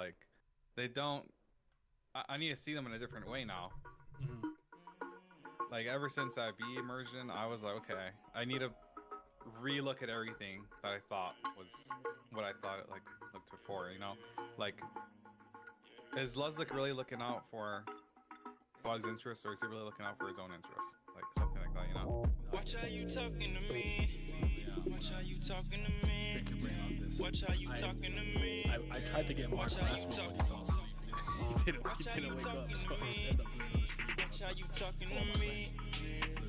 like they don't. I need to see them in a different way now. Mm-hmm. Like ever since that V immersion, I was like, okay, I need to re-look at everything that I thought was what I thought it like looked before. You know, like is Luslec really looking out for Fog's interests, or is he really looking out for his own interests? Like something like that, you know? Watch how you talking to me. Watch how you talking to me. Pick your brain on this. Watch how you talking to me. I tried to get Mark last week, but he fell asleep. He didn't wake up, so I ended up doing it. Watch how you talking to me.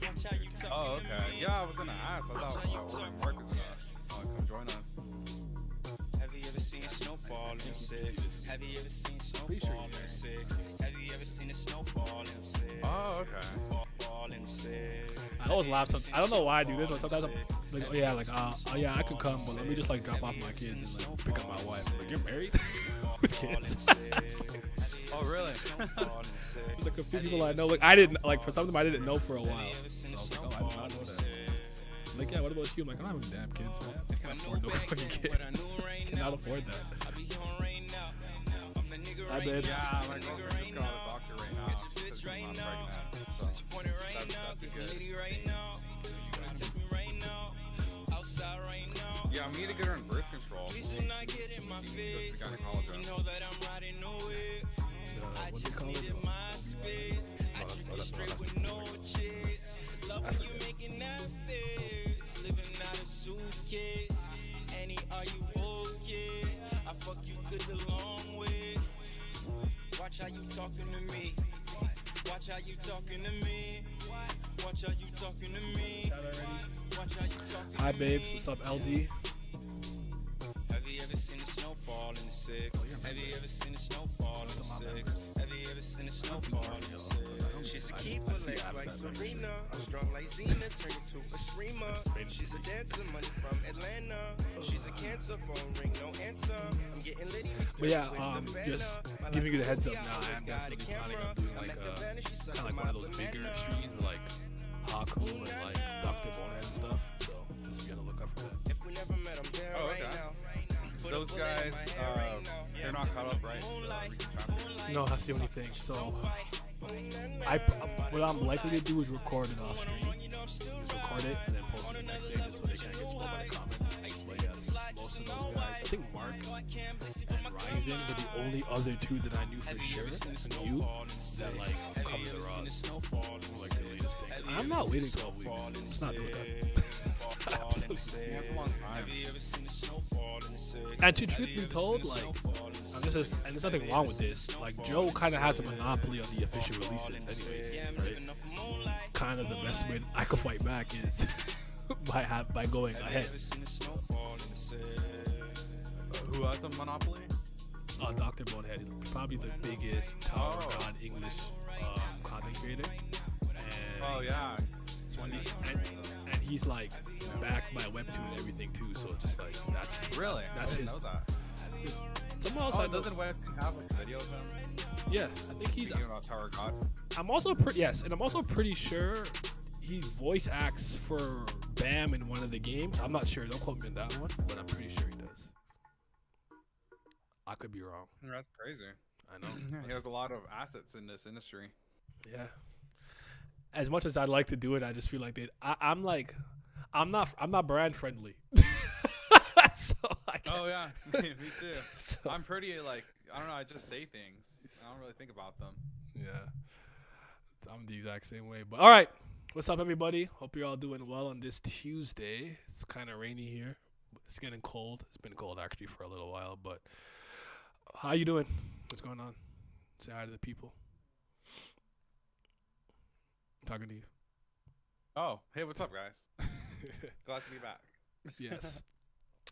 Watch how you talking Oh, to okay. me. Yeah, I was gonna ask. I thought Mark was gonna come join us. Have you ever seen snowfall in 6? Have you ever seen snowfall in 6? Have you ever seen a snowfall in 6? Oh, okay. Fall in 6. I always laugh. I don't know why I do this, but sometimes I'm like, oh yeah, I could come, but let me just like drop off my kids and like pick up my wife. I'm like, you're married with kids? Oh, really? There's like a few people I know. Like I didn't like for some of them I didn't know for a while. So I was like, oh, I did not know that. Like, yeah, what about you? I'm like, I don't have any damn kids, man. I can't afford no fucking kids. Cannot afford that. I did. Yeah, my girlfriend just got a doctor right now because she's not pregnant. So that's a good. Yeah, I need to get her on birth control. She goes to the gynecologist. What do you call it? Living out of suitcase. Annie, are you okay? I fuck you good the long way. Watch how you talking to me. Watch how you talking to me. Watch how you talking to me. Watch how you talking. Hi, babes. What's up, LD? Have you ever seen the snowfall in the 6? Have you ever seen the snowfall in the 6? Have you ever seen the snowfall in the 6? She's a keeper, legs like Serena. Strong like Xena, turn into a screamer. She's a dancer, money from Atlanta. She's a cancer, phone ring, no answer. I'm getting litty mixed But yeah, with the just banner. giving you the heads up now. I am definitely planning on doing like kind of like one of those bigger streams like Haku and like Dr. Bonehead and stuff. So just be on the lookout for that. If we never met, I'm there Oh, right okay. now. Those guys, they're not caught up, right? The recent chapters. No, that's the only thing. So what I'm likely to do is record it off stream. Just record it and then post it the next day just so they can't get spoiled by the comments. But yes, most of those guys, I think Mark and Ryzen were the only other two that I knew for sure, and you, that like covered the rods. Like the latest thing. I'm not waiting 12 weeks. It's not doing that. That's a long time. And to truth be told, like, and there's nothing wrong with this. Like, Joe kind of has a monopoly on the official releases, anyways. Right? Kind of the best way I could fight back is by going ahead. Who has a monopoly? Dr. Bonehead is probably the biggest Tower of God English content creator. And Oh yeah. and he's like backed by Webtoon and everything too. So just like that's Really? that's I didn't his. know that. Someone else Oh, I know. doesn't Webtoon have like a video of him? Yeah, I think he's. Speaking about Tower of God. I'm also pretty sure he voice acts for Baam in one of the games. I'm not sure. Don't quote me on that one, but I'm pretty sure he does. I could be wrong. That's crazy. I know. He has a lot of assets in this industry. Yeah. As much as I'd like to do it, I just feel like I'm not brand friendly. So I can't. Oh yeah, me too. So, I'm pretty like I don't know. I just say things. I don't really think about them. yeah. I'm the exact same way. But all right, what's up, everybody? Hope you're all doing well on this Tuesday. It's kind of rainy here. It's getting cold. It's been cold actually for a little while. But how you doing? What's going on? Say hi to the people. I'm talking to you. Oh, hey, what's up, guys? Glad to be back. Yes.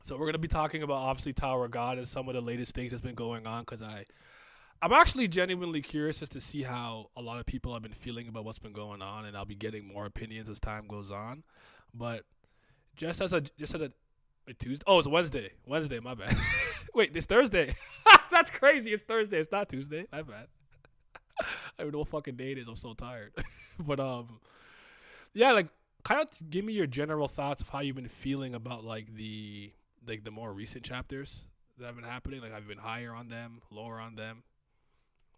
So we're gonna be talking about obviously Tower of God and some of the latest things that's been going on because I'm actually genuinely curious as to see how a lot of people have been feeling about what's been going on, and I'll be getting more opinions as time goes on. But just as a Tuesday. Oh, it's Wednesday. Wednesday, my bad. Wait, it's Thursday. That's crazy. It's Thursday. It's not Tuesday. My bad. I don't even know what fucking day it is. I'm so tired. But yeah, like kind of give me your general thoughts of how you've been feeling about like the more recent chapters that have been happening? Like, have you been higher on them, lower on them?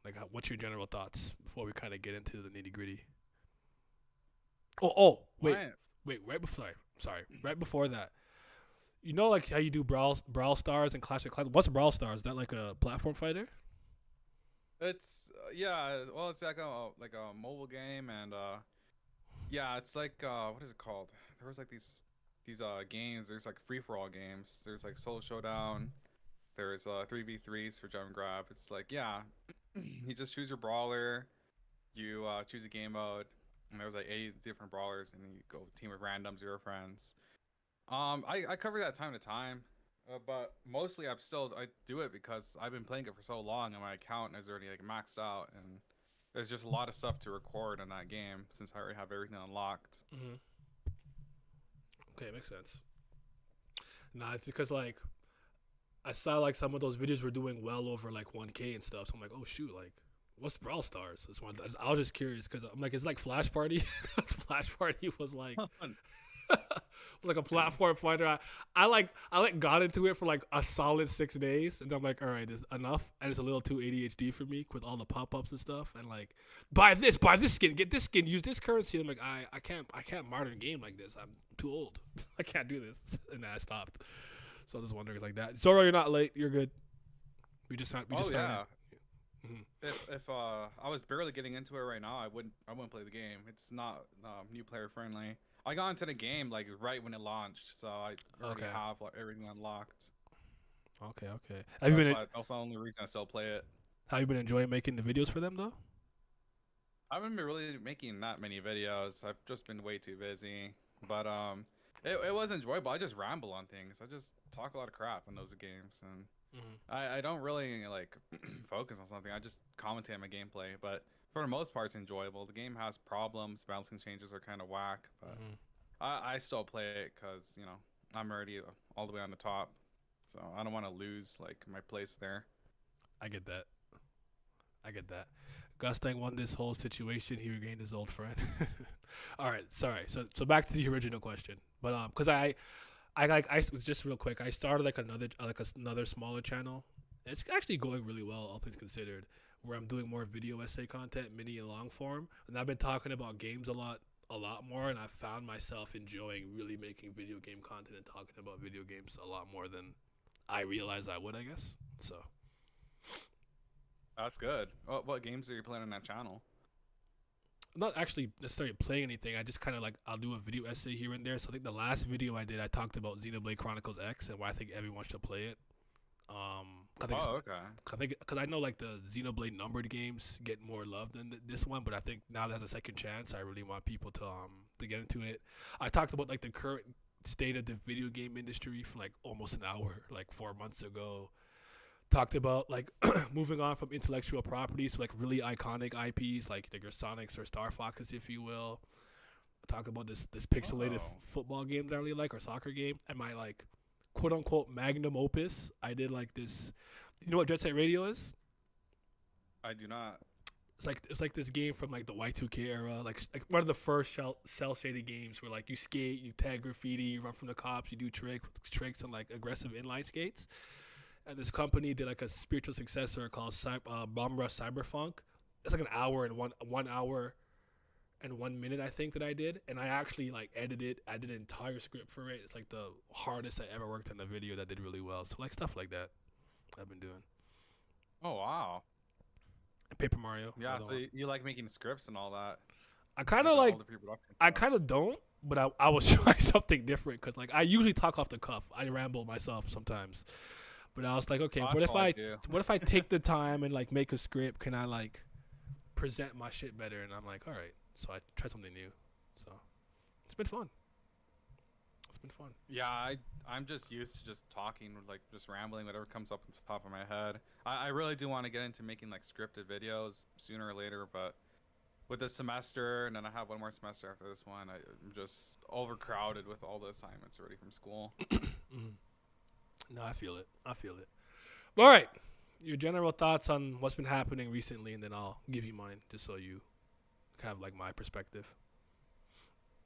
Like, what's your general thoughts before we kind of get into the nitty gritty? Wait, right before, right before that. You know, like how you do Brawl Stars and Clash of Clans. What's Brawl Stars? Is that like a platform fighter? It's yeah. Well, it's like a mobile game, and yeah, it's like what is it called? There was like these games. There's like free for all games. There's like Solo Showdown. There's 3v3s for jump and grab. It's like, yeah, you just choose your brawler. You choose a game mode, and there's like 80 different brawlers, and you go team with randoms, your friends. I cover that time to time, but mostly I do it because I've been playing it for so long, and my account is already like maxed out, and there's just a lot of stuff to record in that game since I already have everything unlocked. Mm-hmm. Okay, makes sense. Nah, it's because like I saw like some of those videos were doing well over like 1K and stuff. So I'm like, oh shoot, like what's Brawl Stars? I was just curious because I'm like, it's like Flash Party. Flash Party was like like a platform fighter. I got into it for like a solid 6 days, and I'm like, all right, this is enough, and it's a little too ADHD for me with all the pop-ups and stuff, and like buy this skin, get this skin, use this currency. And I'm like, I can't modern game like this. I'm too old. I can't do this, and I stopped. So I was just wondering like that. Zoro, you're not late. You're good. We just started. Mm-hmm. If I was barely getting into it right now, I wouldn't play the game. It's not new player friendly. I got into the game like right when it launched, so I already have like everything unlocked. Okay. That's the only reason I still play it. Have you been enjoying making the videos for them though? I haven't been really making that many videos. I've just been way too busy. But it was enjoyable. I just ramble on things. I just talk a lot of crap in those games, and I don't really like focus on something. I just commentate on my gameplay, but for the most part, it's enjoyable. The game has problems. Balancing changes are kind of whack, but I still play it because, you know, I'm already all the way on the top, so I don't want to lose like my place there. I get that. Gustang won this whole situation. He regained his old friend. All right, sorry. So back to the original question, but because I just real quick, I started like another smaller channel. It's actually going really well, all things considered, where I'm doing more video essay content, mini and long form, and I've been talking about games a lot more, and I found myself enjoying really making video game content and talking about video games a lot more than I realized I would, I guess. So that's good. What games are you playing on that channel? I'm not actually necessarily playing anything. I just kind of like, I'll do a video essay here and there. So I think the last video I did, I talked about Xenoblade Chronicles X and why I think everyone should play it. Because I know like the Xenoblade numbered games get more love than this one, but I think now that has a second chance, I really want people to get into it. I talked about like the current state of the video game industry for like almost an hour, like 4 months ago. Talked about like moving on from intellectual properties to like really iconic IPs like your Sonics or Star Foxes, if you will. I talked about this pixelated football game that I really like, or soccer game, and my like quote unquote magnum opus. I did like this. You know what Jet Set Radio is? I do not. It's like this game from like the Y2K era, like one of the first cell shaded games where like you skate, you tag graffiti, you run from the cops, you do tricks and like aggressive inline skates. And this company did like a spiritual successor called Bomb Rush Cyberfunk. It's like an hour and 1 hour and 1 minute, I think, that I did. And I actually like edited. I did an entire script for it. It's like the hardest I ever worked on a video that did really well. So like stuff like that I've been doing. Oh wow. And Paper Mario. Yeah, so you like making scripts and all that. I kind of like. I kind of don't, but I was trying something different because like I usually talk off the cuff. I ramble myself sometimes. But I was like, okay, what if I take the time and like make a script? Can I like present my shit better? And I'm like, all right. So I tried something new. So it's been fun. Yeah, I'm just used to just talking, like just rambling, whatever comes up on the top of my head. I really do want to get into making like scripted videos sooner or later, but with this semester, and then I have one more semester after this one, I'm just overcrowded with all the assignments already from school. No, I feel it. All right. Your general thoughts on what's been happening recently, and then I'll give you mine, just so you have, like, my perspective.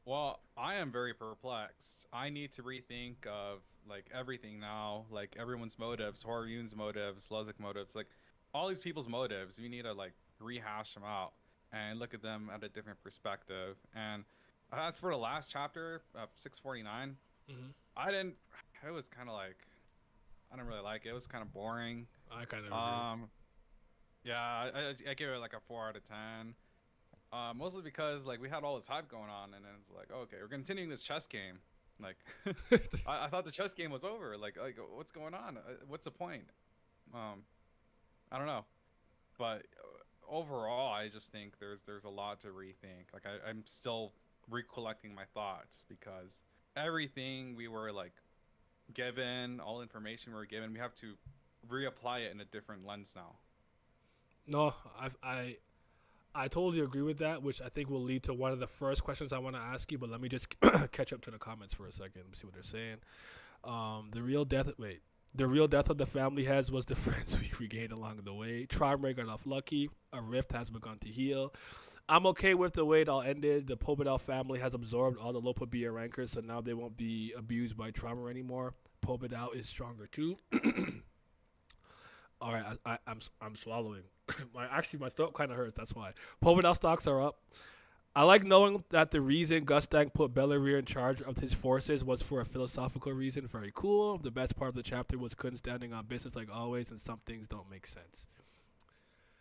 Well, I am very perplexed. I need to rethink of like everything now, like everyone's motives, Hwa Ryun's motives, Luslec motives, like all these people's motives. We need to like rehash them out and look at them at a different perspective. And as for the last chapter, 649, Mm-hmm. I didn't. It was kind of like I didn't really like it. It was kind of boring. I kind of agree. Yeah, I give it like a 4 out of 10. Mostly because like we had all this hype going on, and then it's like, okay, we're continuing this chess game. Like, I thought the chess game was over. Like what's going on? What's the point? Um, I don't know. But overall, I just think there's a lot to rethink. Like I'm still recollecting my thoughts because everything we were like given, all information we were given, we have to reapply it in a different lens now. No, I totally agree with that, which I think will lead to one of the first questions I want to ask you. But let me just catch up to the comments for a second, see what they're saying. The real death of the family heads was the friends we regained along the way. Traumerei got off lucky. A rift has begun to heal. I'm okay with the way it all ended. The Pobedal family has absorbed all the low Pobia rankers, so now they won't be abused by Traumerei anymore. Pobedal is stronger too. All right, I'm swallowing. My throat kind of hurts. That's why. Pobedal stocks are up. I like knowing that the reason Gustang put Bellerir in charge of his forces was for a philosophical reason. Very cool. The best part of the chapter was Kun standing on business like always, and some things don't make sense.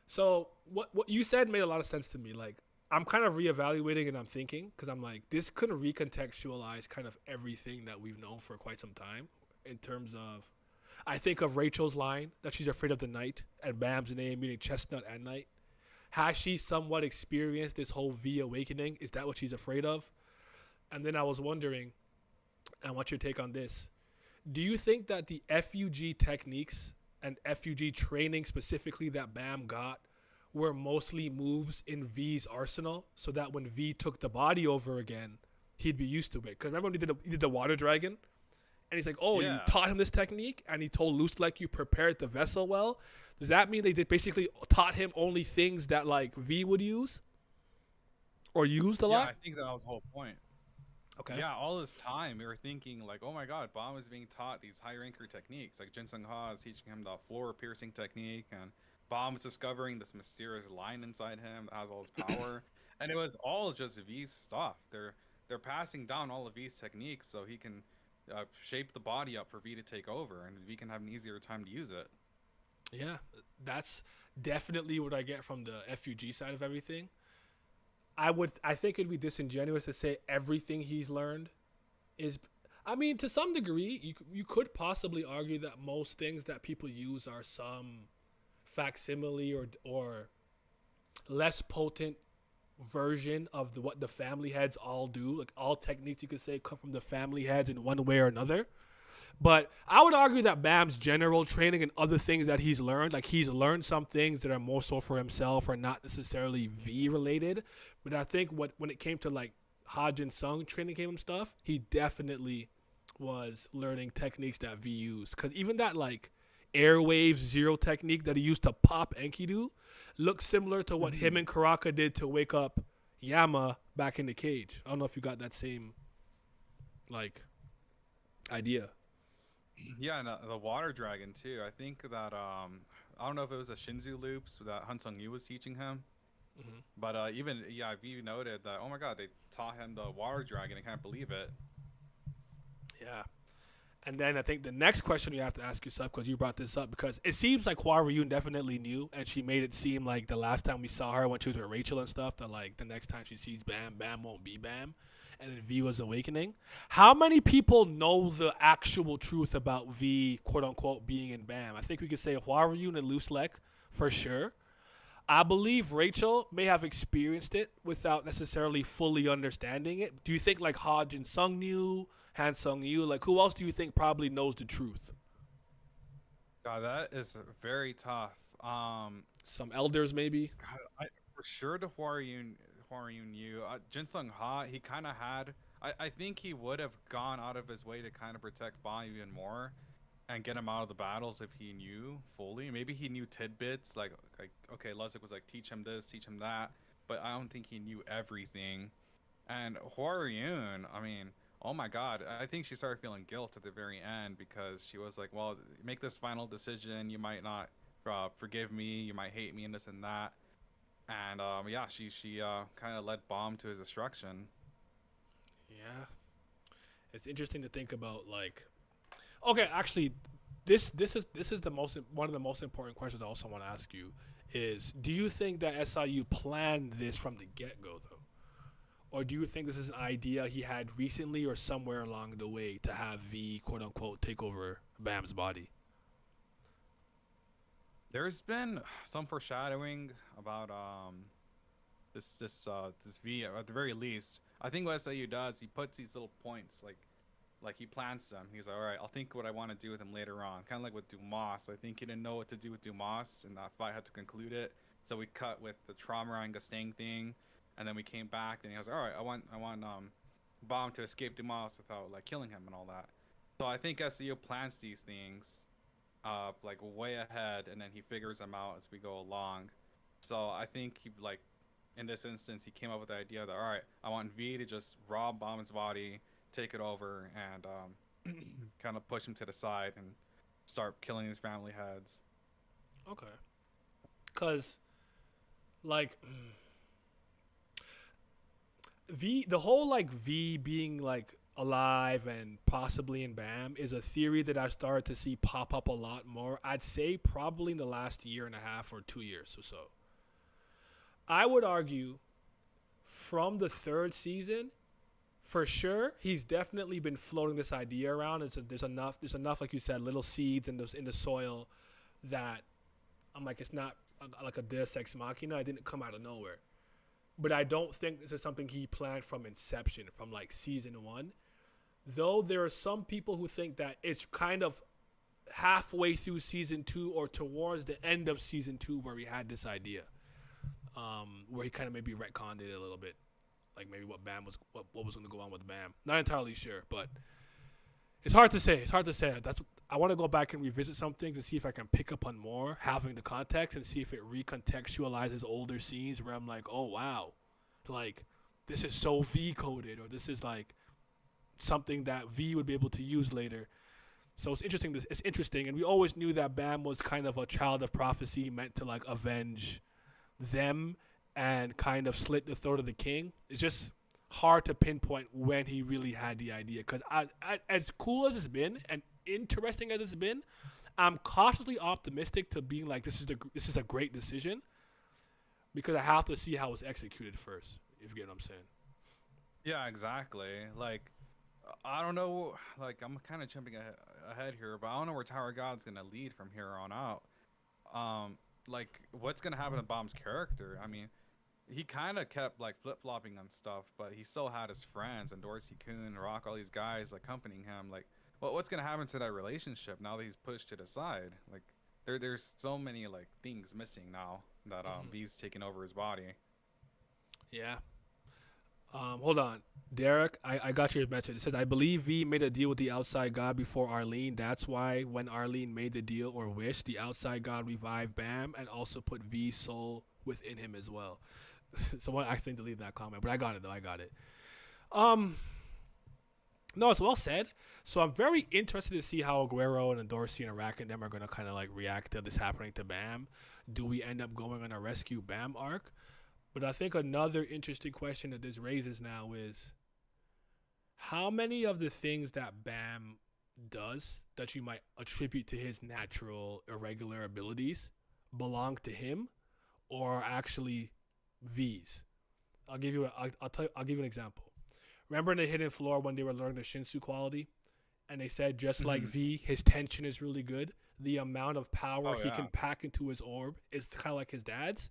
So what you said made a lot of sense to me. Like I'm kind of reevaluating and I'm thinking because I'm like this could recontextualize kind of everything that we've known for quite some time in terms of. I think of Rachel's line that she's afraid of the night and Baam's name meaning chestnut and night. Has she somewhat experienced this whole V awakening? Is that what she's afraid of? And then I was wondering, and what's your take on this? Do you think that the FUG techniques and FUG training specifically that Baam got were mostly moves in V's arsenal so that when V took the body over again, he'd be used to it? Because remember when he did the water dragon? And he's like, oh, Yeah. you taught him this technique? And he told Luslec you prepared the vessel well? Does that mean they did basically taught him only things that, like, V would use? Or used a Yeah, lot? I think that was the whole point. Okay. Yeah, all this time we were thinking like, oh my god, Baam is being taught these high ranker techniques. Like Jinsung Ha is teaching him the floor piercing technique, and Baam is discovering this mysterious line inside him that has all his power. And it was all just V's stuff. They're passing down all of V's techniques so he can shape the body up for V to take over, and V can have an easier time to use it. Yeah, that's definitely what I get from the FUG side of everything. I think it'd be disingenuous to say everything he's learned is. I mean, to some degree, you could possibly argue that most things that people use are some facsimile or less potent version of what the family heads all do. Like all techniques you could say come from the family heads in one way or another. But I would argue that Baam's general training and other things that he's learned, like he's learned some things that are more so for himself or not necessarily V related. But I think when it came to like Hajin Sung training him and stuff, he definitely was learning techniques that V used. Because even that like airwave zero technique that he used to pop Enkidu looks similar to what him and Karaka did to wake up Yama back in the cage. I don't know if you got that same like idea. Yeah, and the water dragon too. I think that I don't know if it was the Shinzu loops that Han Sung Yu was teaching him. Mm-hmm. But even V noted that, oh my god, they taught him the water dragon. I can't believe it. Yeah. And then I think the next question you have to ask yourself, because you brought this up, because it seems like Hwa Ryun definitely knew, and she made it seem like the last time we saw her when she was with Rachel and stuff, that like the next time she sees Baam, Baam won't be Baam, and then V was awakening. How many people know the actual truth about V, quote unquote, being in Baam? I think we could say Hwa Ryun and Luslec for sure. I believe Rachel may have experienced it without necessarily fully understanding it. Do you think like Hajin Sung knew? Han Sung Yu, like who else do you think probably knows the truth? God, that is very tough. Some elders maybe. God, for sure the Hwa Ryun Yu, Jin Sung Ha, he kind of had. I think he would have gone out of his way to kind of protect Baam even more, and get him out of the battles if he knew fully. Maybe he knew tidbits, like okay, Luslec was like teach him this, teach him that, but I don't think he knew everything. And Hwa Ryun, I mean, oh my God, I think she started feeling guilt at the very end because she was like, well, make this final decision. You might not forgive me. You might hate me and this and that. And yeah, she kind of led Baam to his destruction. Yeah, it's interesting to think about. Like, okay, actually, this is the most one of the most important questions I also want to ask you is: do you think that SIU planned this from the get go though, or do you think this is an idea he had recently or somewhere along the way to have V quote unquote take over Bam's body? There's been some foreshadowing about this V at the very least. I think what SIU does, he puts these little points like he plants them. He's like, all right, I'll think what I want to do with him later on. Kind of like with Dumas. I think he didn't know what to do with Dumas, and that fight had to conclude it. So we cut with the Traumerei and Gustang thing, and then we came back, and he was like, all right, I want Baam to escape Dumas without like killing him and all that. So I think SEO plants these things like way ahead, and then he figures them out as we go along. So I think he like in this instance he came up with the idea that all right, I want V to just rob Baum's body, take it over, and kind of push him to the side and start killing his family heads. Okay, cause like the whole like V being like alive and possibly in Bam is a theory that I've started to see pop up a lot more. I'd say probably in the last year and a half or 2 years or so. I would argue from the third season, for sure, he's definitely been floating this idea around. There's enough, like you said, little seeds in the soil that I'm like, it's not like a Deus Ex Machina. It didn't come out of nowhere. But I don't think this is something he planned from inception, from like season one. Though there are some people who think that it's kind of halfway through season two or towards the end of season two where he had this idea, where he kind of maybe retconned it a little bit, like maybe what was going to go on with Bam. Not entirely sure, but it's hard to say. I want to go back and revisit some things and see if I can pick up on more, having the context, and see if it recontextualizes older scenes where I'm like, oh wow, like this is so V coded, or this is like something that V would be able to use later. So it's interesting. It's interesting, and we always knew that Bam was kind of a child of prophecy, meant to like avenge them and kind of slit the throat of the king. It's just hard to pinpoint when he really had the idea. Because as cool as it's been and interesting as it's been, I'm cautiously optimistic to being like this is a great decision, because I have to see how it's executed first. If you get what I'm saying. Yeah, exactly. Like I don't know. Like I'm kind of jumping ahead here, but I don't know where Tower of God's gonna lead from here on out. Like what's gonna happen to Baum's character? I mean, he kind of kept like flip flopping on stuff, but he still had his friends and Dorsey Kuhn, Rock, all these guys like accompanying him. Like, what's gonna happen to that relationship now that he's pushed to the side? Like, there's so many like things missing now that V's taking over his body. Yeah. Hold on. Derek, I got your message. It says, I believe V made a deal with the outside god before Arlene. That's why when Arlene made the deal or wish, the outside god revived Bam and also put V's soul within him as well. Someone accidentally deleted that comment, but I got it though. I got it. No, it's well said. So I'm very interested to see how Aguero and Dorsey and Iraq and them are going to kind of like react to this happening to Bam. Do we end up going on a rescue Bam arc? But I think another interesting question that this raises now is how many of the things that Bam does that you might attribute to his natural irregular abilities belong to him or actually V's? I'll give you an example. Remember in the hidden floor when they were learning the Shinsu quality, and they said just like V, his tension is really good. The amount of power he can pack into his orb is kind of like his dad's.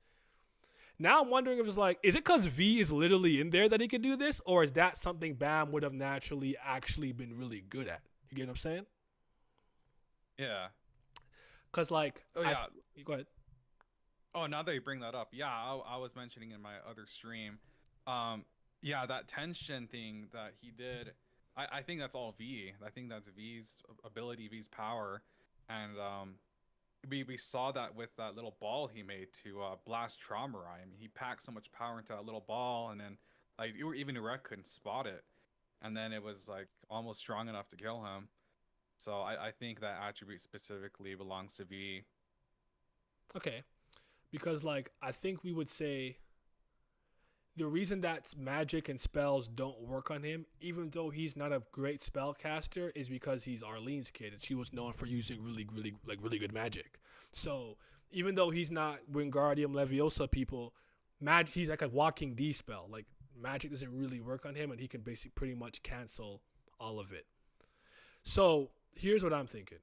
Now I'm wondering if it's like, is it because V is literally in there that he can do this, or is that something Bam would have naturally actually been really good at? You get what I'm saying? Yeah. Because like, go ahead. Oh, now that you bring that up, yeah, I was mentioning in my other stream, yeah, that tension thing that he did, I think that's all V. I think that's V's ability, V's power, and we saw that with that little ball he made to blast Traumerei. I mean, he packed so much power into that little ball, and then Like even Urek couldn't spot it, and then it was like almost strong enough to kill him. So I think that attribute specifically belongs to V. Okay, because like I think we would say the reason that magic and spells don't work on him, even though he's not a great spellcaster, is because he's Arlene's kid, and she was known for using really good magic. So even though he's not Wingardium Leviosa people, he's like a walking D spell. Like magic doesn't really work on him, and he can basically pretty much cancel all of it. So here's what I'm thinking.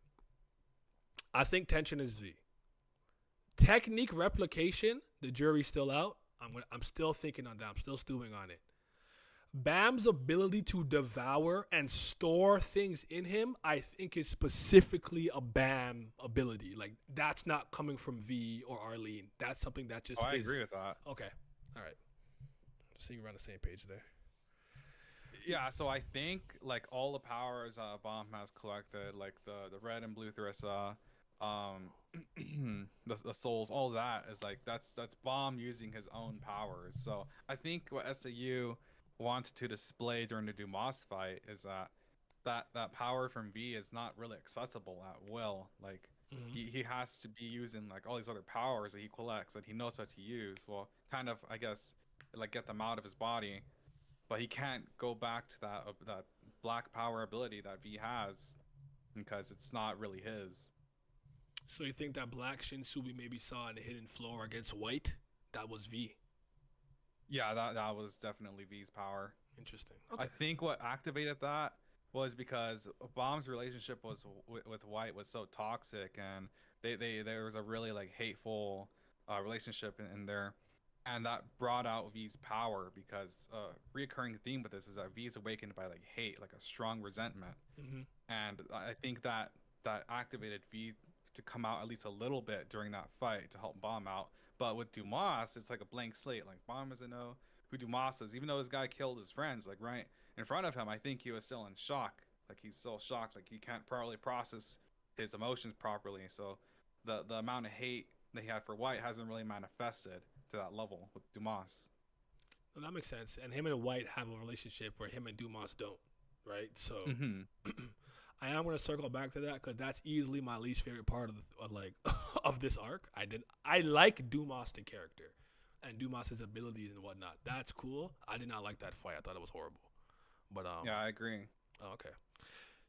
I think tension is V. Technique replication, the jury's still out. I'm still thinking on that. I'm still stewing on it. Baam's ability to devour and store things in him, I think, is specifically a Baam ability. Like, that's not coming from V or Arlene. That's something that just I is. agree with that. Okay. All right. So you're on the same page there. Yeah, so I think like all the powers Baam has collected, like the red and blue Thrissa, the souls, all that is like that's Baam using his own powers. So I think what SIU wanted to display during the Dumas fight is that power from V is not really accessible at will. Like he has to be using like all these other powers that he collects that he knows how to use. Well, kind of I guess like get them out of his body. But he can't go back to that black power ability that V has because it's not really his. So you think that black Shinsu we maybe saw in the hidden floor against white, that was V? Yeah, that was definitely V's power. Interesting. Okay. I think what activated that was because Baam's relationship with White was so toxic, and there was a really like hateful relationship in there. And that brought out V's power because reoccurring theme with this is that V is awakened by like hate, like a strong resentment. And I think that activated V to come out at least a little bit during that fight to help Baam out. But with Dumas, it's like a blank slate. Like Baam doesn't know who Dumas is, even though this guy killed his friends like right in front of him. I think he was still in shock. Like he's still shocked. Like he can't probably process his emotions properly. So the amount of hate that he had for White hasn't really manifested to that level with Dumas. Well, that makes sense. And him and White have a relationship where him and Dumas don't, right? So I am going to circle back to that because that's easily my least favorite part of this arc. I like Dumas the character and Dumas's abilities and whatnot. That's cool. I did not like that fight. I thought it was horrible. But yeah, I agree. Oh, okay.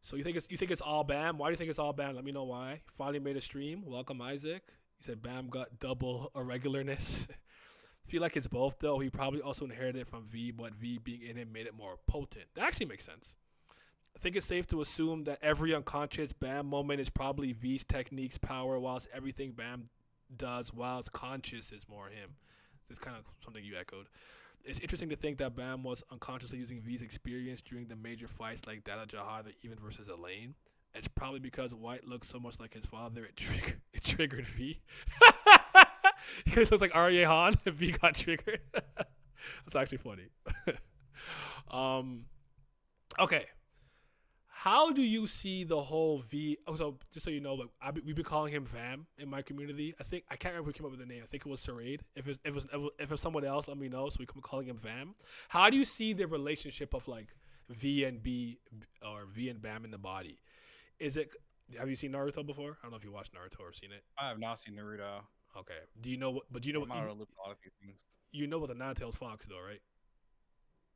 So you think it's all Baam? Why do you think it's all Baam? Let me know why. Finally made a stream. Welcome, Isaac. He said Baam got double irregularness. I feel like it's both, though. He probably also inherited it from V, but V being in him made it more potent. That actually makes sense. I think it's safe to assume that every unconscious Baam moment is probably V's technique's power, whilst everything Baam does while it's conscious is more him. It's kind of something you echoed. It's interesting to think that Baam was unconsciously using V's experience during the major fights like that of Zahard, even versus Elaine. It's probably because White looks so much like his father, it triggered V. Because it looks like Arye Han if V got triggered. That's actually funny. Okay. How do you see the whole V? Oh, so just so you know, like we've been calling him Vam in my community. I can't remember who came up with the name. I think it was Sarade. If it was someone else, let me know. So we can be calling him Vam. How do you see the relationship of like V and B or V and Baam in the body? Is it? Have you seen Naruto before? I don't know if you watched Naruto or seen it. I have not seen Naruto. Okay. Do you know what? But do you know what? I'm not a lot of these things. You know what the Nine-Tails Fox though, right?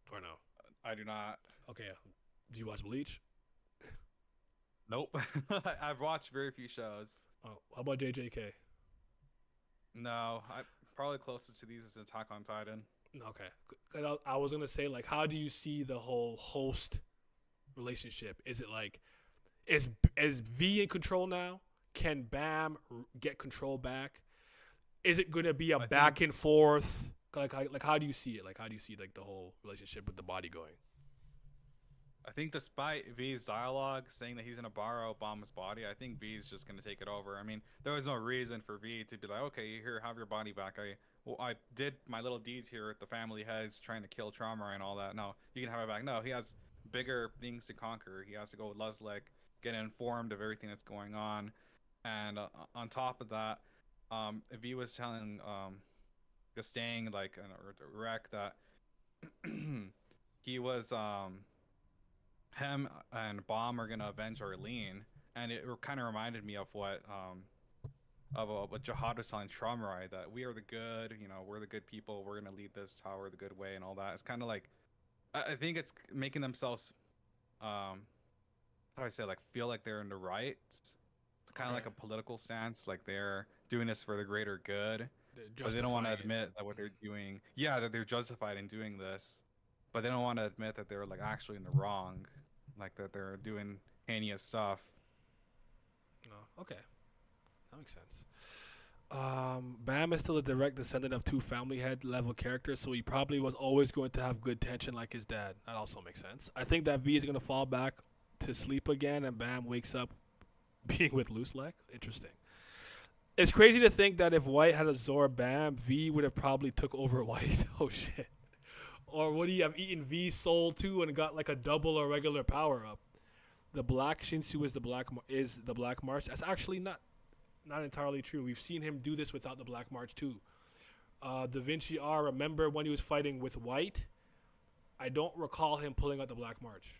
Or no? I do not. Okay. Do you watch Bleach? Nope. I've watched very few shows. Oh, how about JJK? No, I probably closest to these is Attack on Titan. Okay. I was gonna say, like, how do you see the whole host relationship? Is it like, is V in control now? Can Baam get control back? Is it gonna be a back and forth? Like how do you see it? Like, how do you see like the whole relationship with the body going? I think despite V's dialogue saying that he's going to borrow Baam's body, I think V's just going to take it over. I mean, there was no reason for V to be like, okay, here, have your body back. I did my little deeds here with the family heads trying to kill Traumerei and all that. No, you can have it back. No, he has bigger things to conquer. He has to go with Luslec, get informed of everything that's going on. And on top of that, V was telling Gustang, like, or Urek that he was him and Baam are gonna avenge Arlene, and it kind of reminded me of what Jihad was telling Traumerei, that we are the good, we're the good people, we're gonna lead this tower the good way and all that. It's kind of like, I think it's making themselves, how do I say, like feel like they're in the right, kind of like a political stance, like they're doing this for the greater good, but they don't want to admit that what they're doing, that they're justified in doing this, but they don't want to admit that they're like actually in the wrong, like that they're doing heinous stuff. Oh, okay. That makes sense. Baam is still a direct descendant of two family head level characters, so he probably was always going to have good tension like his dad. That also makes sense. I think that V is going to fall back to sleep again, and Baam wakes up being with Luslec. Interesting. It's crazy to think that if White had absorbed Baam, V would have probably took over White. Oh, shit. Or would he have eaten V's soul, too, and got like a double or regular power-up? The black Shinsu is the black march. That's actually not entirely true. We've seen him do this without the Black March too. Da Vinci R, remember when he was fighting with White? I don't recall him pulling out the Black March.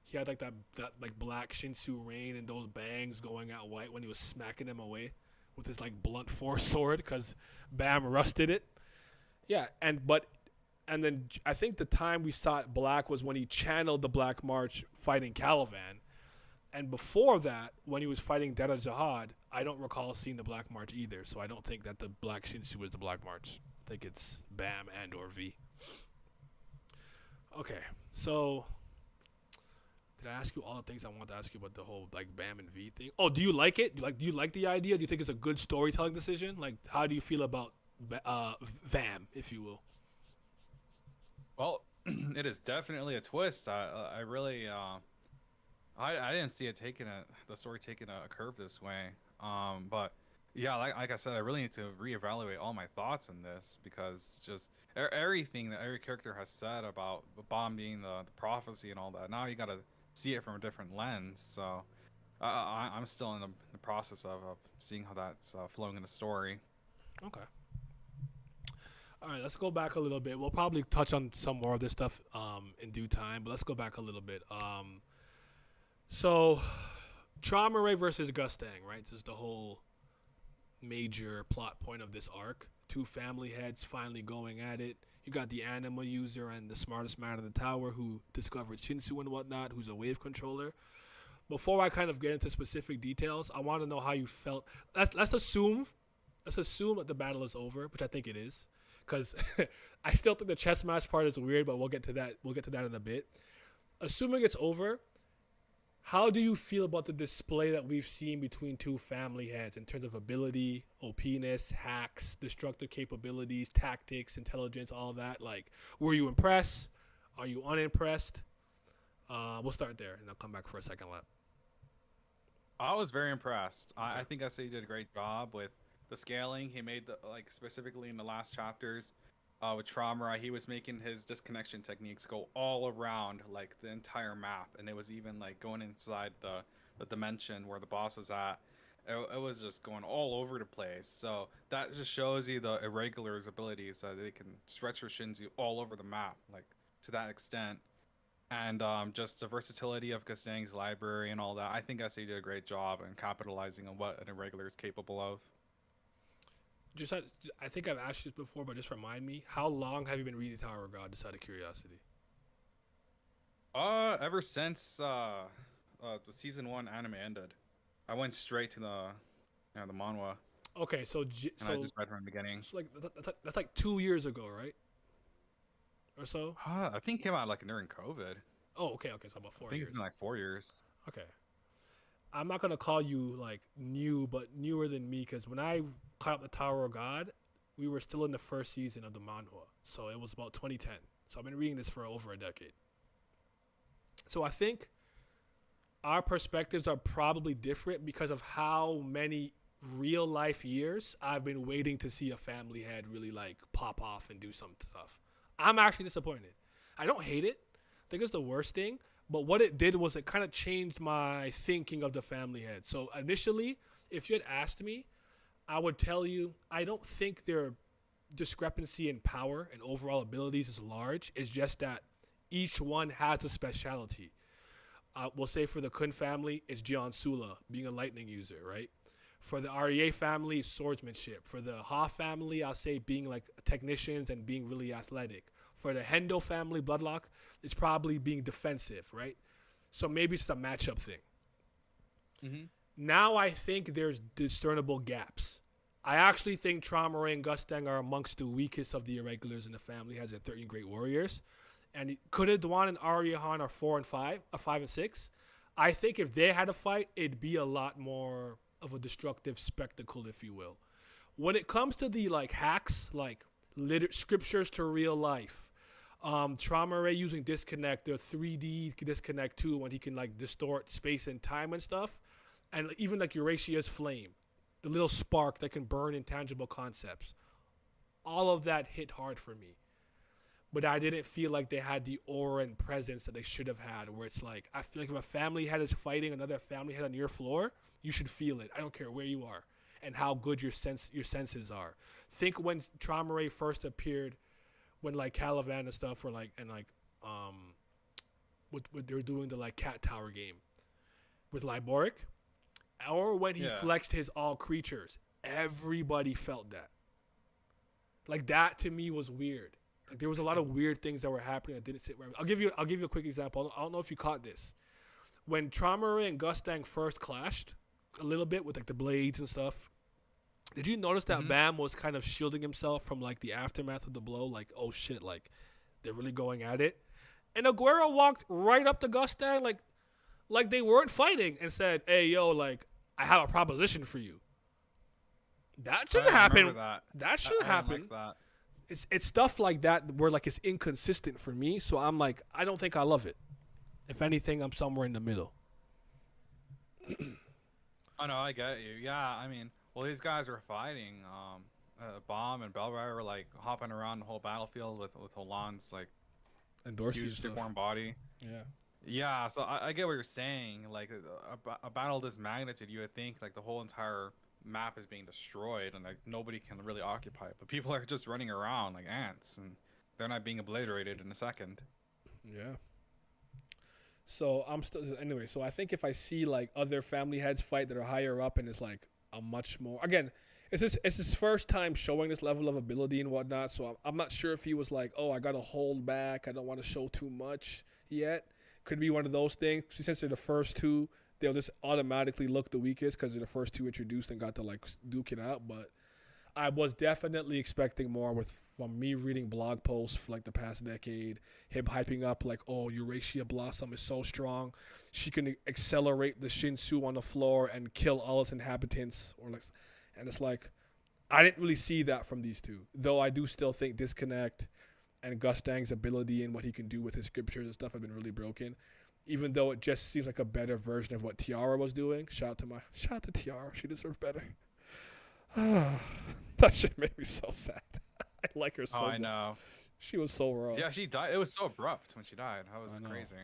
He had like that like black Shinsu rain and those bangs going at White when he was smacking him away with his like blunt force sword because Baam rusted it. Yeah, and then I think the time we saw it black was when he channeled the Black March fighting Calivan. And before that, when he was fighting Dera Zahard, I don't recall seeing the Black March either. So I don't think that the Black Shinsu is the Black March. I think it's Baam and or V. Okay, so did I ask you all the things I wanted to ask you about the whole like Baam and V thing? Oh, do you like it? Do you like the idea? Do you think it's a good storytelling decision? Like, how do you feel about Vam, if you will? Well, it is definitely a twist. I really I didn't see it the story taking a curve this way. But yeah, like I said, I really need to reevaluate all my thoughts in this, because just everything that every character has said about Baam being the prophecy and all that, now you got to see it from a different lens. So I'm still in the process of seeing how that's flowing in the story. Okay. All right, let's go back a little bit. We'll probably touch on some more of this stuff in due time, but let's go back a little bit. So, Traumerei versus Gustang, right? This is the whole major plot point of this arc. Two family heads finally going at it. You got the animal user and the smartest man in the tower who discovered Shinsu and whatnot, who's a wave controller. Before I kind of get into specific details, I want to know how you felt. Let's assume that the battle is over, which I think it is, because I still think the chess match part is weird, but we'll get to that. We'll get to that in a bit. Assuming it's over, how do you feel about the display that we've seen between two family heads in terms of ability, OP-ness, hacks, destructive capabilities, tactics, intelligence, all that? Like, were you impressed? Are you unimpressed? We'll start there, and I'll come back for a second lap. I was very impressed. Okay. I think SIU did a great job with the scaling. He made specifically in the last chapters with Traumerei, he was making his disconnection techniques go all around like the entire map, and it was even like going inside the dimension where the boss is at. It was just going all over the place. So that just shows you the Irregular's abilities, that they can stretch your Shinzu all over the map, like to that extent. And just the versatility of Gustang's library and all that. I think SIU did a great job in capitalizing on what an Irregular is capable of. I think I've asked you this before, but just remind me, how long have you been reading Tower of God, just out of curiosity? Ever since the season 1 anime ended. I went straight to the manhwa. Okay, so I just read from the beginning. So that's like 2 years ago, right? Or so? I think it came out like during COVID. Oh, okay, so about 4 years. I think it's been like 4 years. Okay. I'm not gonna call you like new, but newer than me, because when I caught up the Tower of God, we were still in the first season of the manhwa, so it was about 2010. So I've been reading this for over a decade. So I think our perspectives are probably different because of how many real life years I've been waiting to see a family head really like pop off and do some stuff. I'm actually disappointed. I don't hate it. I think it's the worst thing. But what it did was it kind of changed my thinking of the family head. So initially, if you had asked me, I would tell you I don't think they're discrepancy in power and overall abilities is large. It's just that each one has a specialty. We'll say for the Kun family, it's Jian Sula, being a lightning user, right? For the REA family, it's swordsmanship. For the Ha family, I'll say being like technicians and being really athletic. For the Hendo family, Bloodlock, it's probably being defensive, right? So maybe it's a matchup thing. Mm-hmm. Now I think there's discernible gaps. I actually think Traumerei and Gustang are amongst the weakest of the irregulars in the family, has their 13 great warriors. And Kuda, Dwan, and Aryahan are 4 and 5, 5 and 6. I think if they had a fight, it'd be a lot more of a destructive spectacle, if you will. When it comes to the like hacks, like scriptures to real life, Traumerei using disconnect, the 3D disconnect too, when he can like distort space and time and stuff, and even like Eurasia's flame, the little spark that can burn intangible concepts. All of that hit hard for me. But I didn't feel like they had the aura and presence that they should have had, where it's like, I feel like if a family head is fighting another family head on your floor, you should feel it. I don't care where you are and how good your senses are. Think when Traumerei first appeared, when like Calivan and stuff were like, and like, what they were doing the like cat tower game with Liboric, or when he flexed his all creatures, everybody felt that. Like that to me was weird. Like there was a lot of weird things that were happening that didn't sit right. I'll give you a quick example. I don't know if you caught this. When Traumerei and Gustang first clashed a little bit with like the blades and stuff, did you notice that Baam was kind of shielding himself from like the aftermath of the blow? Like, oh shit, like they're really going at it. And Aguero walked right up to Gustang like they weren't fighting and said, "Hey, yo, like I have a proposition for you." That shouldn't happen. That shouldn't happen. Like that. It's stuff like that where like it's inconsistent for me. So I'm like, I don't think I love it. If anything, I'm somewhere in the middle. Oh no, I get you. Yeah, I mean, well, these guys were fighting. Baam and Belrire were like hopping around the whole battlefield with Holan's like huge deformed body. Yeah. Yeah, so I get what you're saying. Like a battle this magnitude, you would think like the whole entire map is being destroyed and like nobody can really occupy it, but people are just running around like ants and they're not being obliterated in a second. Yeah. So I'm still anyway. So I think if I see like other family heads fight that are higher up and it's like a much more again, it's his first time showing this level of ability and whatnot. So I'm not sure if he was like, oh, I gotta hold back. I don't want to show too much yet. Could be one of those things. Since they're the first two, they'll just automatically look the weakest because they're the first two introduced and got to like duke it out. But I was definitely expecting more from me reading blog posts for like the past decade, him hyping up like, oh, Eurasia Blossom is so strong, she can accelerate the Shinsu on the floor and kill all its inhabitants, or like, and it's like I didn't really see that from these two, though I do still think Disconnect and Gustang's ability and what he can do with his scriptures and stuff have been really broken. Even though it just seems like a better version of what Tiara was doing. Shout out to Tiara. She deserved better. That shit made me so sad. I like her so much. I know. She was so raw. Yeah, she died. It was so abrupt when she died. That was crazy.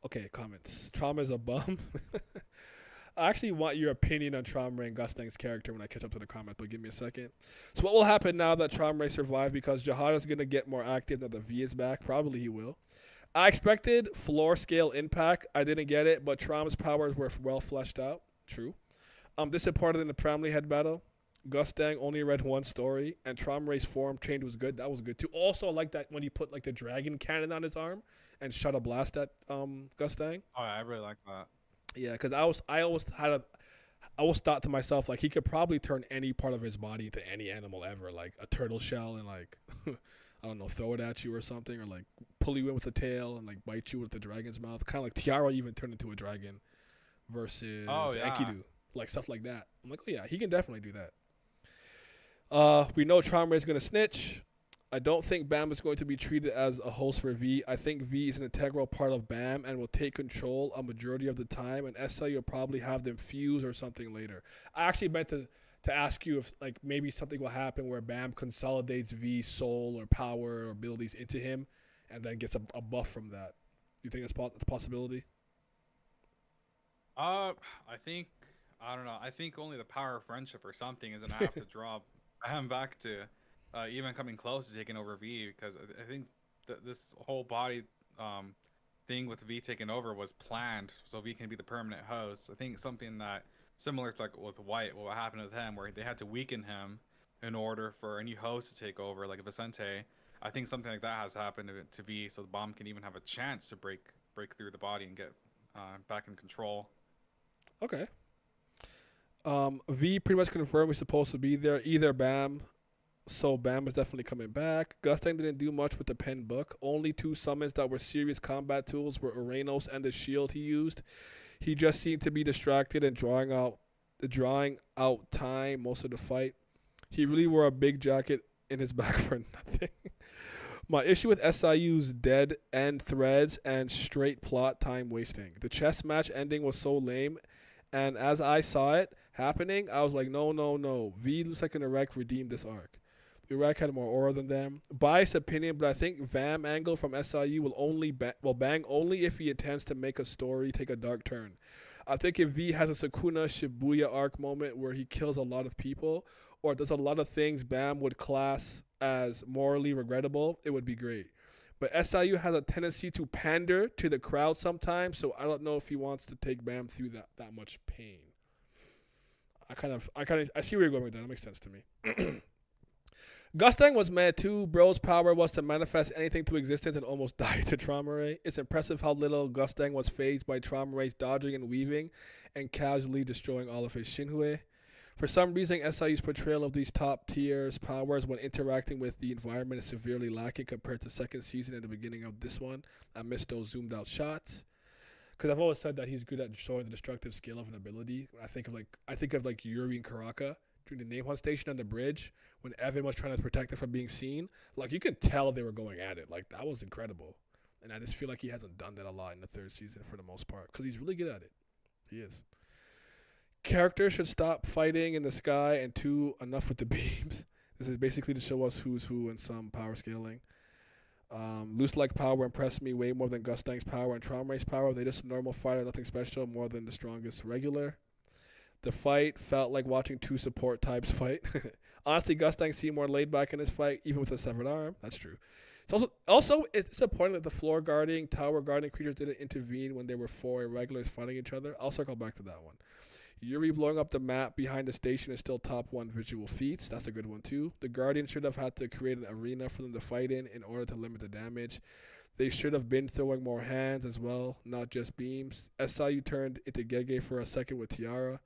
Okay, comments. Trauma is a bum. I actually want your opinion on Traumerei and Gustang's character when I catch up to the comment, but give me a second. So what will happen now that Traumerei survived? Because Zahard is going to get more active now that V is back. Probably he will. I expected floor scale impact. I didn't get it, but Traum's powers were well fleshed out. True. I'm disappointed in the family head battle. Gustang only read one story, and Traumerei's form change was good. That was good too. Also, I like that when he put like the dragon cannon on his arm and shot a blast at Gustang. Oh, I really like that. Yeah, because I always thought to myself like he could probably turn any part of his body into any animal ever, like a turtle shell and like I don't know, throw it at you or something, or like pull you in with the tail and like bite you with the dragon's mouth. Kind of like Tiara even turned into a dragon versus Enkidu, like stuff like that. I'm like, oh yeah, he can definitely do that. We know Traumerei is gonna snitch. I don't think Baam is going to be treated as a host for V. I think V is an integral part of Baam and will take control a majority of the time, and SIU will probably have them fuse or something later. I actually meant to ask you if like maybe something will happen where Baam consolidates V's soul or power or abilities into him and then gets a buff from that. Do you think that's a possibility? I don't know. I think only the power of friendship or something is gonna have to drop I'm back to even coming close to taking over V because I think this whole body thing with V taking over was planned so V can be the permanent host. I think something that similar to like with White, what happened with him, where they had to weaken him in order for a new host to take over, like Vicente. I think something like that has happened to V, so the Baam can even have a chance to break through the body and get back in control. Okay. V pretty much confirmed he's supposed to be there. Either Baam, so Baam is definitely coming back. Gustang didn't do much with the pen book. Only two summons that were serious combat tools were Urenos and the shield he used. He just seemed to be distracted and drawing out time most of the fight. He really wore a big jacket in his back for nothing. My issue with SIU's dead end threads and straight plot time wasting. The chess match ending was so lame, and as I saw it happening, I was like, no, no, no. V looks like an Urek redeemed this arc. Urek had more aura than them. Biased opinion, but I think Vam angle from SIU will bang only if he intends to make a story take a dark turn. I think if V has a Sukuna Shibuya arc moment where he kills a lot of people or does a lot of things Bam would class as morally regrettable, it would be great. But SIU has a tendency to pander to the crowd sometimes, so I don't know if he wants to take Bam through that much pain. I see where you're going with that. That makes sense to me. Gustang was mad too. Bro's power was to manifest anything to existence and almost die to Traumerei. It's impressive how little Gustang was fazed by Traumerei's dodging and weaving and casually destroying all of his Shinhue. For some reason, SIU's portrayal of these top tiers powers when interacting with the environment is severely lacking compared to second season and the beginning of this one. I missed those zoomed out shots. Because I've always said that he's good at showing the destructive scale of an ability. I think of like Yuri and Karaka during the name hunt station on the bridge when Evan was trying to protect it from being seen. Like you could tell they were going at it. Like that was incredible. And I just feel like he hasn't done that a lot in the third season for the most part because he's really good at it. He is. Characters should stop fighting in the sky and enough with the beams. This is basically to show us who's who in some power scaling. Luslec power impressed me way more than Gustang's power and Traumerei's power. They just a normal fighter, nothing special, more than the strongest regular. The fight felt like watching two support types fight. Honestly, Gustang seemed more laid back in his fight, even with a severed arm. That's true. It's disappointing that the floor guarding, tower guarding creatures didn't intervene when there were four irregulars fighting each other. I'll circle back to that one. Yuri blowing up the map behind the station is still top one visual feats. That's a good one too. The Guardians should have had to create an arena for them to fight in order to limit the damage. They should have been throwing more hands as well, not just beams. SIU turned into Gege for a second with Tiara.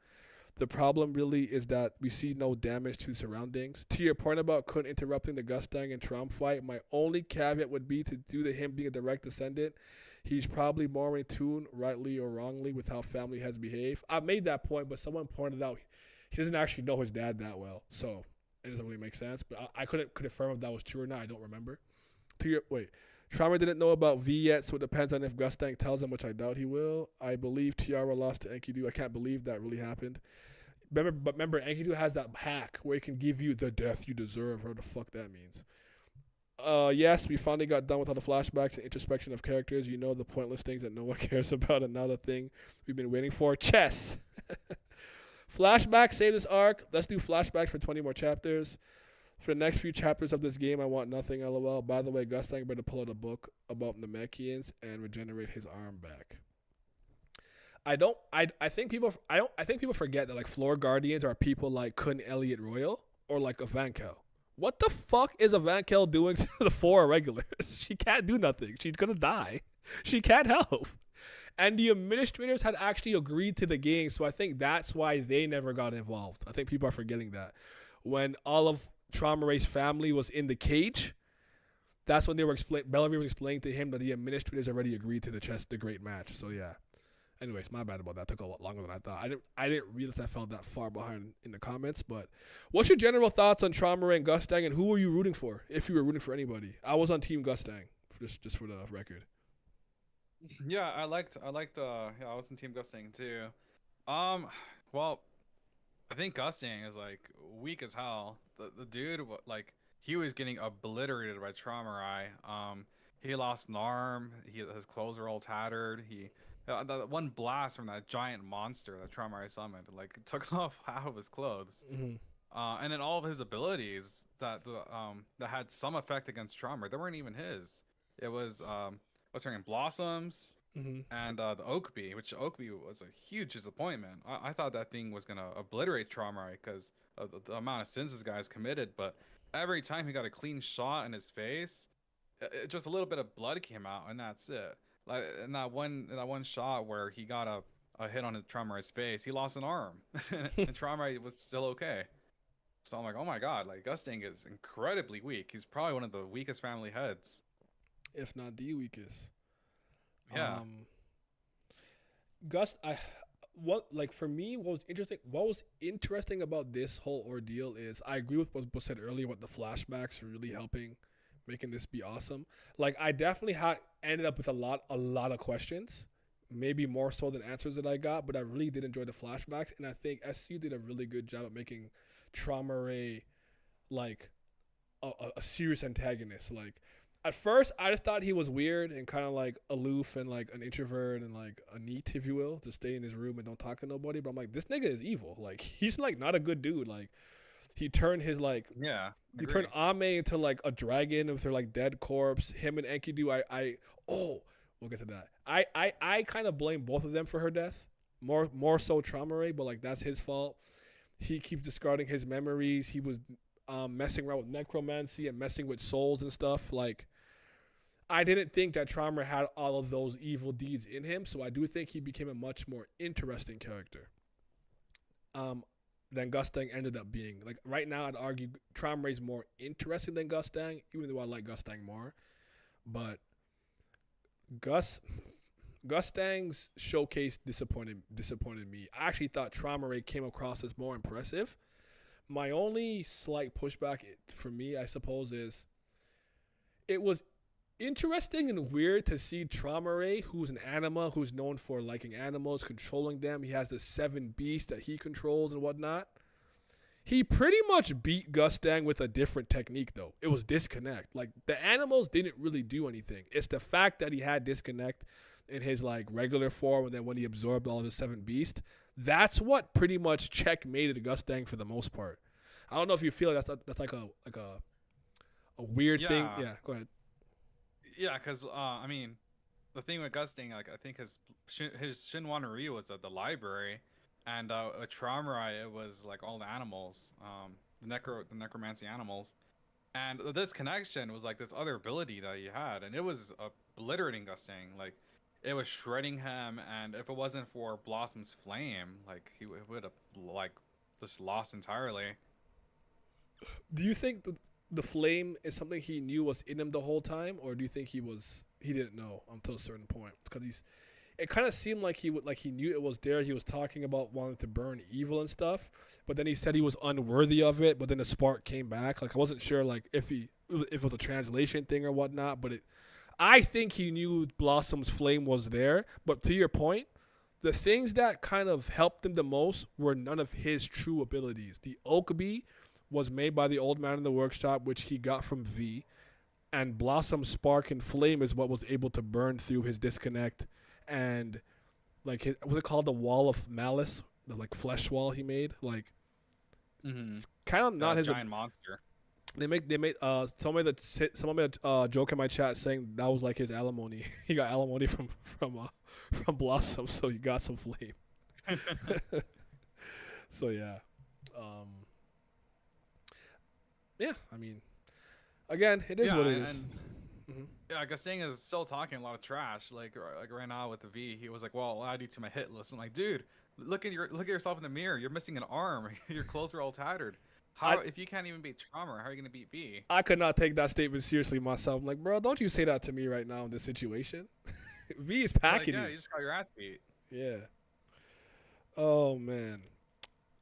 The problem really is that we see no damage to surroundings. To your point about couldn't interrupting the Gustang and Traum fight, my only caveat would be to due to him being a direct descendant, he's probably more in tune, rightly or wrongly, with how family has behaved. I made that point, but someone pointed out he doesn't actually know his dad that well, so it doesn't really make sense. But I couldn't confirm if that was true or not. I don't remember. Traumer didn't know about V yet, so it depends on if Gustang tells him, which I doubt he will. I believe Tiara lost to Enkidu. I can't believe that really happened. Remember, Enkidu has that hack where he can give you the death you deserve, whatever the fuck that means. Yes, we finally got done with all the flashbacks and introspection of characters. You know, the pointless things that no one cares about, and now the thing we've been waiting for. Chess! Flashback, save this arc. Let's do flashbacks for 20 more chapters. For the next few chapters of this game, I want nothing, lol. By the way, Gustang better pull out a book about Namekians and regenerate his arm back. I think people forget that like floor guardians are people like Kun Elliot Royal or like a Vankel. What the fuck is a Vankel doing to the four irregulars? She can't do nothing. She's gonna die. She can't help. And the administrators had actually agreed to the game, so I think that's why they never got involved. I think people are forgetting that. When all of Traumerei's family was in the cage, that's when they were Bellamy was explaining to him that the administrators already agreed to the great match. So yeah. Anyways, my bad about that. It took a lot longer than I thought. I didn't realize I fell that far behind in the comments. But what's your general thoughts on Traumerei and Gustang, and who were you rooting for? If you were rooting for anybody, I was on Team Gustang, just for the record. Yeah, I was in Team Gustang too. Well, I think Gustang is like weak as hell. The dude, like, he was getting obliterated by Traumerei. He lost an arm. His clothes were all tattered. That one blast from that giant monster that Traumerei summoned, like, took off half of his clothes. Mm-hmm. And then all of his abilities that had some effect against Traumerei, they weren't even his. It was what's her name, Blossoms, and the Oakbee, which Oakbee was a huge disappointment. I thought that thing was gonna obliterate Traumerei because of the amount of sins this guy's committed, but every time he got a clean shot in his face, just a little bit of blood came out, and that's it. Like in that one shot where he got a hit on his Traumerei's face, he lost an arm, and Traumerei was still okay. So I'm like, oh my god, like Gustang is incredibly weak. He's probably one of the weakest family heads, if not the weakest. Yeah. For me, what was interesting about this whole ordeal is I agree with what was said earlier about the flashbacks really helping making this be awesome. Like I definitely ended up with a lot of questions, maybe more so than answers that I got, but I really did enjoy the flashbacks, and I think SU did a really good job at making Traumerei like a serious antagonist. Like at first I just thought he was weird and kind of like aloof and like an introvert and like a neat, if you will, to stay in his room and don't talk to nobody, but I'm like, this nigga is evil. Like he's like not a good dude. Like he turned his like he turned Ame into like a dragon with her like dead corpse. Him and Enkidu, we'll get to that. I kind of blame both of them for her death. More so Traumerei, but like that's his fault. He keeps discarding his memories. He was messing around with necromancy and messing with souls and stuff. Like I didn't think that Traumerei had all of those evil deeds in him, so I do think he became a much more interesting character than Gustang ended up being. Like right now, I'd argue Traumerei's more interesting than Gustang, even though I like Gustang more. But Gustang's showcase disappointed me. I actually thought Traumerei came across as more impressive. My only slight pushback for me, I suppose, is it was interesting and weird to see Traumerei, who's an anima, who's known for liking animals, controlling them. He has the 7 beasts that he controls and whatnot. He pretty much beat Gustang with a different technique, though. It was disconnect. Like, the animals didn't really do anything. It's the fact that he had disconnect in his, like, regular form, and then when he absorbed all of his 7 beasts, that's what pretty much checkmated Gustang for the most part. I don't know if you feel that's like a weird thing. Yeah, go ahead. Yeah, because I mean, the thing with Gustang, like I think his Shinwanri was at the library, and a Traumerei, it was like all the animals, the necromancy animals, and this connection was like this other ability that he had, and it was obliterating Gustang. Like it was shredding him, and if it wasn't for Blossom's flame, like he would have like just lost entirely. Do you think the flame is something he knew was in him the whole time, or do you think he didn't know until a certain point? Because it kind of seemed like he knew it was there. He was talking about wanting to burn evil and stuff, but then he said he was unworthy of it. But then the spark came back. Like I wasn't sure like if it was a translation thing or whatnot. But I think he knew Blossom's flame was there. But to your point, the things that kind of helped him the most were none of his true abilities. The Oakbee was made by the old man in the workshop, which he got from V, and Blossom's spark and flame is what was able to burn through his disconnect, and like was it called the wall of malice, the like flesh wall he made, like it's kind of not his giant monster. They made somebody made a joke in my chat saying that was like his alimony. He got alimony from Blossom, so he got some flame. So yeah. Yeah, I mean, again, it is what it is. Yeah, Gustang is still talking a lot of trash. Like right now with the V, he was like, "Well, I'll add you to my hit list." I'm like, dude, look at yourself in the mirror. You're missing an arm. Your clothes are all tattered. If you can't even beat Traumerei, how are you gonna beat V? I could not take that statement seriously myself. I'm like, bro, don't you say that to me right now in this situation. V is packing you just got your ass beat. Yeah. Oh man.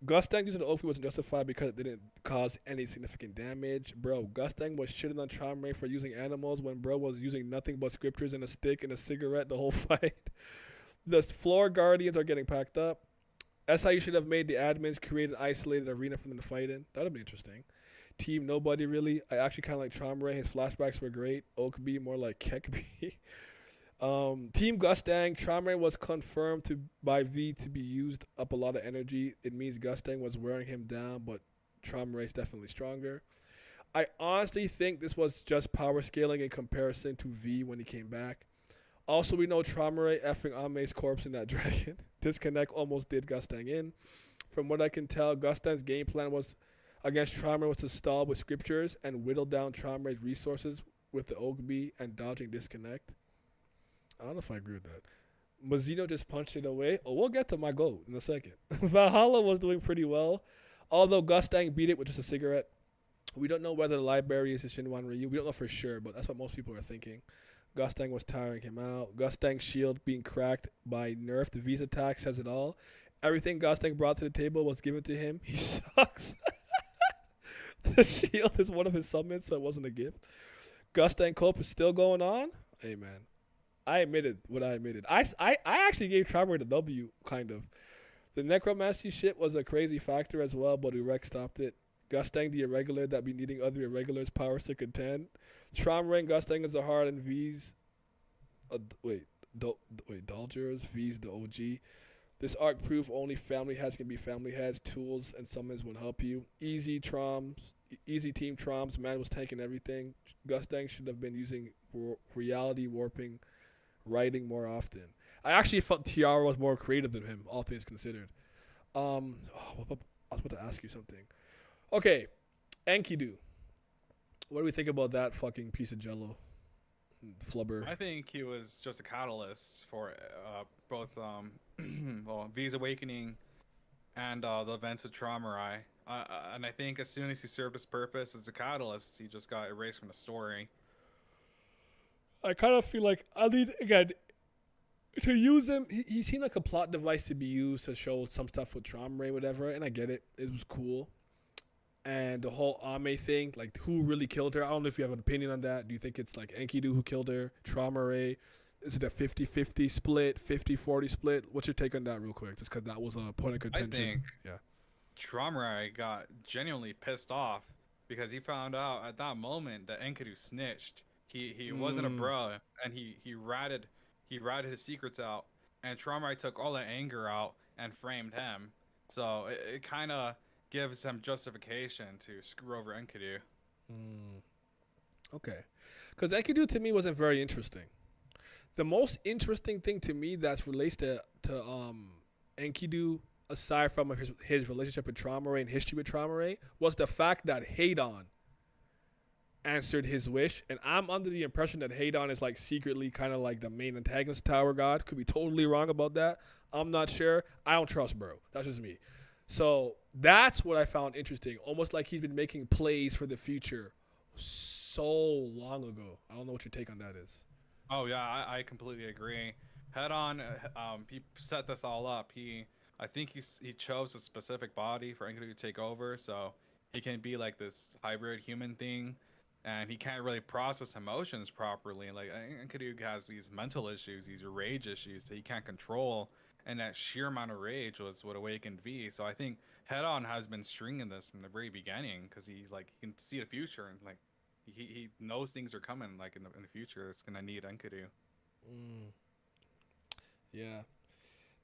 Gustang using the Oakbee wasn't justified because it didn't cause any significant damage. Bro, Gustang was shitting on Traumerei for using animals when bro was using nothing but scriptures and a stick and a cigarette the whole fight. The floor guardians are getting packed up. SIU should have made the admins create an isolated arena for them to fight in. That would be interesting. Team nobody really. I actually kind of like Traumerei. His flashbacks were great. Oakbee more like Kekbee. Team Gustang, Traumerei was confirmed by V to be used up a lot of energy. It means Gustang was wearing him down, but Traumerei is definitely stronger. I honestly think this was just power scaling in comparison to V when he came back. Also, we know Traumerei effing Ame's corpse in that dragon. Disconnect almost did Gustang in. From what I can tell, Gustang's game plan was against Traumerei was to stall with scriptures and whittle down Traumerei's resources with the Ogbi and dodging disconnect. I don't know if I agree with that. Mazino just punched it away. Oh, we'll get to my goal in a second. Valhalla was doing pretty well, although Gustang beat it with just a cigarette. We don't know whether the library is a Shinwan Ryu. We don't know for sure, but that's what most people are thinking. Gustang was tiring him out. Gustang's shield being cracked by nerfed V's attack says it all. Everything Gustang brought to the table was given to him. He sucks. The shield is one of his summons, so it wasn't a gift. Gustang Cope is still going on. Hey, man. I admitted what I admitted. I actually gave Traumerei the W, kind of. The necromancy shit was a crazy factor as well, but Urek stopped it. Gustang the Irregular that be needing other Irregulars' powers to contend. Traumerei and Gustang is Zahard and V's. Dalgers, V's the OG. This arc proof only family heads can be family heads. Tools and summons will help you. Easy team Troms. Man was tanking everything. Gustang should have been using reality warping writing more often. I actually felt Tiara was more creative than him, all things considered. I was about to ask you something. Okay, Enkidu. What do we think about that fucking piece of jello? Flubber. I think he was just a catalyst for both V's Awakening and the events of Traumerei. And I think as soon as he served his purpose as a catalyst, he just got erased from the story. I kind of feel like, I mean, again, to use him, he seemed like a plot device to be used to show some stuff with Traumerei, whatever, and I get it. It was cool. And the whole Ame thing, like, who really killed her? I don't know if you have an opinion on that. Do you think it's, like, Enkidu who killed her? Traumerei? Is it a 50-50 split, 50-40 split? What's your take on that real quick? Just because that was a point of contention. I think yeah. Traumerei got genuinely pissed off because he found out at that moment that Enkidu snitched. He wasn't a bro, and he ratted his secrets out, and Traumerei took all the anger out and framed him. So it kind of gives him justification to screw over Enkidu. Okay. Because Enkidu to me wasn't very interesting. The most interesting thing to me that relates to Enkidu, aside from his relationship with Traumerei and history with Traumerei, was the fact that Headon answered his wish. And I'm under the impression that Headon is like secretly kind of like the main antagonist of Tower God. Could be totally wrong about that. I'm not sure. I don't trust bro. That's just me. So that's what I found interesting. Almost like he's been making plays for the future so long ago. I don't know what your take on that is. Oh yeah, I completely agree. Headon, he set this all up. I think he chose a specific body for Enkidu to take over, so he can be like this hybrid human thing, and he can't really process emotions properly. Like Enkidu has these mental issues, these rage issues that he can't control. And that sheer amount of rage was what awakened V. So I think Headon has been stringing this from the very beginning because he's like he can see the future and like he knows things are coming like in the future. It's gonna need Enkidu. Yeah,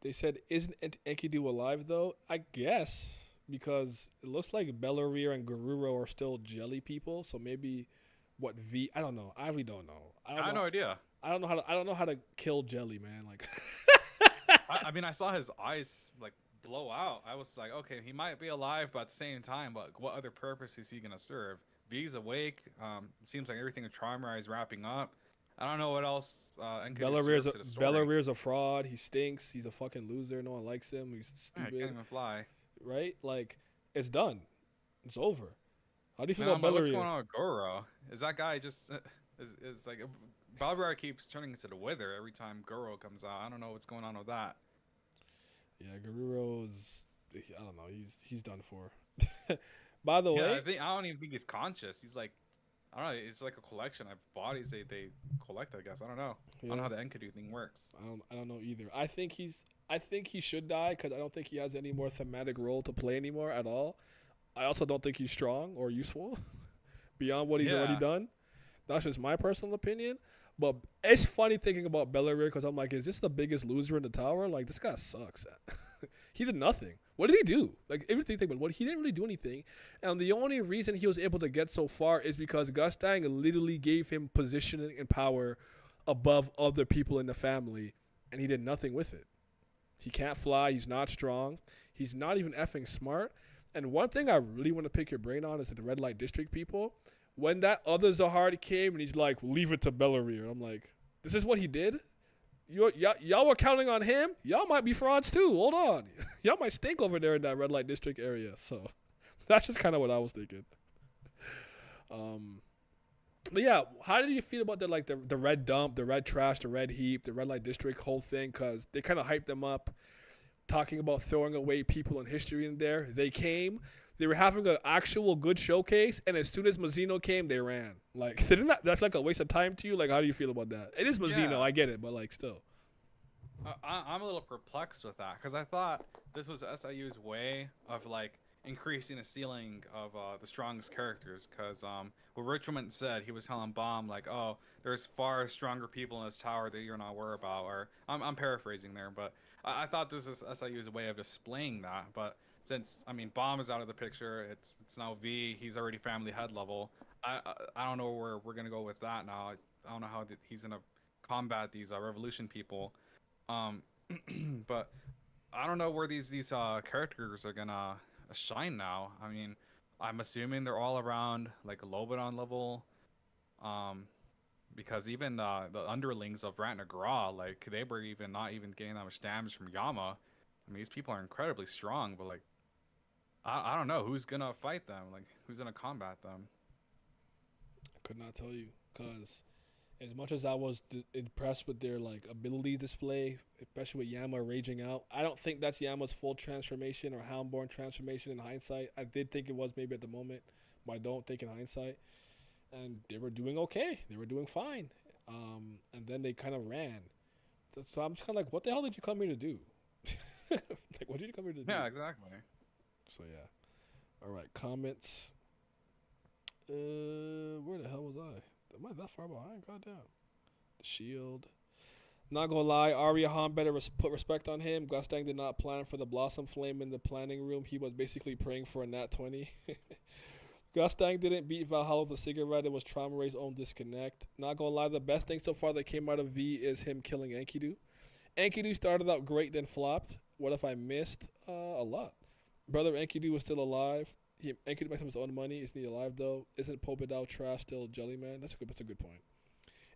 they said isn't Enkidu alive though? I guess because it looks like Bellerir and Garuro are still jelly people. So maybe what V? I don't know. I really don't know. I have no idea. I don't know how to kill jelly, man. Like. I mean, I saw his eyes like blow out. I was like, okay, he might be alive, but at the same time, but what other purpose is he gonna serve? V's awake. It seems like everything with Traumerei is wrapping up. I don't know what else. Bellerir's a fraud. He stinks. He's a fucking loser. No one likes him. He's stupid. Yeah, can't even fly. Right? Like, it's done. It's over. How do you feel about Bellerir? What's going on with Goro? Is that guy just is like? Bellerir keeps turning into the Wither every time Goro comes out. I don't know what's going on with that. Yeah, Guerrero's, I don't know. He's done for. By the way, I don't even think he's conscious. He's like, I don't know. It's like a collection of bodies they collect. I guess I don't know. Yeah. I don't know how the Enkidu thing works. I don't know either. I think he should die because I don't think he has any more thematic role to play anymore at all. I also don't think he's strong or useful beyond what he's already done. That's just my personal opinion. But it's funny thinking about Bellerir because I'm like, is this the biggest loser in the tower? Like, this guy sucks. He did nothing. What did he do? Like, everything, but what he didn't really do anything. And the only reason he was able to get so far is because Gustang literally gave him positioning and power above other people in the family, and he did nothing with it. He can't fly. He's not strong. He's not even effing smart. And one thing I really want to pick your brain on is that the Red Light District people, when that other Zahard came and he's like, leave it to Bellery, I'm like, this is what he did? Y'all were counting on him? Y'all might be frauds too. Hold on. Y'all might stink over there in that Red Light District area. So that's just kind of what I was thinking. But yeah, how did you feel about the red dump, the red trash, the red heap, the Red Light District whole thing? Because they kind of hyped them up, talking about throwing away people in history in there. They came. They were having an actual good showcase, and as soon as Mazino came, they ran. Like, didn't that's like a waste of time to you? Like, how do you feel about that? It is Mazino, Yeah. I get it, but like, still. I'm a little perplexed with that because I thought this was SIU's way of like increasing the ceiling of the strongest characters. Because what Richmond said, he was telling Baam like, "Oh, there's far stronger people in this tower that you're not worried about." Or I'm paraphrasing there, but I thought this is SIU's way of displaying that. But since Baam is out of the picture, it's now V. He's already family head level. I don't know where we're gonna go with that now. I don't know how he's gonna combat these revolution people. But I don't know where these characters are gonna shine now. I'm assuming they're all around like Lobodon level. Because even the underlings of Ratnagra, like they were not even getting that much damage from Yama. These people are incredibly strong, but like I don't know who's gonna fight them. Like who's gonna combat them. I could not tell you, because as much as I was impressed with their like ability display, especially with Yama raging out, I don't think that's Yama's full transformation or Houndborn transformation in hindsight. I did think it was maybe at the moment, but I don't think in hindsight. And they were doing okay. They were doing fine. And then they kind of ran. So I'm just kind of like, what the hell did you come here to do? Like, what did you come here to do? Yeah, exactly. So, yeah. All right, comments. Where the hell was I? Am I that far behind? Goddamn. The shield. Not gonna lie, Arya Han better put respect on him. Gustang did not plan for the Blossom Flame in the planning room. He was basically praying for a nat 20. Gustang didn't beat Valhalla with a cigarette. It was Traumerei's own disconnect. Not gonna lie, the best thing so far that came out of V is him killing Enkidu. Enkidu started out great, then flopped. What if I missed? A lot. Brother Enkidu was still alive. Enkidu makes up his own money. Isn't he alive though? Isn't Popedao trash still Jellyman? That's a good point.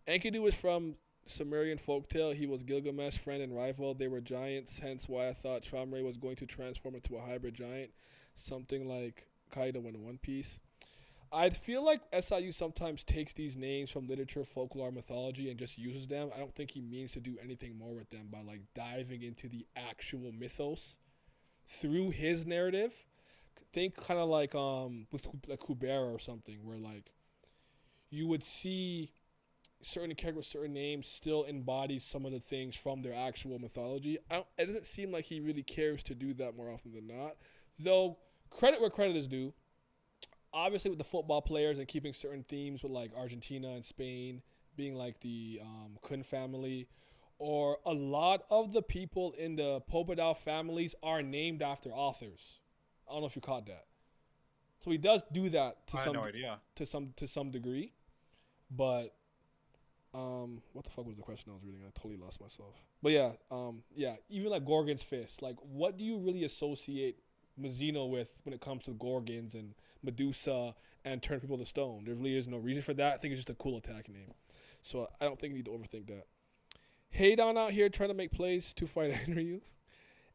Enkidu is from Sumerian folktale. He was Gilgamesh's friend and rival. They were giants, hence why I thought Traumerei was going to transform into a hybrid giant, something like Kaido in One Piece. I feel like SIU sometimes takes these names from literature, folklore, mythology, and just uses them. I don't think he means to do anything more with them by like diving into the actual mythos through his narrative. Think kind of like with like Kubera or something, where like you would see certain characters, certain names still embodies some of the things from their actual mythology. It doesn't seem like he really cares to do that more often than not. Though credit where credit is due. Obviously, with the football players and keeping certain themes with like Argentina and Spain being like the Kun family, or a lot of the people in the Popedao families are named after authors. I don't know if you caught that. So he does do that to some degree, but what the fuck was the question I was reading? I totally lost myself. But yeah, even like Gorgon's fist. Like, what do you really associate Mazino with when it comes to Gorgons and Medusa and turn people to stone? There really is no reason for that. I think it's just a cool attack name. So I don't think you need to overthink that. Headon out here trying to make plays to fight Enryu.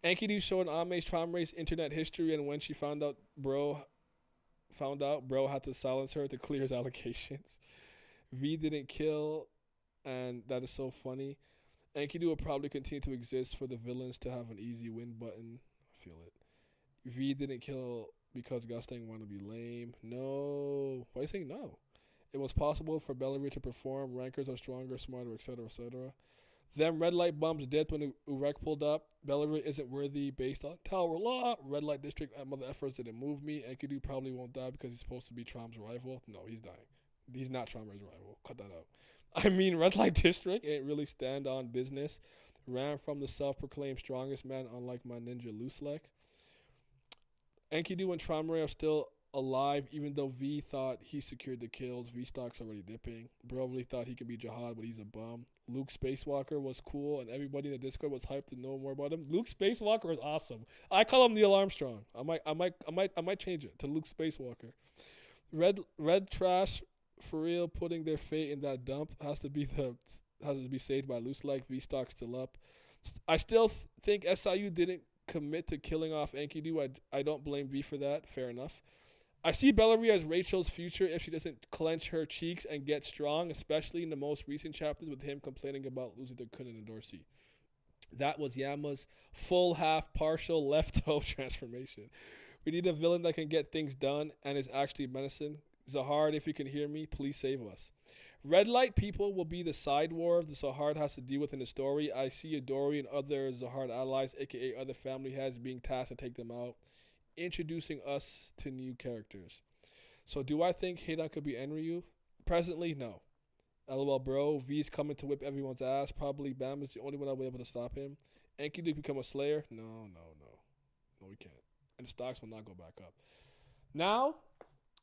Enkidu showing Ame's Traumerei's internet history, and when she found out bro had to silence her to clear his allegations. V didn't kill, and that is so funny. Enkidu will probably continue to exist for the villains to have an easy win button. I feel it. V didn't kill because Gustang wanted to be lame. No. Why are you saying no? It was possible for Bellery to perform. Rankers are stronger, smarter, etc., etc. Them red light bumps dipped when Urek pulled up. Bellery isn't worthy based on Tower Law. Red light district at mother efforts didn't move me. Enkidu probably won't die because he's supposed to be Traum's rival. No, he's dying. He's not Traumer's rival. Cut that out. Red light district ain't really stand on business. Ran from the self-proclaimed strongest man, unlike my ninja Luslec. Enkidu and Traumerei are still alive, even though V thought he secured the kills. V stock's already dipping. Bro really thought he could be Zahard, but he's a bum. Luke Spacewalker was cool, and everybody in the Discord was hyped to know more about him. Luke Spacewalker is awesome. I call him Neil Armstrong. I might change it to Luke Spacewalker. Red trash for real. Putting their fate in that dump has to be saved by Luslec. V stock still up. I still think SIU didn't commit to killing off Enkidu. I don't blame V for that. Fair enough. I see Bellary as Rachel's future if she doesn't clench her cheeks and get strong, especially in the most recent chapters with him complaining about losing to Kunin and Dorsey. That was Yama's full, half, partial, left toe transformation. We need a villain that can get things done and is actually menacing. Zahard, if you can hear me, please save us. Red light people will be the side war the Zahard has to deal with in the story. I see Adori and other Zahard allies, aka other family heads, being tasked to take them out, introducing us to new characters. So do I think Headon could be Enryu? Presently, no. LOL, bro. V's coming to whip everyone's ass. Probably Baam is the only one I'll be able to stop him. Enkidu become a slayer? No, we can't. And the stocks will not go back up. Now,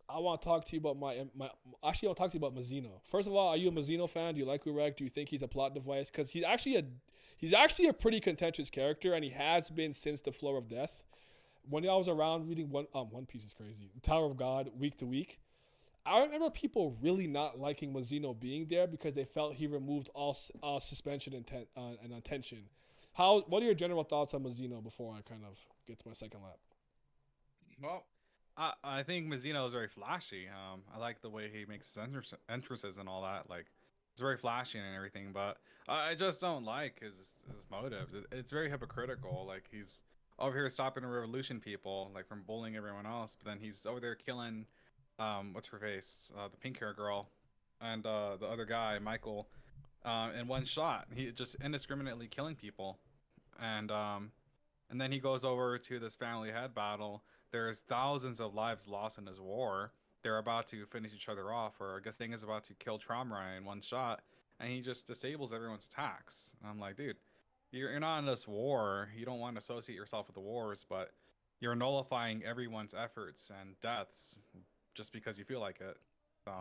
I want to talk to you about I want to talk to you about Mazino. First of all, are you a Mazino fan? Do you like Urek? Do you think he's a plot device? Because he's actually a pretty contentious character, and he has been since the Floor of Death. When I was around reading One Piece is crazy, Tower of God week to week, I remember people really not liking Mazino being there because they felt he removed all suspension and attention. What are your general thoughts on Mazino before I kind of get to my second lap? Well, I think Mazino is very flashy. I like the way he makes his entrances and all that. Like, it's very flashy and everything, but I just don't like his motives. It's very hypocritical. Like, he's over here stopping the revolution people, like, from bullying everyone else, but then he's over there killing, what's her face, the pink hair girl, and the other guy, Michael, in one shot. He just indiscriminately killing people, and then he goes over to this family head battle. There's thousands of lives lost in this war. They're about to finish each other off, or Gustang is about to kill Traumerei in one shot, and he just disables everyone's attacks. And I'm like, dude, you're not in this war. You don't want to associate yourself with the wars, but you're nullifying everyone's efforts and deaths just because you feel like it. So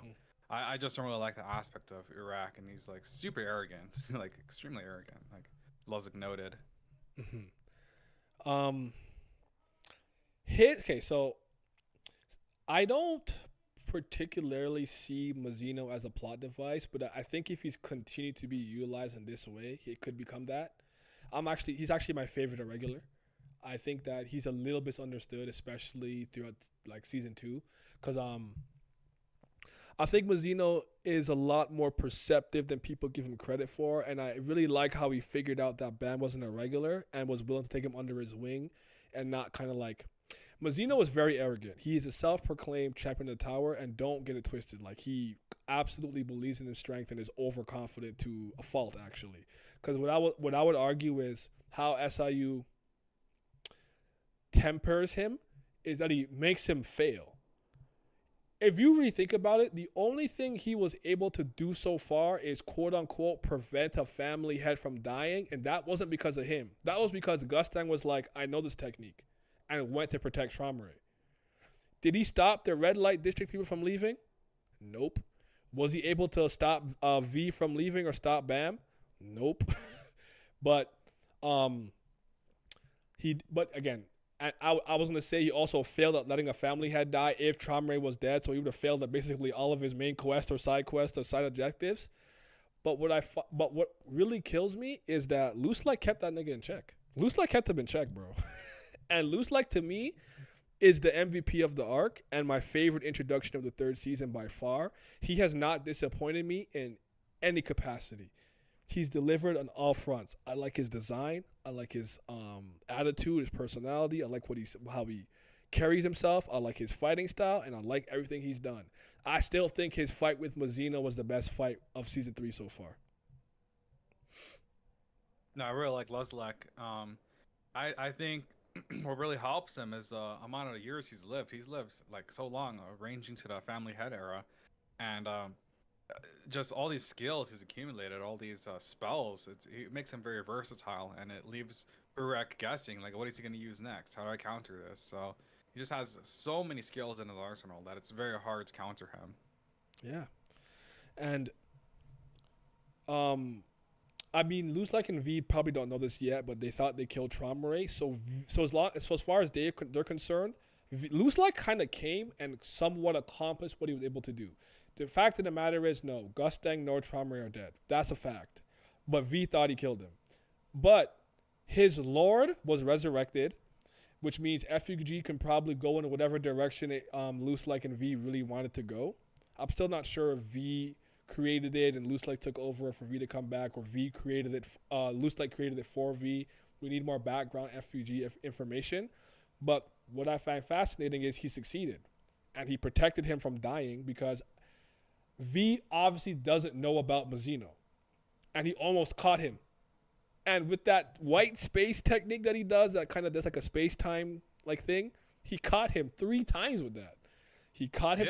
I just don't really like the aspect of Urek, and he's like super arrogant, like extremely arrogant, like Luslec noted. Okay, so I don't particularly see Mazino as a plot device, but I think if he's continued to be utilized in this way, he could become that. He's actually my favorite Irregular. I think that he's a little misunderstood, especially throughout like season 2, because I think Mazino is a lot more perceptive than people give him credit for, and I really like how he figured out that Baam wasn't a regular and was willing to take him under his wing, and not kind of like. Mazino was very arrogant. He is a self-proclaimed champion of the tower, and don't get it twisted. Like, he absolutely believes in his strength and is overconfident to a fault, actually. Because what I would argue is how SIU tempers him is that he makes him fail. If you really think about it, the only thing he was able to do so far is quote-unquote prevent a family head from dying, and that wasn't because of him. That was because Gustang was like, I know this technique, and went to protect Traumerei. Did he stop the red light district people from leaving? Nope. Was he able to stop V from leaving or stop Baam? Nope. But again, I was gonna say he also failed at letting a family head die if Traumerei was dead, so he would have failed at basically all of his main quests or side objectives. But what really kills me is that Luslec kept that nigga in check. Luslec kept him in check, bro. And Luslec, to me, is the MVP of the arc and my favorite introduction of the 3rd season by far. He has not disappointed me in any capacity. He's delivered on all fronts. I like his design. I like his attitude, his personality. I like how he carries himself. I like his fighting style, and I like everything he's done. I still think his fight with Mazino was the best fight of season 3 so far. No, I really like Luslec. I think what really helps him is the amount of years he's lived. He's lived like so long, ranging to the family head era, and just all these skills he's accumulated, all these spells. It makes him very versatile, and it leaves Urek guessing like, what is he going to use next? How do I counter this? So He just has so many skills in his arsenal that it's very hard to counter him. Yeah. And I mean, Luslec and V probably don't know this yet, but they thought they killed Traumerei. So as far as they're concerned, Luslec kind of came and somewhat accomplished what he was able to do. The fact of the matter is, no, Gustang nor Traumerei are dead. That's a fact. But V thought he killed him. But his lord was resurrected, which means FUG can probably go in whatever direction Luslec and V really wanted to go. I'm still not sure if V created it and Luslec took over for V to come back, or V created it, Luslec created it for V. We need more background FUG information. But what I find fascinating is he succeeded. And he protected him from dying because V obviously doesn't know about Mazino. And he almost caught him. And with that white space technique that he does, that kind of does like a space-time like thing, he caught him 3 times with that. He caught him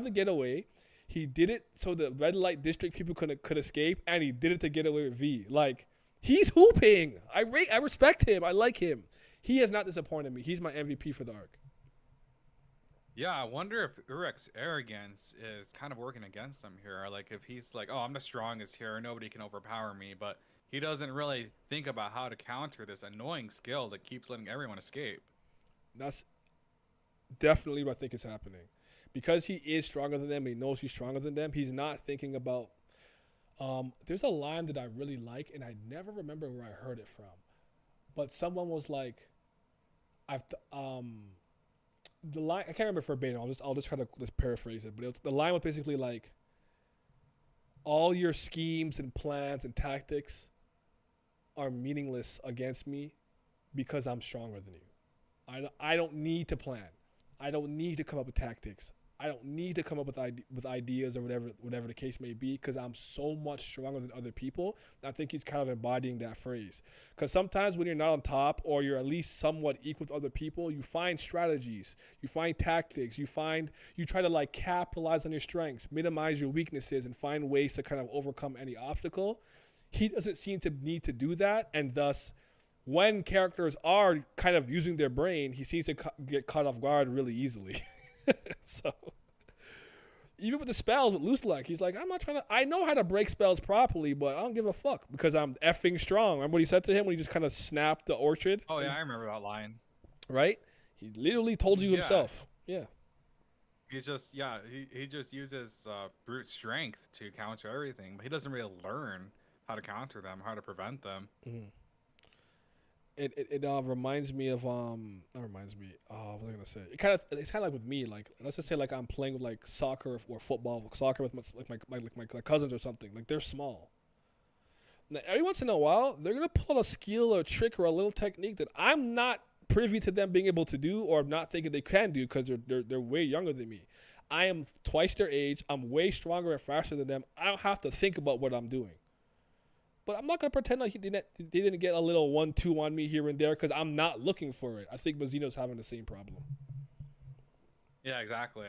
to get away. He did it so the red light district people could escape, and he did it to get away with V. Like, he's hooping. I respect him. I like him. He has not disappointed me. He's my MVP for the arc. Yeah, I wonder if Urek's arrogance is kind of working against him here. Like, if he's like, oh, I'm the strongest here, nobody can overpower me, but he doesn't really think about how to counter this annoying skill that keeps letting everyone escape. That's definitely what I think is happening. Because he is stronger than them, and he knows he's stronger than them, he's not thinking about... there's a line that I really like, and I never remember where I heard it from. But someone was like... the line, I can't remember verbatim. I'll just try to paraphrase it. But the line was basically like, all your schemes and plans and tactics are meaningless against me because I'm stronger than you. I don't need to plan. I don't need to come up with tactics. I don't need to come up with ideas or whatever the case may be, because I'm so much stronger than other people. I think he's kind of embodying that phrase. Because sometimes when you're not on top, or you're at least somewhat equal with other people, you find strategies, you find tactics, you try to like capitalize on your strengths, minimize your weaknesses, and find ways to kind of overcome any obstacle. He doesn't seem to need to do that, and thus, when characters are kind of using their brain, he seems to get caught off guard really easily. So, even with the spells with Luslec, he's like, I know how to break spells properly, but I don't give a fuck because I'm effing strong. Remember what he said to him when he just kind of snapped the orchard? Oh, yeah, I remember that line. Right? He literally told you himself. Yeah. He's just, he just uses brute strength to counter everything, but he doesn't really learn how to counter them, how to prevent them. Mm-hmm. It reminds me of not reminds me. What was I gonna say? It's kind of like with me. Like, let's just say like I'm playing with like soccer or football, soccer with my cousins or something. Like, they're small. Now, every once in a while, they're gonna pull a skill or a trick or a little technique that I'm not privy to them being able to do, or I'm not thinking they can do, because they're way younger than me. I am twice their age. I'm way stronger and faster than them. I don't have to think about what I'm doing. But I'm not going to pretend like they didn't get a little 1-2 on me here and there, because I'm not looking for it. I think Mazino's having the same problem. Yeah, exactly.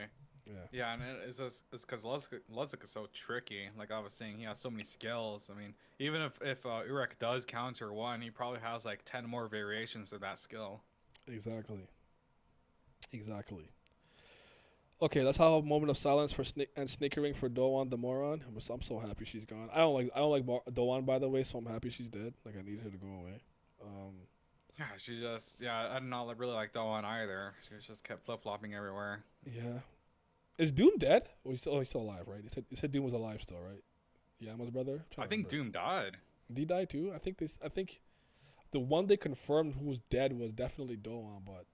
Yeah, and it's because Luslec is so tricky. Like I was saying, he has so many skills. I mean, even if Urek does counter one, he probably has like 10 more variations of that skill. Exactly. Okay, let's have a moment of silence for snickering for Doan the moron. I'm so happy she's gone. I don't like Doan, by the way, so I'm happy she's dead. Like, I needed her to go away. I did not really like Doan either. She just kept flip-flopping everywhere. Yeah. Is Doom dead? Oh, he's still alive, right? He said Doom was alive still, right? Yama's brother? I think Doom died. Did he die too? I think the one they confirmed who was dead was definitely Doan, but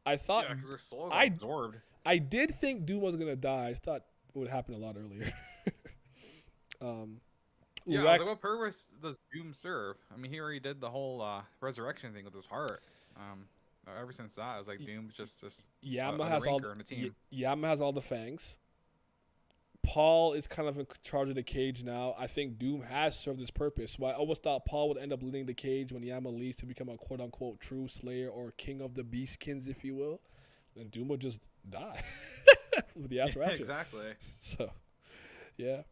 I thought... Yeah, because her soul got absorbed. I did think Doom was gonna die. I thought it would happen a lot earlier. I was like, what purpose does Doom serve? I mean, he already did the whole resurrection thing with his heart. Ever since that, I was like, Doom's just this Yama has all in the team. Yama has all the fangs. Paul is kind of in charge of the cage now. I think Doom has served his purpose. So I always thought Paul would end up leading the cage when Yama leaves to become a quote-unquote true slayer, or king of the beastkins, if you will. Then Doom would just die with the ass ratchet. Exactly. So, yeah.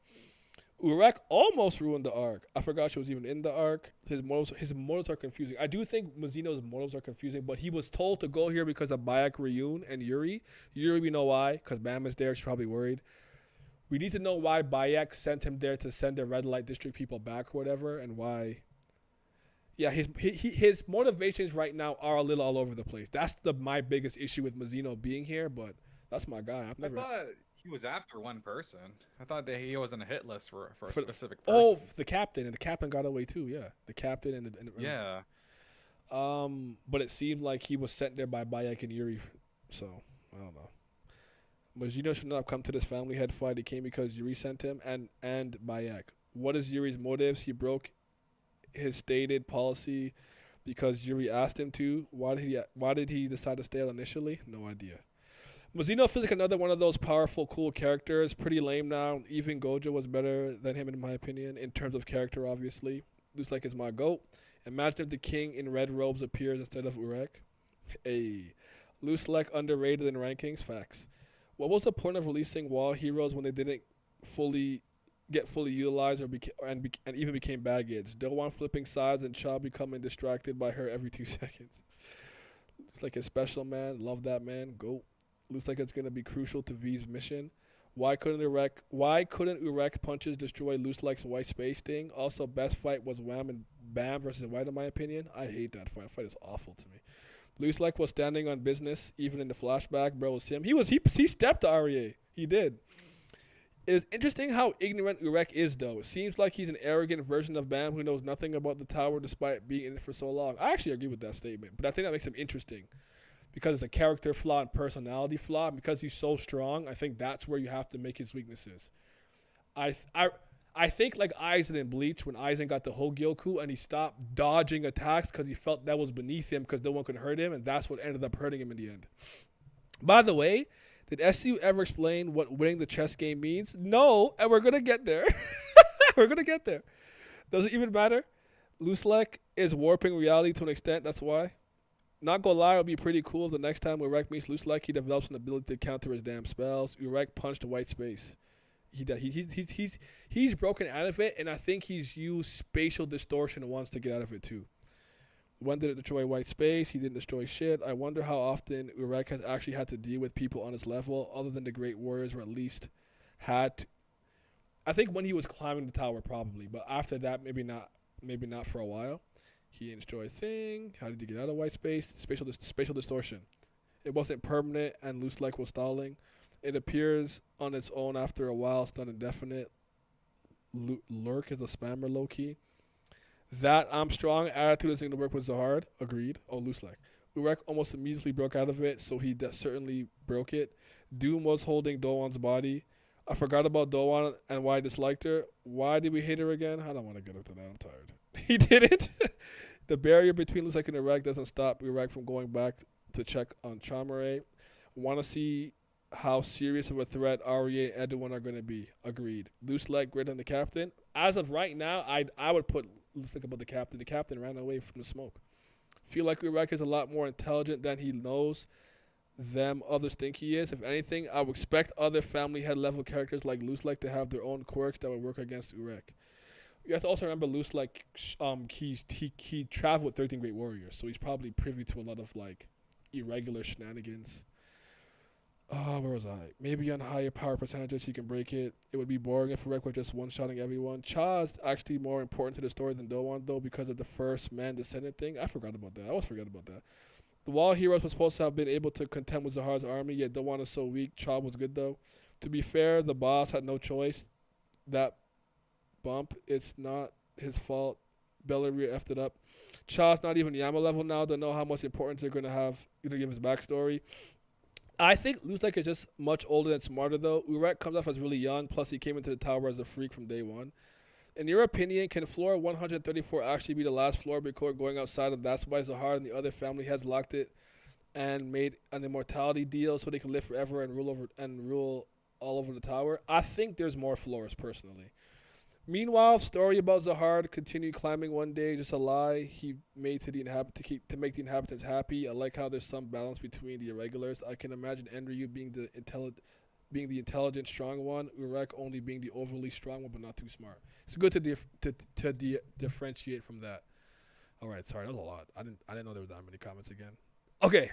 Urek almost ruined the arc. I forgot she was even in the arc. His motives are confusing. I do think Mazino's motives are confusing, but he was told to go here because of Hwa Ryun and Yuri. Yuri, we know why, because Baam is there. She's probably worried. We need to know why Bayek sent him there to send the red light district people back or whatever, and why. Yeah, his motivations right now are a little all over the place. That's my biggest issue with Mazino being here, but that's my guy. I thought he was after one person. I thought that he wasn't a hit list for a specific person. Oh, the captain, and the captain got away too. Yeah, the captain and yeah. But it seemed like he was sent there by Bayek and Yuri, so I don't know. Mazino should not have come to this family head fight. He came because Yuri sent him and Bayek. What is Yuri's motives? He broke his stated policy because Yuri asked him to. Why did he decide to stay out initially? No idea. Mazino feels like another one of those powerful, cool characters. Pretty lame now. Even Gojo was better than him in my opinion, in terms of character, obviously. Luslec is my GOAT. Imagine if the king in red robes appears instead of Urek. Hey. Luslec underrated in rankings. Facts. What was the point of releasing wall heroes when they didn't get fully utilized and even became baggage? Dowan flipping sides and Cha becoming distracted by her every 2 seconds. It's like a special man. Love that man. GOAT. Looks like it's going to be crucial to V's mission. Why couldn't Urek punches destroy Luslec's white space thing? Also, best fight was Wham and Baam versus White in my opinion. I hate that fight. That fight is awful to me. Luslec was standing on business even in the flashback. Bro was him. He stepped to Aria. He did. It is interesting how ignorant Urek is though. It seems like he's an arrogant version of Baam who knows nothing about the tower despite being in it for so long. I actually agree with that statement, but I think that makes him interesting. Because it's a character flaw and personality flaw. Because he's so strong, I think that's where you have to make his weaknesses. I think like Aizen in Bleach, when Aizen got the Hogyoku and he stopped dodging attacks because he felt that was beneath him because no one could hurt him, and that's what ended up hurting him in the end. By the way, did SU ever explain what winning the chess game means? No, and we're going to get there. We're going to get there. Does it even matter? Luslec is warping reality to an extent, that's why. Not gonna lie, it'll be pretty cool if the next time Urek meets Luslec, he develops an ability to counter his damn spells. Urek punched white space. He's broken out of it, and I think he's used spatial distortion once to get out of it too. When did it destroy white space? He didn't destroy shit. I wonder how often Urek has actually had to deal with people on his level, other than the great warriors, or at least had. I think when he was climbing the tower, probably, but after that, maybe not. Maybe not for a while. He didn't destroy a thing. How did he get out of white space? Spatial distortion. It wasn't permanent, and Luslec was stalling. It appears on its own after a while. It's not indefinite. Lurk is a spammer low-key. That I'm strong attitude isn't going to work with Zahard. Agreed. Oh, Luslec. Urek almost immediately broke out of it, so he certainly broke it. Doom was holding Dowan's body. I forgot about Dowan and why I disliked her. Why did we hate her again? I don't want to get into that. I'm tired. He did it. The barrier between Luslec and Urek doesn't stop Urek from going back to check on Traumerei. Want to see how serious of a threat Aria and Edwin are going to be. Agreed. Luslec greater than the captain. As of right now, I would put Luslec above the captain. The captain ran away from the smoke. Feel like Urek is a lot more intelligent than he knows others think he is. If anything, I would expect other family head level characters like Luslec to have their own quirks that would work against Urek. You have to also remember Luslec, he traveled with 13 Great Warriors, so he's probably privy to a lot of like irregular shenanigans. Where was I? Maybe on higher power percentages he can break it. It would be boring if Urek was just one-shotting everyone. Cha is actually more important to the story than Dowan, though, because of the first man descendant thing. I forgot about that. I always forget about that. The wall heroes were supposed to have been able to contend with Zahard's army, yet Dowan is so weak. Cha was good, though. To be fair, the boss had no choice. That bump, it's not his fault. Bellary effed it up. Cha's not even Yama level now. Don't know how much importance they're going to have to give his backstory. I think Luslec is just much older and smarter, though. Urek comes off as really young, plus he came into the tower as a freak from day one. In your opinion, can floor 134 actually be the last floor before going outside, and that's why Zahard and the other family heads locked it and made an immortality deal so they can live forever and rule all over the tower? I think there's more floors, personally. Meanwhile, story about Zahard continued climbing one day, just a lie he made to to make the inhabitants happy. I like how there's some balance between the irregulars. I can imagine Enryu being being the intelligent, strong one. Urek only being the overly strong one, but not too smart. It's good to differentiate from that. All right, sorry, that was a lot. I didn't know there were that many comments again. Okay.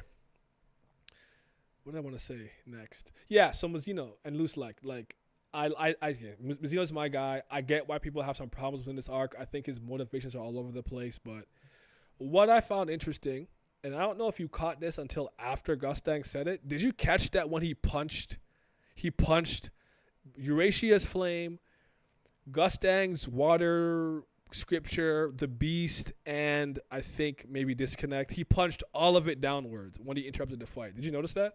What did I want to say next? Yeah, so Mazino and Luslec, like, Mazino's my guy. I get why people have some problems with this arc. I think his motivations are all over the place, but what I found interesting, and I don't know if you caught this until after Gustang said it. Did you catch that when he punched Eurasia's flame, Gustang's water scripture, the beast, and I think maybe disconnect? He punched all of it downwards when he interrupted the fight. Did you notice that?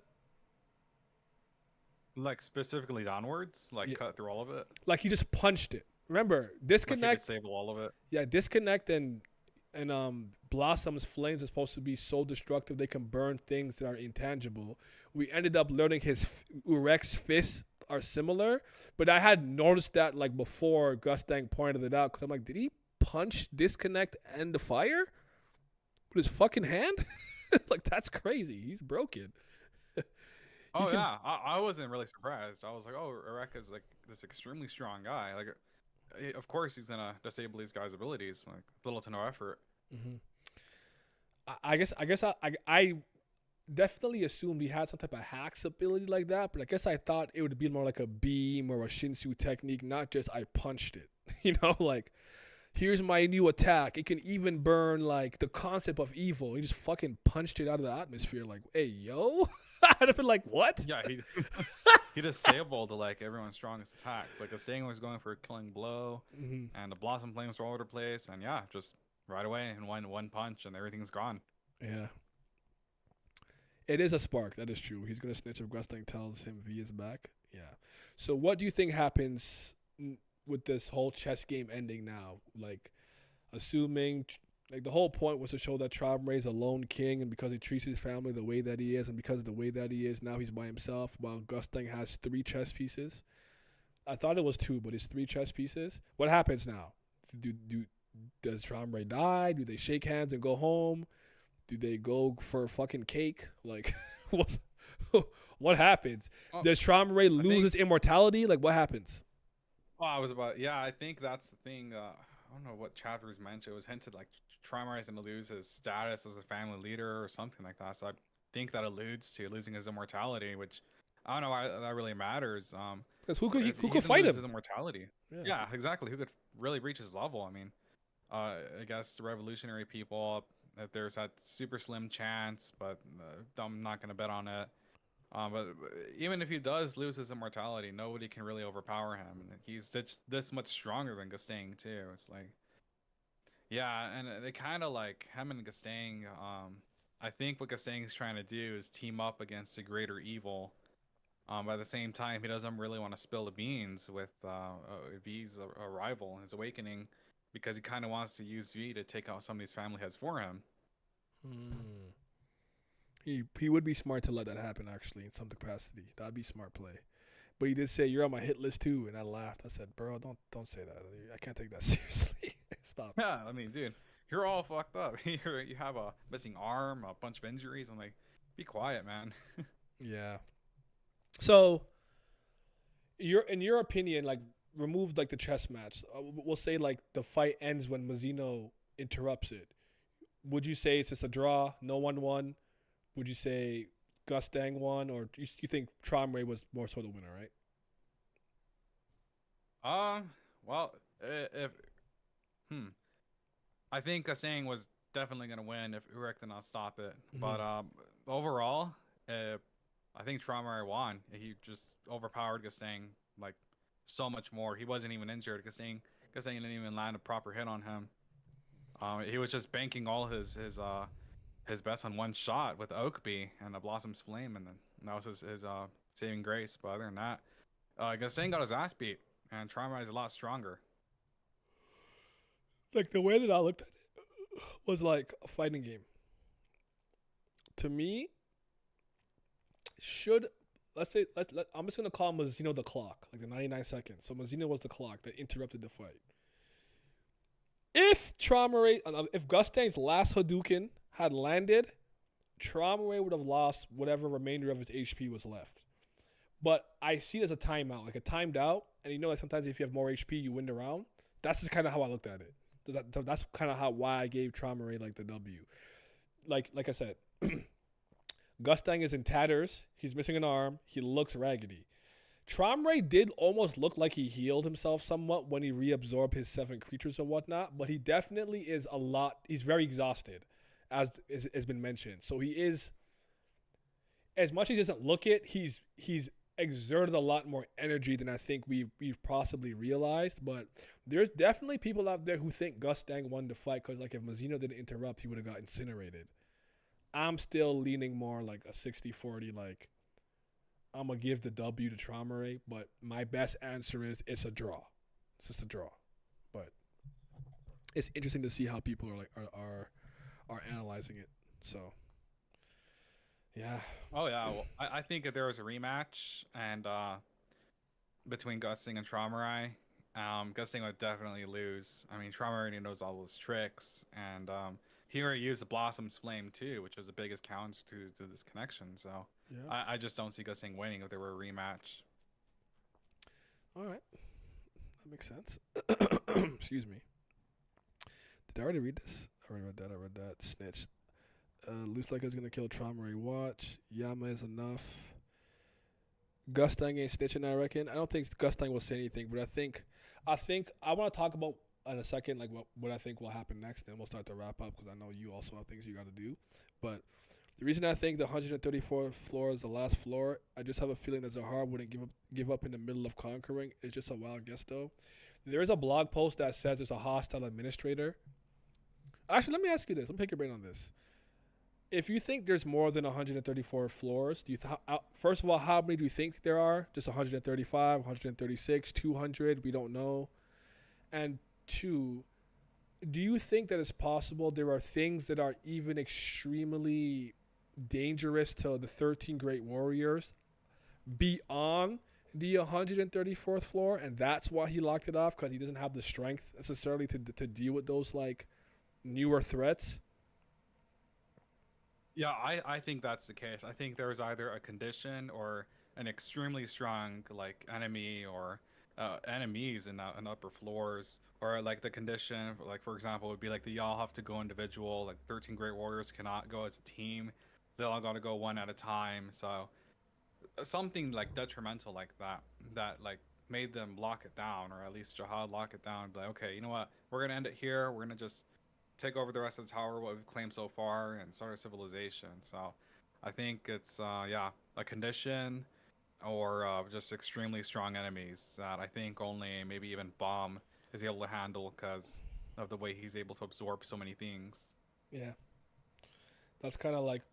Like specifically downwards, like cut through all of it. Like he just punched it. Remember, disconnect. Like he disable all of it. Yeah, disconnect and Blossom's flames are supposed to be so destructive they can burn things that are intangible. We ended up learning his Urek's fists are similar, but I had noticed that like before Gustang pointed it out because I'm like, did he punch disconnect and the fire with his fucking hand? Like that's crazy. He's broken. Yeah, I wasn't really surprised. I was like, oh, Urek is like this extremely strong guy. Like, of course he's gonna disable these guys' abilities. Like little to no effort. Mm-hmm. I guess I definitely assumed he had some type of hacks ability like that, but I guess I thought it would be more like a beam or a Shinsu technique, not just I punched it. You know, like here's my new attack. It can even burn like the concept of evil. He just fucking punched it out of the atmosphere. Like, hey, yo. I'd have been like, what? Yeah, he disabled like everyone's strongest attacks. Like Gustang was going for a killing blow, and the Blossom Flames were all over the place, and yeah, just right away in one punch, and everything's gone. Yeah. It is a spark. That is true. He's gonna snitch if Gustang tells him V is back. Yeah. So what do you think happens with this whole chess game ending now? Like, assuming. Like, the whole point was to show that Traumerei is a lone king, and because he treats his family the way that he is, and because of the way that he is, now he's by himself, while Gustang has 3 chess pieces. I thought it was 2, but it's 3 chess pieces. What happens now? Does Traumerei die? Do they shake hands and go home? Do they go for a fucking cake? Like, what happens? Does Traumerei lose his immortality? Like, what happens? Oh, I think that's the thing. I don't know what chapters mentioned. It was hinted like Traumerei is going to lose his status as a family leader or something like that. So I think that alludes to losing his immortality, which I don't know why that really matters. Because who could fight him? His immortality. Yeah, exactly. Who could really reach his level? I mean, I guess the revolutionary people. If there's that super slim chance, but I'm not going to bet on it. But even if he does lose his immortality, nobody can really overpower him. And he's just this much stronger than Gustang too. It's like, yeah, and they kind of like him and Gustang. I think what Gustang is trying to do is team up against a greater evil. But at the same time, he doesn't really want to spill the beans with V's arrival, his awakening, because he kind of wants to use V to take out some of these family heads for him. He would be smart to let that happen, actually, in some capacity. That'd be smart play. But he did say, you're on my hit list, too, and I laughed. I said, bro, don't say that. I can't take that seriously. Stop. Yeah, I mean, dude, you're all fucked up. You have a missing arm, a bunch of injuries. I'm like, be quiet, man. Yeah. So, in your opinion, like, remove, like, the chess match. We'll say, like, the fight ends when Mazino interrupts it. Would you say it's just a draw, no one won? Would you say Gustang won, or you think Traumerei was more so the winner, right? Well, I think Gustang was definitely gonna win if Urek did not stop it. But overall, I think Traumerei won. He just overpowered Gustang like so much more. He wasn't even injured. Gustang didn't even land a proper hit on him. He was just banking all his bets on one shot with Oakby and the Blossom's Flame, and then that was his saving grace. But other than that, Gustang got his ass beat, and Traumerei is a lot stronger. Like, the way that I looked at it was like a fighting game. To me, I'm just gonna call Mazino the clock, like the 99 seconds. So Mazino was the clock that interrupted the fight. If Gustang's last Hadouken had landed, Traumerei would have lost whatever remainder of his HP was left. But I see it as a timeout, like a timed out. And you know, like sometimes if you have more HP, you win the round. That's just kind of how I looked at it. That's kind of why I gave Traumerei like the W. Like I said, Gustang is in tatters. He's missing an arm. He looks raggedy. Traumerei did almost look like he healed himself somewhat when he reabsorbed his 7 creatures or whatnot, but he definitely is a lot. He's very exhausted, as has been mentioned. So he is, as much as he doesn't look it, he's exerted a lot more energy than I think we've possibly realized. But there's definitely people out there who think Gustang won the fight because, like, if Mazino didn't interrupt, he would have got incinerated. I'm still leaning more like a 60-40, like, I'm going to give the W to Traumerei, but my best answer is it's a draw. It's just a draw. But it's interesting to see how people are analyzing it. So, yeah. Oh, yeah. Well, I think if there was a rematch and between Gustang and Traumerei, Gustang would definitely lose. I mean, Traumerei already knows all those tricks, and he already used the Blossom's Flame too, which was the biggest counter to this connection. So yeah. I just don't see Gustang winning if there were a rematch. All right. That makes sense. Excuse me. Did I already read this? I already read that. Snitch. Luslec is going to kill Traumerei. Watch. Yama is enough. Gustang ain't snitching, I reckon. I don't think Gustang will say anything, but I think I want to talk about in a second, like what I think will happen next, and we'll start to wrap up because I know you also have things you got to do. But the reason I think the 134th floor is the last floor, I just have a feeling that Zahard wouldn't give up in the middle of conquering. It's just a wild guess, though. There is a blog post that says there's a hostile administrator. Actually, let me ask you this. Let me pick your brain on this. If you think there's more than 134 floors, do you first of all, how many do you think there are? Just 135, 136, 200? We don't know. And 2, do you think that it's possible there are things that are even extremely dangerous to the 13 great warriors beyond the 134th floor, and that's why he locked it off, because he doesn't have the strength necessarily to deal with those like newer threats? Yeah, I think that's the case. I think there is either a condition or an extremely strong like enemy or enemies in upper floors, or like the condition, like for example, would be like the y'all have to go individual. Like 13 Great Warriors cannot go as a team; they all got to go one at a time. So something like detrimental like that like made them lock it down, or at least Zahard lock it down. Like, okay, you know what? We're gonna end it here. We're gonna just take over the rest of the tower, what we've claimed so far, and start a civilization. So I think it's a condition or just extremely strong enemies that I think only maybe even Baam is able to handle because of the way he's able to absorb so many things. Yeah, that's kind of like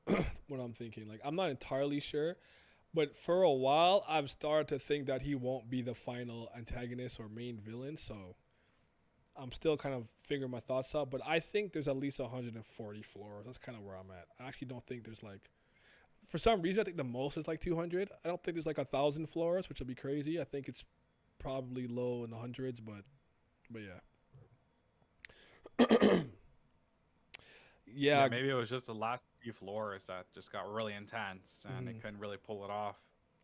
what I'm thinking. Like, I'm not entirely sure, but for a while I've started to think that he won't be the final antagonist or main villain. So I'm still kind of figuring my thoughts out, but I think there's at least 140 floors. That's kind of where I'm at. I actually don't think there's like, for some reason, I think the most is like 200. I don't think there's like 1,000 floors, which would be crazy. I think it's probably low in the hundreds, but yeah. Yeah, maybe it was just the last few floors that just got really intense and they couldn't really pull it off.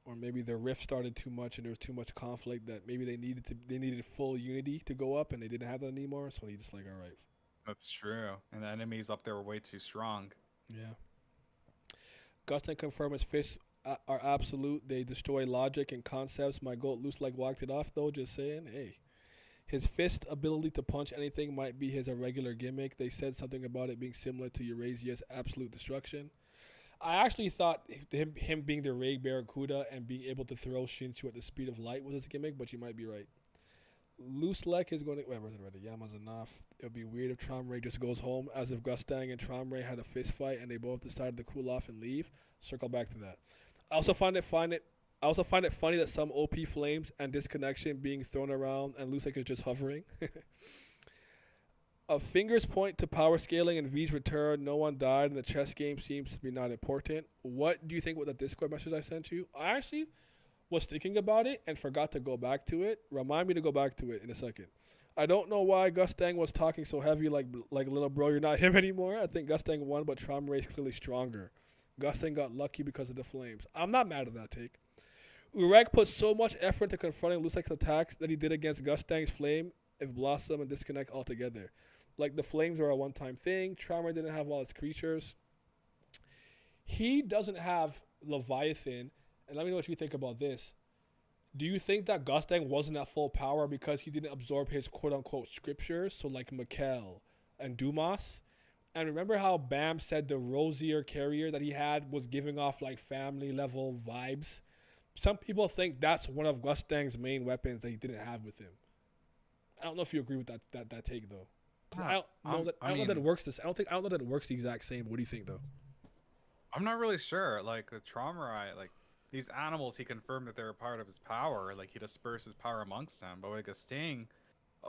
Or maybe the rift started too much and there was too much conflict that maybe they needed full unity to go up and they didn't have that anymore. So he just like, all right. That's true. And the enemies up there were way too strong. Yeah. Gustang confirmed his fists are absolute. They destroy logic and concepts. My goat Luslec walked it off though, just saying, hey. His fist ability to punch anything might be his irregular gimmick. They said something about it being similar to Eurasia's absolute destruction. I actually thought him being the Ray Barracuda and being able to throw Shinsu at the speed of light was his gimmick, but you might be right. Luslec is going to... Wait, where's it ready? Yama's enough. It would be weird if Traumerei just goes home, as if Gustang and Traumerei had a fist fight and they both decided to cool off and leave. Circle back to that. I also find it funny that some OP flames and disconnection being thrown around and Luslec is just hovering. Fingers point to power scaling and V's return. No one died and the chess game seems to be not important. What do you think with the Discord message I sent you? I actually was thinking about it and forgot to go back to it. Remind me to go back to it in a second. I don't know why Gustang was talking so heavy like little bro, you're not him anymore. I think Gustang won, but Traumerei is clearly stronger. Gustang got lucky because of the flames. I'm not mad at that take. Urek put so much effort into confronting Luslec's attacks that he did against Gustang's flame, if Blossom and disconnect altogether. Like the flames are a one-time thing. Traumerei didn't have all its creatures. He doesn't have Leviathan, and let me know what you think about this. Do you think that Gustang wasn't at full power because he didn't absorb his quote-unquote scriptures, so like Mikkel and Dumas? And remember how Baam said the rosier carrier that he had was giving off like family-level vibes? Some people think that's one of Gustang's main weapons that he didn't have with him. I don't know if you agree with that take though. I don't know that it works. I don't know that it works the exact same. What do you think though? I'm not really sure. Like with Traumerei, like these animals, he confirmed that they were part of his power. Like he dispersed his power amongst them. But with Gustang,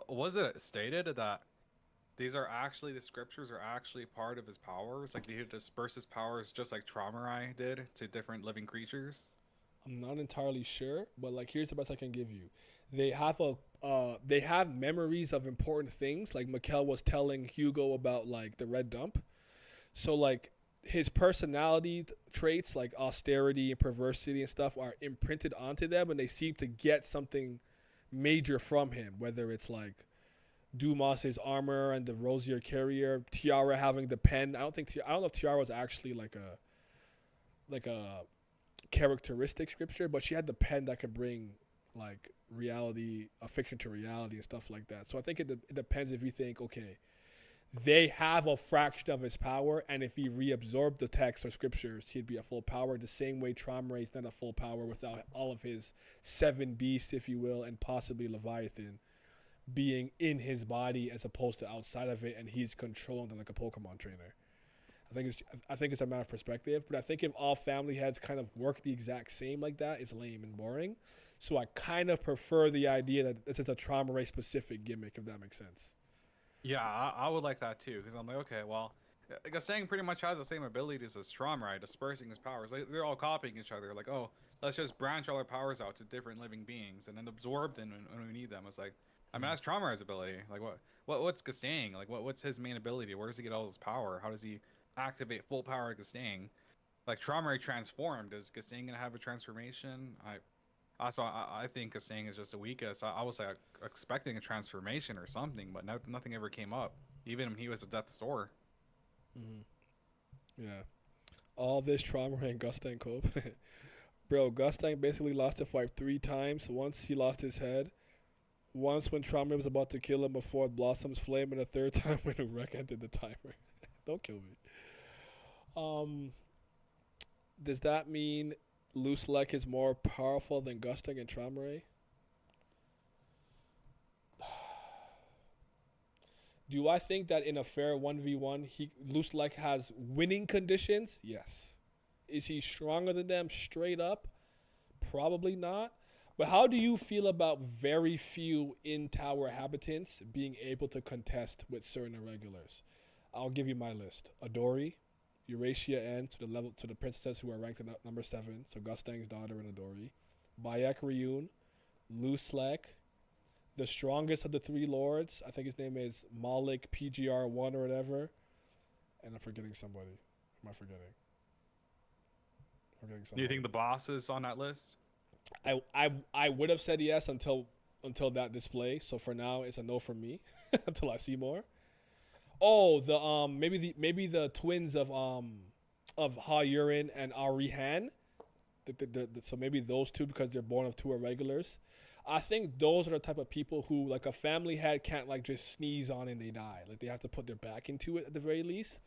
was it stated that these are actually the scriptures are actually part of his powers? Like he dispersed his powers just like Traumerei did to different living creatures. I'm not entirely sure, but like here's the best I can give you. They have memories of important things. Like Mikkel was telling Hugo about like the red dump. So like his personality traits like austerity and perversity and stuff are imprinted onto them, and they seem to get something major from him, whether it's like Dumas's armor and the rosier carrier, Tiara having the pen. I don't know if Tiara was actually like a characteristic scripture, but she had the pen that could bring like reality, a fiction to reality and stuff like that. So I think it depends if you think, okay, they have a fraction of his power, and if he reabsorbed the text or scriptures, he'd be at full power. The same way Traumerei is not at full power without all of his 7 beasts, if you will, and possibly Leviathan being in his body as opposed to outside of it, and he's controlling them like a Pokemon trainer. I think it's a matter of perspective, but I think if all family heads kind of work the exact same like that, it's lame and boring. So I kind of prefer the idea that it's a Traumerei specific gimmick, if that makes sense. Yeah, I would like that too, because I'm like, okay, well, Gustang pretty much has the same abilities as Traumerei, dispersing his powers. They're all copying each other. Like, oh, let's just branch all our powers out to different living beings and then absorb them when we need them. It's like, I mean, that's Traumerei's ability. Like, what's Gustang? Like, what's his main ability? Where does he get all his power? How does he activate full power Gustang? Like, Traumerei transformed. Is Gustang gonna have a transformation? I think Gustang is just the weakest. I was like expecting a transformation or something, but nothing ever came up. Even when he was at death's door. Mm-hmm. Yeah. All this Traumerei and Gustang cope. Bro, Gustang basically lost the fight 3 times. Once he lost his head. Once when Traumerei was about to kill him before Blossom's flame, and a 3rd time when Urek ended the timer. Don't kill me. Does that mean Luslec is more powerful than Gustang and Traumerei? Do I think that in a fair 1v1, Luslec has winning conditions? Yes. Is he stronger than them straight up? Probably not. But how do you feel about very few in-tower habitants being able to contest with certain irregulars? I'll give you my list. Adori, Eurasia N to the princesses who are ranked at number 7, so Gustang's daughter and Adori. Hwa Ryun, Luslec, the strongest of the 3 lords, I think his name is Malik PGR1 or whatever. And I'm forgetting somebody. Who am I forgetting? Do you think the boss is on that list? I would have said yes until that display. So for now, it's a no from me until I see more. Oh, the maybe the twins of Hwa Ryun and Arihan. So maybe those 2 because they're born of 2 irregulars. I think those are the type of people who like a family head can't like just sneeze on and they die. Like they have to put their back into it at the very least.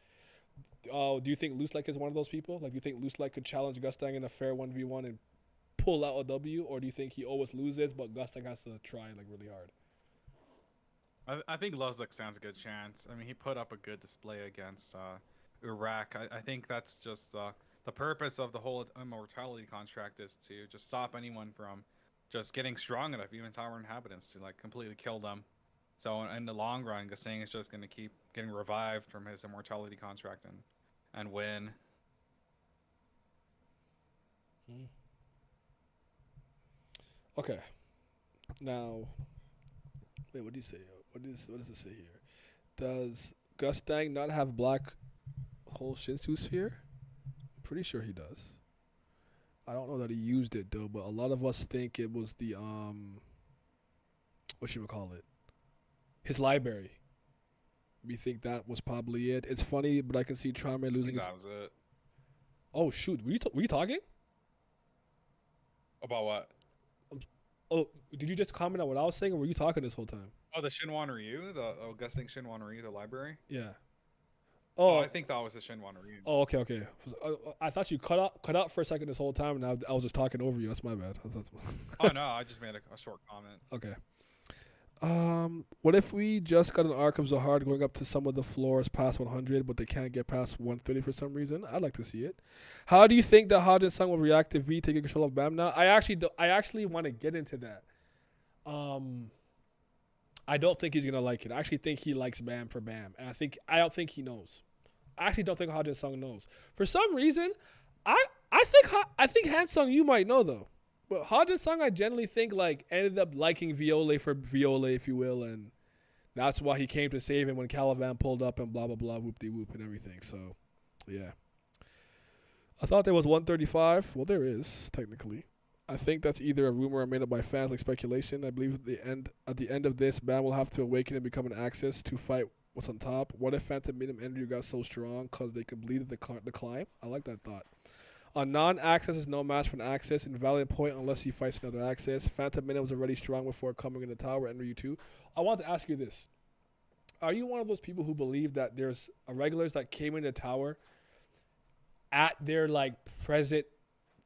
Do you think Luslec is one of those people? Like do you think Luslec could challenge Gustang in a fair 1v1 and pull out a W, or do you think he always loses but Gustang has to try like really hard? I think Luslec stands a good chance. I mean, he put up a good display against Urek. I think that's just the purpose of the whole immortality contract is to just stop anyone from just getting strong enough, even tower inhabitants, to like completely kill them. So in the long run, Gustang is just going to keep getting revived from his immortality contract and win. Okay. Now, wait, what do you say? What does it say here? Does Gustang not have black hole Shinsu sphere? I'm pretty sure he does. I don't know that he used it though, but a lot of us think it was the what should we call it? His library. We think that was probably it. It's funny, but I can see Traumerei I losing. think that was it. Oh shoot, were you talking? About what? Oh, did you just comment on what I was saying, or were you talking this whole time? Oh, the Ryu, the Gusting Ryu, the library. Yeah. Oh, Oh, I think that was the Ryu. oh, okay. I thought you cut out for a second this whole time, and I was just talking over you. That's my bad. Oh no, I just made a short comment. Okay. What if we just got an arc of Zahard going up to some of the floors past 100, but they can't get past 130 for some reason? I'd like to see it. How do you think that Headon Sung will react to V taking control of Baam now? I actually want to get into that. I don't think he's gonna like it. I actually think he likes Baam for Baam, and I don't think he knows. I actually don't think Headon Sung knows. For some reason, I think Han Sung you might know though. But Headon Sung, I generally think, like, ended up liking Viola for Viola, if you will, and that's why he came to save him when Calivan pulled up and blah, blah, blah, whoop-de-whoop and everything. So, yeah. I thought there was 135. Well, there is, technically. I think that's either a rumor or made up by fans, like speculation. I believe at the end of this, Baam will have to awaken and become an Axis to fight what's on top. What if Phantom Minim Enryu got so strong because they completed the climb? I like that thought. A non-Axis is no match for an Axis. Invalid point unless he fights another Axis. Phantom Minim was already strong before coming in the tower. Enryu too. I want to ask you this. Are you one of those people who believe that there's Irregulars that came in the tower at their, like, present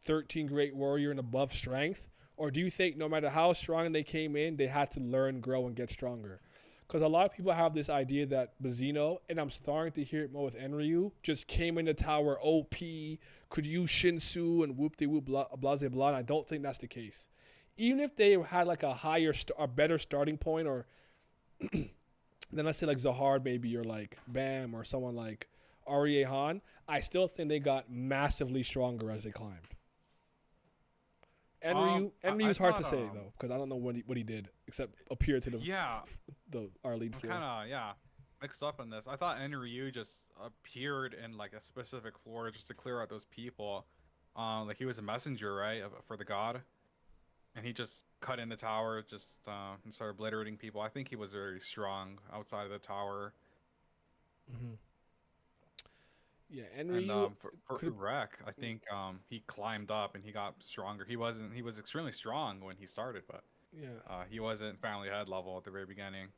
13 Great Warrior and above strength? Or do you think no matter how strong they came in, they had to learn, grow, and get stronger? Because a lot of people have this idea that Mazino, and I'm starting to hear it more with Enryu, just came in the tower OP, could use Shinsu and whoop-de-whoop, blah, blah, blah, and I don't think that's the case. Even if they had like a higher, a better starting point, or then let's say like Zahard maybe, or like Baam, or someone like Han, I still think they got massively stronger as they climbed. Enryu's hard to say though, because I don't know what he did except appear to our lead floor. Kind of mixed up in this. I thought Enryu just appeared in like a specific floor just to clear out those people. Like he was a messenger, right, for the god, and he just cut in the tower just and started obliterating people. I think he was very strong outside of the tower. Mm-hmm. Yeah, Enryu. And for Urek, I think he climbed up and he got stronger. He was extremely strong when he started, but he wasn't family head level at the very beginning.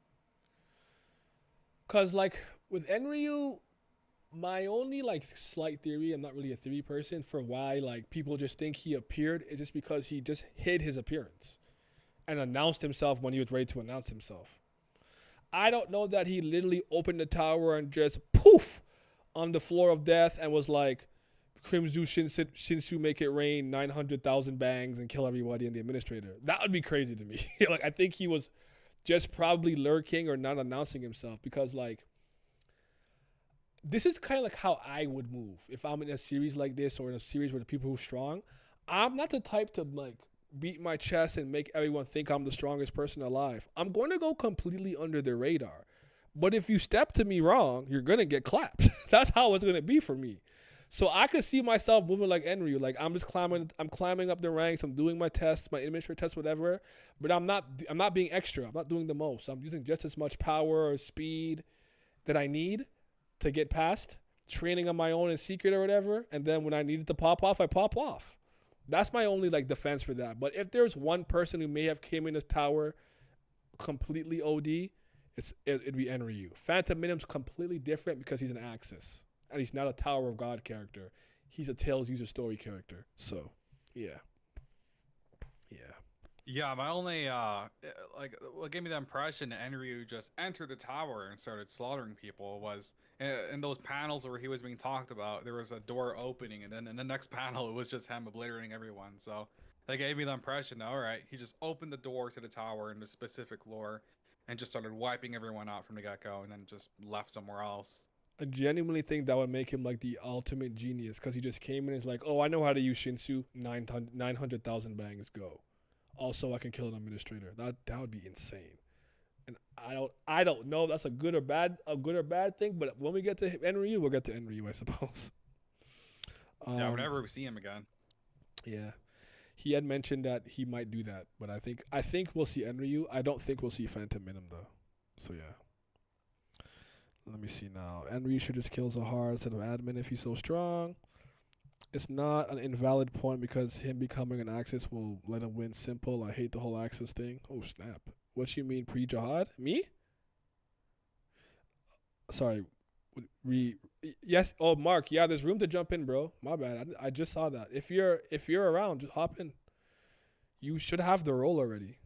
Cause like with Enryu, my only like slight theory, I'm not really a theory person, for why like people just think he appeared is just because he just hid his appearance and announced himself when he was ready to announce himself. I don't know that he literally opened the tower and just poof on the floor of death and was like, Crimzu Shinsu make it rain 900,000 bangs and kill everybody and the administrator. That would be crazy to me. Like I think he was just probably lurking or not announcing himself, because like this is kind of like how I would move if I'm in a series like this or in a series where the people who are strong. I'm not the type to like beat my chest and make everyone think I'm the strongest person alive. I'm going to go completely under the radar. But if you step to me wrong, you're going to get clapped. That's how it's going to be for me. So I could see myself moving like Enryu. Like I'm climbing up the ranks. I'm doing my tests, my administrative tests, whatever. But I'm not being extra. I'm not doing the most. I'm using just as much power or speed that I need to get past, training on my own in secret or whatever. And then when I needed to pop off, I pop off. That's my only like defense for that. But if there's one person who may have came in this tower completely OD, it'd be Enryu. Phantom Minim's completely different because he's an Axis. And he's not a Tower of God character. He's a Tales user story character. So, yeah. Yeah, my only, what gave me the impression that Enryu just entered the tower and started slaughtering people was in those panels where he was being talked about, there was a door opening, and then in the next panel, it was just him obliterating everyone. So, that gave me the impression, all right, he just opened the door to the tower in a specific lore and just started wiping everyone out from the get-go and then just left somewhere else. I genuinely think that would make him like the ultimate genius, because he just came in and is like, oh, I know how to use Shinsu, 900,000 bangs, go. Also, I can kill an administrator. That would be insane. And I don't know if that's a good or bad thing, but when we get to Enryu, we'll get to Enryu, I suppose. Yeah, whenever we see him again. Yeah. He had mentioned that he might do that, but I think we'll see Enryu. I don't think we'll see Phantom Minim though. So yeah. Let me see now. Enryu should just kill Zahard instead of admin if he's so strong. It's not an invalid point because him becoming an Axis will let him win simple. I hate the whole Axis thing. Oh snap. What you mean pre-Jihad? Me? Sorry. Yes. Oh, Mark. Yeah, there's room to jump in, bro. My bad. I just saw that. If you're around, just hop in. You should have the role already.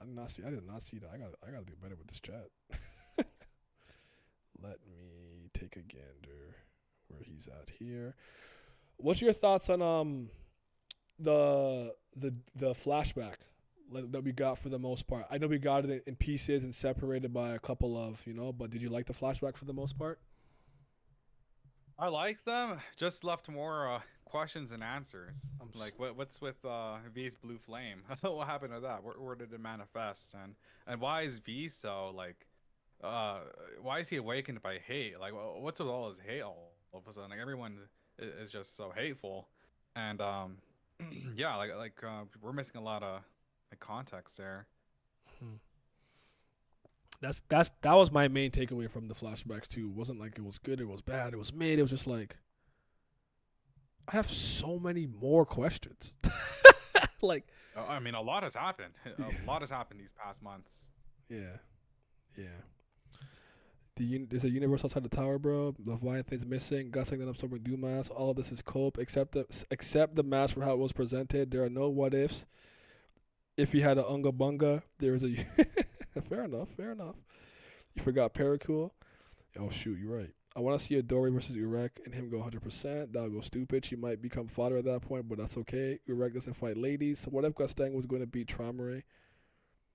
I did not see that. I gotta do better with this chat. Let me take a gander where he's at here. What's your thoughts on the flashback that we got for the most part? I know we got it in pieces and separated by a couple of, but did you like the flashback for the most part? I like them. Just left more questions and answers. Like what's with V's blue flame? What happened to that? Where did it manifest? And why is V so like why is he awakened by hate? Like what's with all his hate all of a sudden? Like everyone is just so hateful. And yeah, like we're missing a lot of context there. That was my main takeaway from the flashbacks too. It wasn't like it was good, it was bad, it was mid. It was just like I have so many more questions. Like, I mean, a lot has happened. A lot has happened these past months. Yeah. There's a universe outside the tower, bro. The Leviathan's missing. Gustang then absorbing Dumas. All of this is cope, except the match for how it was presented. There are no what ifs. If he had a unga bunga, there is a fair enough. You forgot Paracool. Oh shoot, you're right. I want to see a Dory versus Urek and him go 100%. That'll go stupid. She might become fodder at that point, but that's okay. Urek doesn't fight ladies. So what if Gustang was going to beat Traumerei?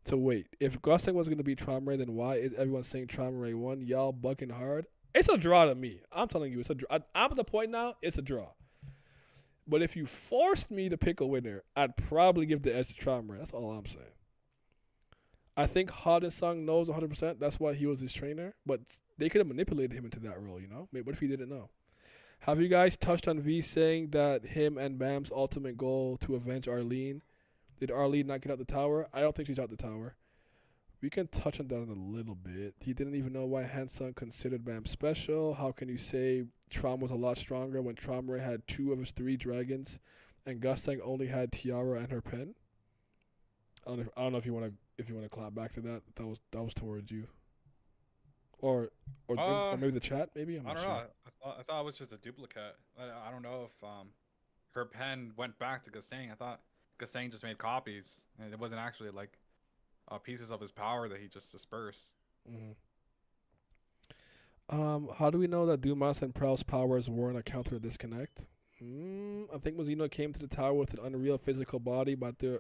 So wait, if Gustang was going to beat Traumerei, then why is everyone saying Traumerei won? Y'all bucking hard. It's a draw to me. I'm telling you, it's a draw. I'm at the point now, it's a draw. But if you forced me to pick a winner, I'd probably give the edge to Traumerei. That's all I'm saying. I think Headon Sung knows 100%. That's why he was his trainer. But they could have manipulated him into that role, Maybe what if he didn't know? Have you guys touched on V saying that him and Baam's ultimate goal to avenge Arlene? Did Arlene not get out the tower? I don't think she's out the tower. We can touch on that in a little bit. He didn't even know why Hansung considered Baam special. How can you say Traum was a lot stronger when Traumerei had 2 of his 3 dragons and Gustang only had Tiara and her pen? I don't know if you want to clap back to that. That was towards you. Or maybe the chat, maybe? I don't know. I thought it was just a duplicate. I don't know if her pen went back to Gustang. I thought Gustang just made copies, and it wasn't actually like pieces of his power that he just dispersed. How do we know that Dumas and Prowl's powers weren't a counter to disconnect? I think Mazino came to the tower with an unreal physical body, but they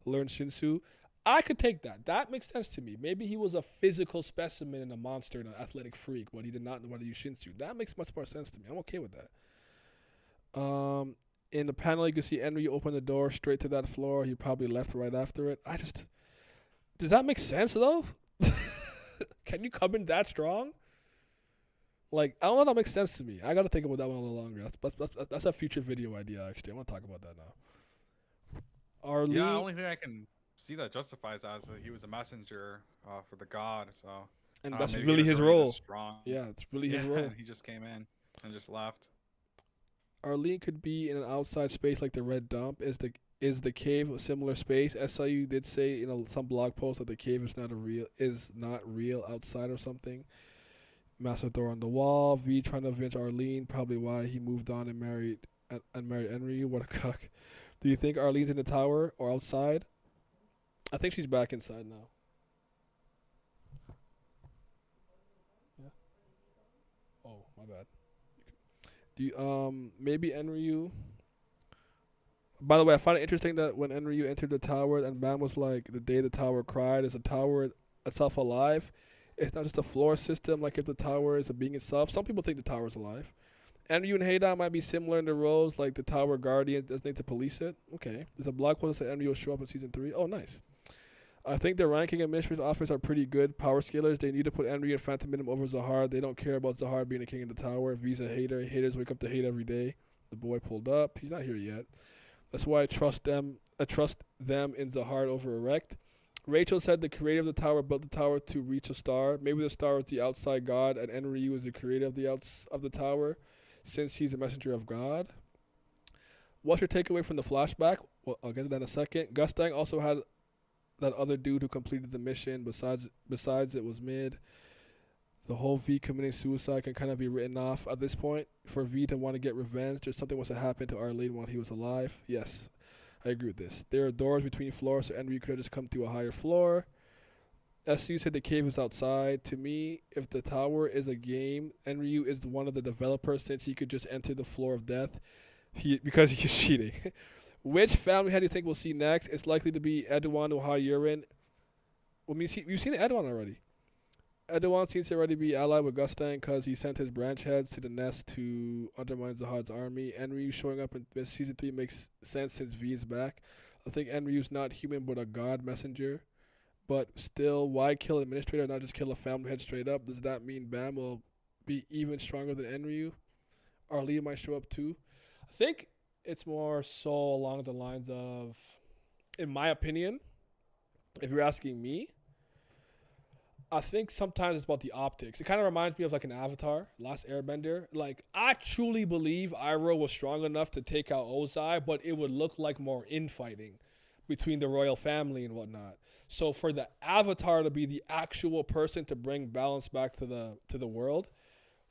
learned Shinsu. I could take that. That makes sense to me. Maybe he was a physical specimen and a monster and an athletic freak, but he did not know how to use Shinsu. That makes much more sense to me. I'm okay with that. In the panel, you can see Enryu open the door straight to that floor. He probably left right after it. Does that make sense, though? Can you come in that strong? Like, I don't know if that makes sense to me. I got to think about that one a little longer. That's a future video idea, actually. I want to talk about that now. Arlene, yeah, the only thing I can see that justifies that is that he was a messenger for the god, so... And that's really his role. Strong. Yeah, it's really his role. And he just came in and just left. Arlene could be in an outside space like the Red Dump. Is the cave a similar space? SIU did say in some blog post that the cave is not real outside or something. Massive door on the wall. V trying to avenge Arlene, probably why he moved on and married Enryu. What a cuck. Do you think Arlene's in the tower or outside? I think she's back inside now. Yeah. Oh, my bad. Do you, maybe Enryu. By the way, I find it interesting that when Enryu entered the tower and Baam was like, the day the tower cried, is the tower itself alive? It's not just a floor system, like if the tower is a being itself. Some people think the tower is alive. Enryu and Headon might be similar in their roles, like the tower guardian doesn't need to police it. Okay. There's a blog post that said Enryu will show up in season 3. Oh, nice. I think the ranking administration officers are pretty good power scalers. They need to put Enryu and Phantom Minim over Zahard. They don't care about Zahard being the king of the tower. Visa hater. Haters wake up to hate every day. The boy pulled up. He's not here yet. That's why I trust them. I trust them in Zahard over Erect. Rachel said the creator of the tower built the tower to reach a star. Maybe the star is the outside god, and Enryu is the creator of the tower, since he's the messenger of God. What's your takeaway from the flashback? Well, I'll get to that in a second. Gustang also had that other dude who completed the mission. Besides, it was mid. The whole V committing suicide can kind of be written off at this point. For V to want to get revenge, just something must have happened to Arlene while he was alive. Yes, I agree with this. There are doors between floors, so Enryu could have just come to a higher floor. SU said the cave is outside. To me, if the tower is a game, Enryu is one of the developers since he could just enter the floor of death because he's cheating. Which family head do you think we'll see next? It's likely to be Edouan or Hwa Ryun. Well, we've seen Edouan already. Edouan seems to already be allied with Gustang because he sent his branch heads to the nest to undermine Zahard's army. Enryu showing up in Season 3 makes sense since V is back. I think Enryu's not human but a god messenger. But still, why kill an administrator and not just kill a family head straight up? Does that mean Baam will be even stronger than Enryu? Arlene might show up too. I think it's more so along the lines of, in my opinion, if you're asking me, I think sometimes it's about the optics. It kind of reminds me of like an Avatar, Last Airbender. Like, I truly believe Iroh was strong enough to take out Ozai, but it would look like more infighting between the royal family and whatnot. So for the Avatar to be the actual person to bring balance back to the world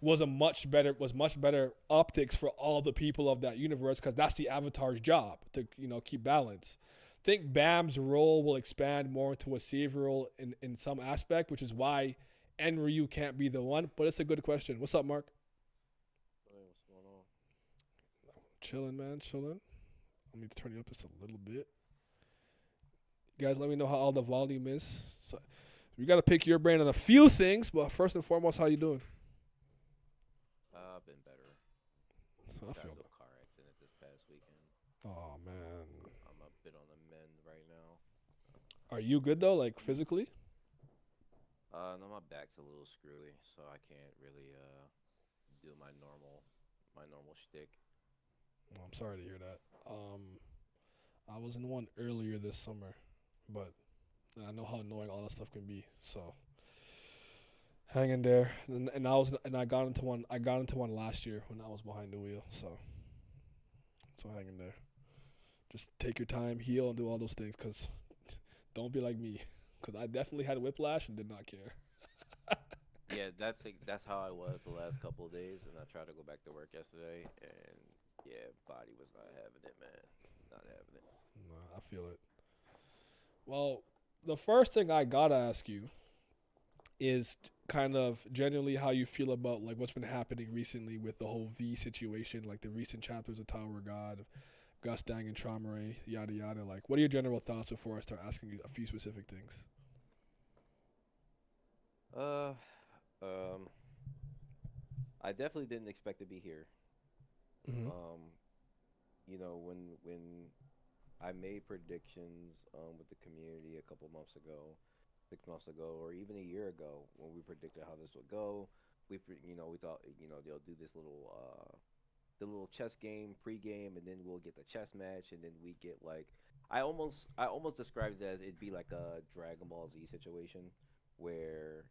was much better optics for all the people of that universe, because that's the Avatar's job to keep balance. I think Bam's role will expand more into a savior role in some aspect, which is why Enryu can't be the one. But it's a good question. What's up, Mark? Hey, what's going on? Chilling, man, chilling. Let me turn it up just a little bit. You guys, let me know how all the volume is. So we got to pick your brain on a few things, but first and foremost, how you doing? I've been better. So I Got feel into that. a car accident this past weekend. Oh, man. I'm a bit on the mend right now. Are you good, though, like physically? No, my back's a little screwy, so I can't really do my normal shtick. Well, I'm sorry to hear that. I was in one earlier this summer, but I know how annoying all that stuff can be. So hang in there. And I got into one. I got into one last year when I was behind the wheel. So hang in there. Just take your time, heal, and do all those things. Cause don't be like me. Cause I definitely had whiplash and did not care. Yeah, that's how I was the last couple of days, and I tried to go back to work yesterday, and yeah, body was not having it, man. Not having it. No, I feel it. Well, the first thing I gotta ask you is kind of genuinely how you feel about like what's been happening recently with the whole V situation, like the recent chapters of Tower of God, Gustang and Traumerei, yada yada. Like, what are your general thoughts before I start asking you a few specific things? I definitely didn't expect to be here. Mm-hmm. When I made predictions with the community a couple months ago, 6 months ago, or even a year ago, when we predicted how this would go, we thought they'll do this the little chess game pregame, and then we'll get the chess match, and then we get like I almost described it as it'd be like a Dragon Ball Z situation where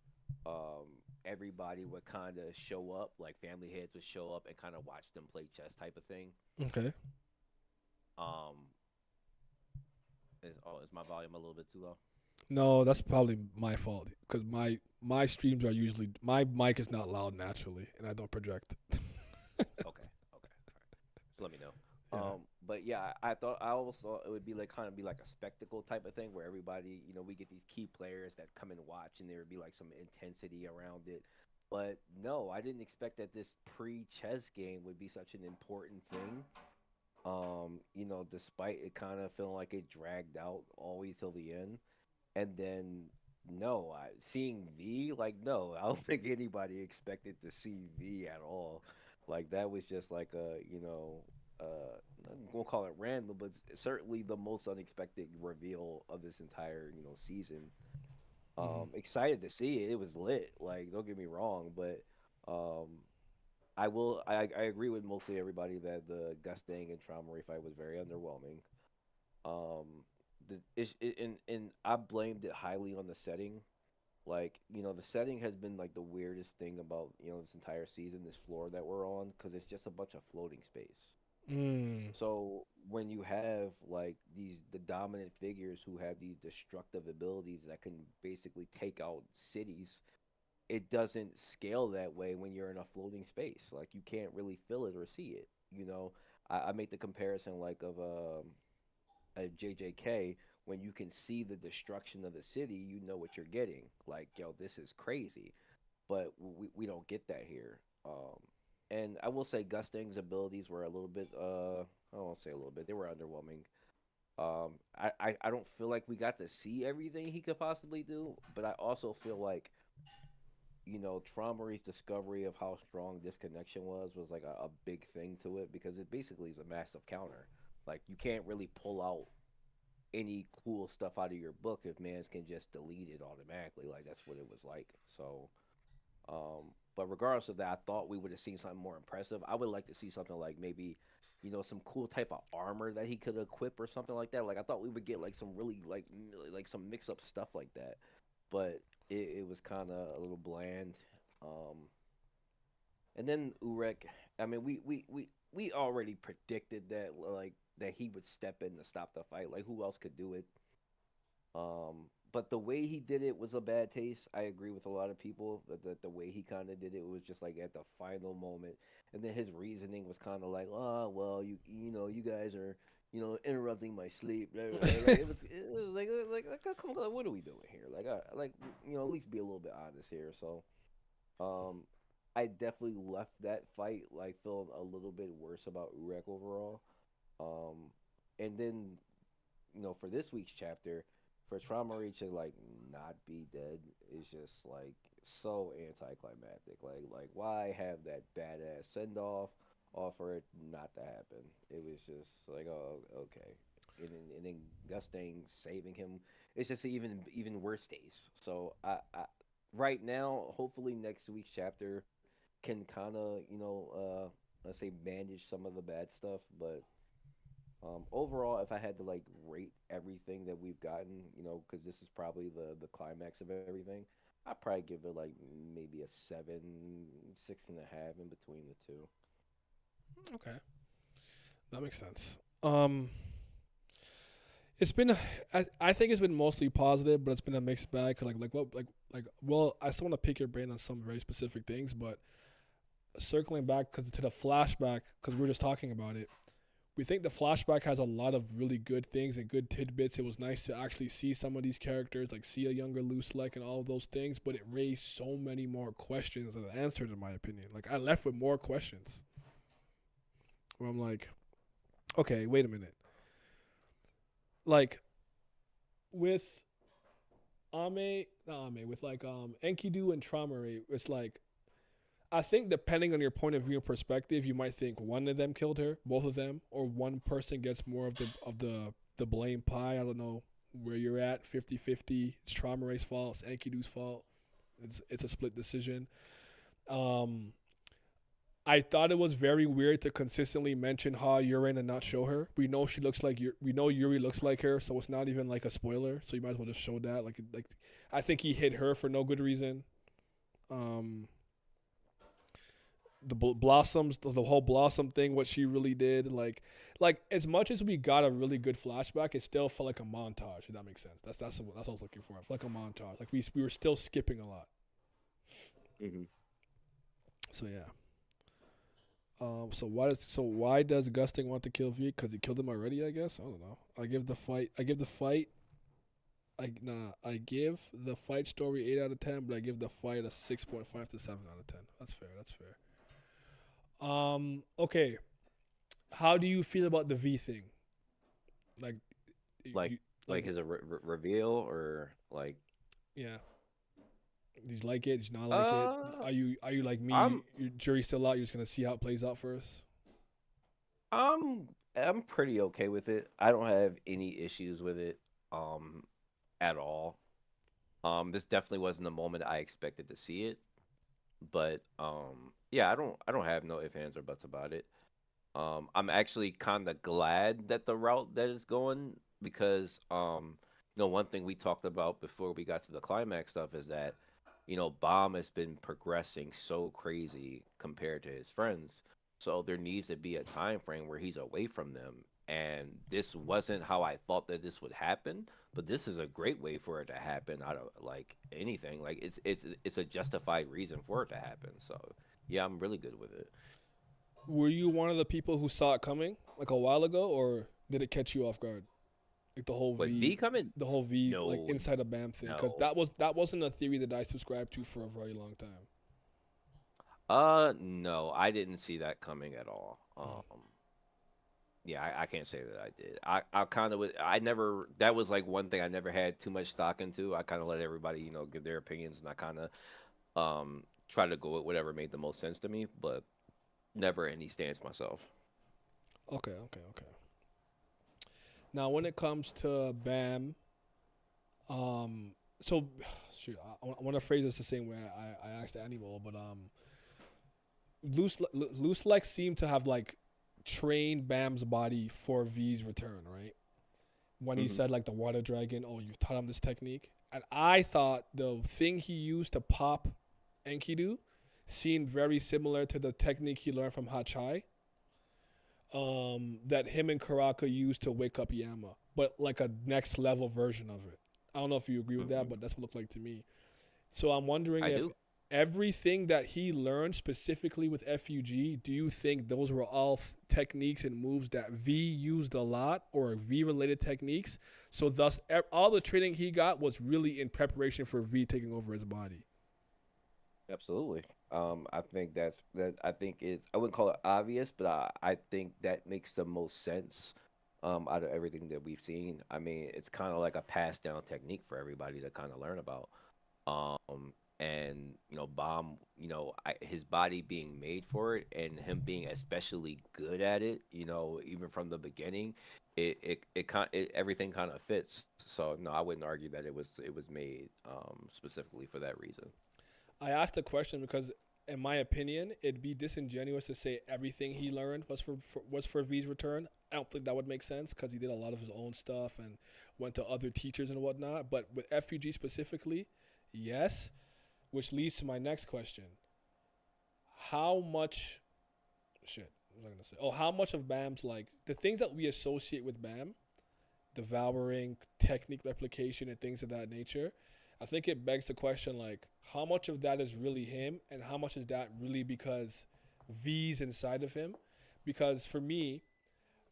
everybody would kind of show up, like family heads would show up and kind of watch them play chess type of thing. Okay. Is my volume a little bit too low? No, that's probably my fault because my streams are usually my mic is not loud naturally, and I don't project. Okay. All right. So let me know. Yeah. But yeah, I always thought it would be like kind of be like a spectacle type of thing where everybody, we get these key players that come and watch, and there would be like some intensity around it. But no, I didn't expect that this pre-chess game would be such an important thing. Despite it kind of feeling like it dragged out all the way till the end. And then, no, seeing V, like, no, I don't think anybody expected to see V at all. Like, that was just like I'm gonna call it random, but certainly the most unexpected reveal of this entire, season. Excited to see it. It was lit. Like, don't get me wrong, but I agree with mostly everybody that the Gustang and Traumerei fight was very underwhelming. Um, and I blamed it highly on the setting. Like, the setting has been like the weirdest thing about, this entire season, this floor that we're on, because it's just a bunch of floating space. Mm. So when you have like the dominant figures who have these destructive abilities that can basically take out cities, it doesn't scale that way when you're in a floating space. Like you can't really feel it or see it. I make the comparison like of a JJK, when you can see the destruction of the city, you know what you're getting. Like, yo, this is crazy. But we don't get that here. And I will say Gustang's abilities were a little bit, I won't say a little bit, they were underwhelming. I don't feel like we got to see everything he could possibly do, but I also feel like, Traumerei's discovery of how strong this connection was like a big thing to it, because it basically is a massive counter. Like, you can't really pull out any cool stuff out of your book if mans can just delete it automatically. Like, that's what it was like. So, but regardless of that, I thought we would have seen something more impressive. I would like to see something like maybe, some cool type of armor that he could equip or something like that. Like, I thought we would get like some really like some mix up stuff like that, but it was kind of a little bland. Um, and then Urek, I mean, we already predicted that, like, that he would step in to stop the fight. Like, who else could do it? But the way he did it was a bad taste. I agree with a lot of people that the way he kind of did it was just like at the final moment, and then his reasoning was kind of like, oh well, you guys are interrupting my sleep. Like, it was like come on, what are we doing here? Like at least be a little bit honest here. So um, I definitely left that fight like feeling a little bit worse about Urek overall. Um, and then for this week's chapter, for Traumerei to like not be dead is just like so anticlimactic. Like why have that badass send off, all for it not to happen? It was just like, oh, okay. And then Gustang saving him, it's just even worse days. So I right now, hopefully next week's chapter can kind of let's say manage some of the bad stuff, but overall, if I had to like rate everything that we've gotten, because this is probably the climax of everything, I'd probably give it like maybe a 7, 6.5 in between the two. Okay, that makes sense. It's been, I think it's been mostly positive, but it's been a mixed bag. 'Cause well, I still want to pick your brain on some very specific things, but circling back to the flashback, because we were just talking about it. We think the flashback has a lot of really good things and good tidbits. It was nice to actually see some of these characters, like see a younger Luslec and all of those things, but it raised so many more questions than answers, in my opinion. Like, I left with more questions. Where I'm like, okay, wait a minute. Like, with with like Enkidu and Traumerei, it's like, I think depending on your point of view and perspective, you might think one of them killed her, both of them, or one person gets more of the blame pie. I don't know where you're at, 50-50. It's Traumerei's fault, it's Enkidu's fault. It's a split decision. I thought it was very weird to consistently mention Hwa Ryun and not show her. We know she looks like we know Yuri looks like her, so it's not even like a spoiler. So you might as well just show that. Like I think he hit her for no good reason. The blossoms, the whole blossom thing, what she really did, like as much as we got a really good flashback, it still felt like a montage. If that makes sense. That's what I was looking for. It felt like a montage. Like we were still skipping a lot. Mm-hmm. So yeah. So why does Gusting want to kill V? Because he killed him already, I guess. I don't know. I give the fight story 8 out of 10, but I give the fight a 6.5 to 7 out of 10. That's fair. Okay. How do you feel about the V thing? Like Is a reveal or like? Yeah. Do you like it? Do you not like it? Are you like me? Your jury's still out. You're just gonna see how it plays out first. I'm pretty okay with it. I don't have any issues with it, at all. This definitely wasn't the moment I expected to see it. But yeah, I don't have no ifs, ands, or buts about it. I'm actually kind of glad that the route that it's going because one thing we talked about before we got to the climax stuff is that Baam has been progressing so crazy compared to his friends. So there needs to be a time frame where he's away from them. And this wasn't how I thought that this would happen, but this is a great way for it to happen out of like anything. Like it's a justified reason for it to happen. So yeah, I'm really good with it. Were you one of the people who saw it coming like a while ago, or did it catch you off guard? Like But V coming? the whole V, like No, inside a BAM thing, because no. that wasn't a theory that I subscribed to for a very long time. No, I didn't see that coming at all. Yeah, I can't say that I did. I kind of was. I never. That was like one thing I never had too much stock into. I kind of let everybody, give their opinions, and I kind of try to go with whatever made the most sense to me, but never any stance myself. Okay, okay, okay. Now, when it comes to BAM, so shoot, I want to phrase this the same way I asked Animal, but Luslec seemed to have like trained Bam's body for V's return, right? When he Hmm. said like the water dragon, oh, you've taught him this technique, and I thought the thing he used to pop Enkidu seemed very similar to the technique he learned from Hachai, that him and Karaka used to wake up Yama, but like a next level version of it. I don't know if you agree with that, Hmm. but that's what it looked like to me. So I'm wondering I if do. everything that he learned specifically with FUG, do you think those were all techniques and moves that V used a lot or V related techniques? So thus, all the training he got was really in preparation for V taking over his body. Absolutely. I think that. I think it's. I wouldn't call it obvious, but I think that makes the most sense. Out of everything that we've seen, I mean, it's kind of like a passed down technique for everybody to kind of learn about. And Baum, his body being made for it, and him being especially good at it. Even from the beginning, everything kind of fits. So no, I wouldn't argue that it was made specifically for that reason. I asked the question because, in my opinion, it'd be disingenuous to say everything he learned was for V's return. I don't think that would make sense because he did a lot of his own stuff and went to other teachers and whatnot. But with FUG specifically, yes. Which leads to my next question: how much shit? What was I gonna say? Oh, how much of Bam's like the things that we associate with Bam, devouring, technique replication, and things of that nature? I think it begs the question like how much of that is really him and how much is that really because V's inside of him? Because for me,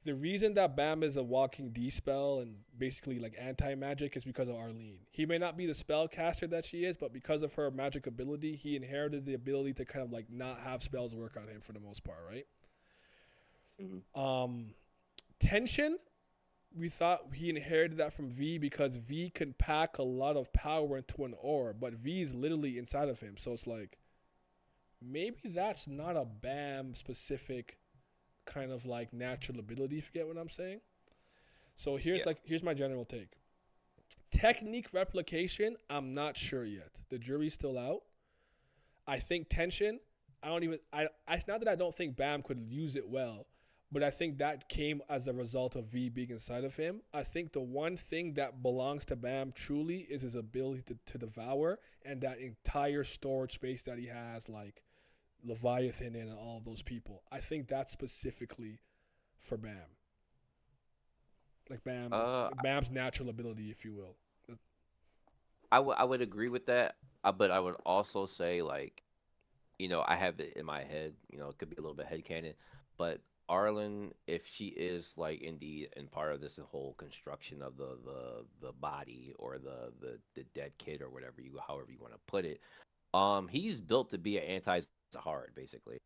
the reason that Bam is a walking D spell and basically like anti magic is because of Arlene. He may not be the spellcaster that she is, but because of her magic ability, he inherited the ability to kind of like not have spells work on him for the most part, right? Hmm. Um, Tension, we thought he inherited that from V because V can pack a lot of power into an orb, but V is literally inside of him. So it's like maybe that's not a Bam specific kind of like natural ability. If you get what I'm saying. So Yeah. here's my general take. Technique replication, I'm not sure yet. The jury's still out. I think tension. I don't even. I Not that I don't think Bam could use it well, but I think that came as a result of V being inside of him. I think the one thing that belongs to Bam truly is his ability to devour and that entire storage space that he has, like Leviathan and all of those people. I think that's specifically for Bam. Like Uh, Bam's natural ability, if you will. I would agree with that, but I would also say like I have it in my head. It could be a little bit headcanon, but Arlen, if she is like indeed and part of this whole construction of the body or the dead kid or whatever however you want to put it, he's built to be an anti-Zahard basically.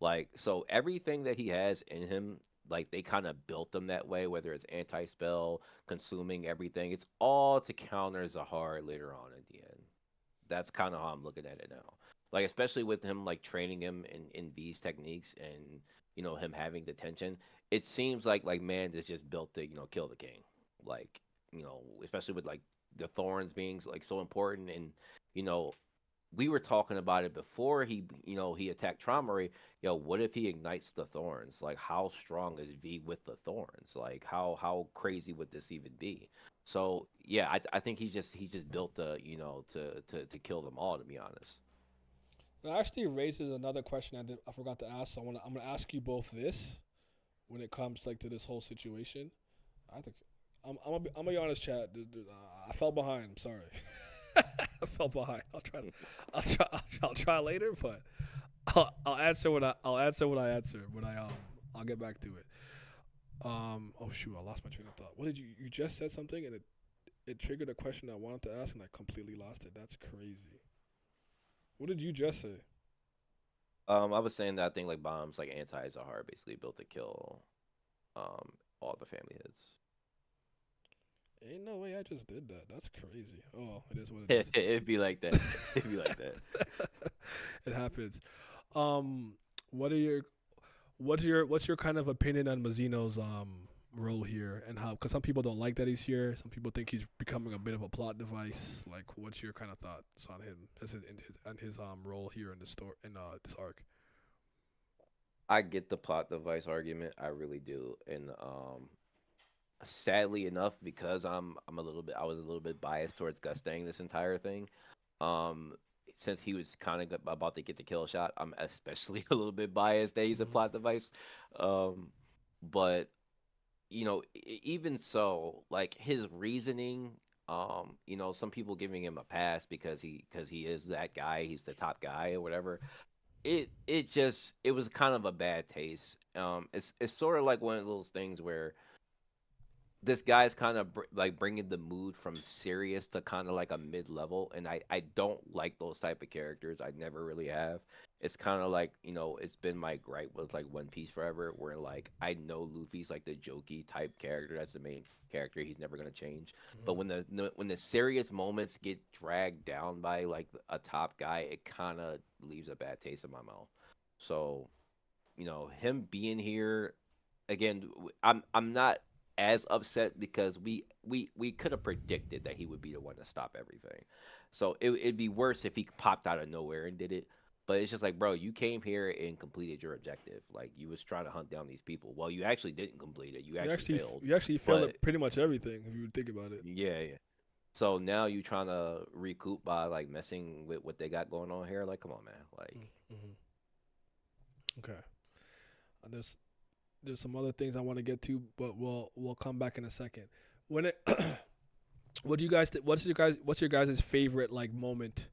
Like so everything that he has in him, like they kind of built him that way. Whether it's anti-spell, consuming everything, it's all to counter Zahard later on at the end. That's kind of how I'm looking at it now. Like especially with him like training him in these techniques and him having the tension, it seems like man is just built to kill the king. Like especially with like the thorns being like so important and you know we were talking about it before he attacked Traumerei. Yo, what if he ignites the thorns? Like, how strong is V with the thorns? Like, how crazy would this even be? So yeah, I think he just built to kill them all. To be honest. It actually raises another question I forgot to ask. So I'm gonna ask you both this when it comes like to this whole situation. I think I'm gonna be honest, chat. I fell behind. I'm sorry. I fell behind. I'll try later, but I'll answer what I'll answer what I answer when I'll get back to it. Oh shoot, I lost my train of thought. What did you just said something and it triggered a question I wanted to ask and I completely lost it. That's crazy. What did you just say? I was saying that I think like Baam's like anti-Zahard basically built to kill all the family heads. Ain't no way I just did that. That's crazy. Oh, it is what it is. It'd be like that. It'd be like that. It happens. What are your what's your kind of opinion on Mazino's role here and how? Because some people don't like that he's here. Some people think he's becoming a bit of a plot device. Like, what's your kind of thoughts on him and his role here in the story in this arc? I get the plot device argument. I really do, and sadly enough, because I was a little bit biased towards Gustang this entire thing. Um, since he was kind of about to get the kill shot, I'm especially a little bit biased that he's a plot device. Um, but even so, like his reasoning, some people giving him a pass because he is that guy, he's the top guy or whatever. It was kind of a bad taste. It's sort of like one of those things where this guy's kind of like bringing the mood from serious to kind of like a mid-level, and I don't like those type of characters. I never really have. It's kind of like, it's been my gripe with like One Piece forever, where like I know Luffy's like the jokey type character, that's the main character, he's never gonna change. But when the serious moments get dragged down by like a top guy, it kind of leaves a bad taste in my mouth. So him being here again, I'm not as upset because we could have predicted that he would be the one to stop everything. So it'd be worse if he popped out of nowhere and did it. But it's just like, bro, you came here and completed your objective. Like, you was trying to hunt down these people. Well, you actually didn't complete it. You actually failed. You actually failed at pretty much everything if you would think about it. Yeah, yeah. So now you trying to recoup by like messing with what they got going on here. Like, come on, man. Like, okay. There's some other things I want to get to, but we'll come back in a second. When it, what do you guys? What's your guys' favorite like moment,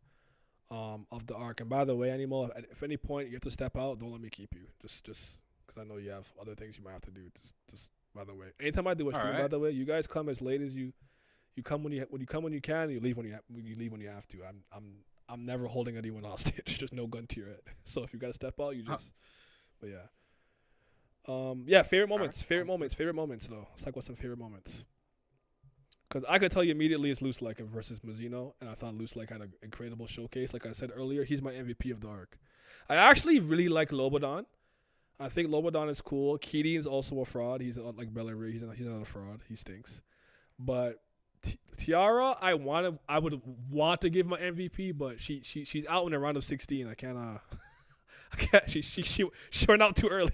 of the arc? And by the way, Animo, if any point you have to step out, don't let me keep you. Just because I know you have other things you might have to do. Just by the way, anytime I do a stream, by the way, you guys come as late as you come when you come when you can. You leave when you leave when you have to. I'm never holding anyone hostage. There's no gun to your head. So if you gotta step out, you just. But yeah. Favorite moments though. Let's talk about some favorite moments. Because I could tell you immediately it's Luslec versus Mazino, and I thought Luslec had an incredible showcase. Like I said earlier, he's my MVP of the arc. I actually really like Lobodon. I think Lobodon is cool. Keating's also a fraud. He's like Bellery. He's not a fraud. He stinks. But Tiara, I would want to give my MVP, but she's out in the round of 16. I can't. She went out too early.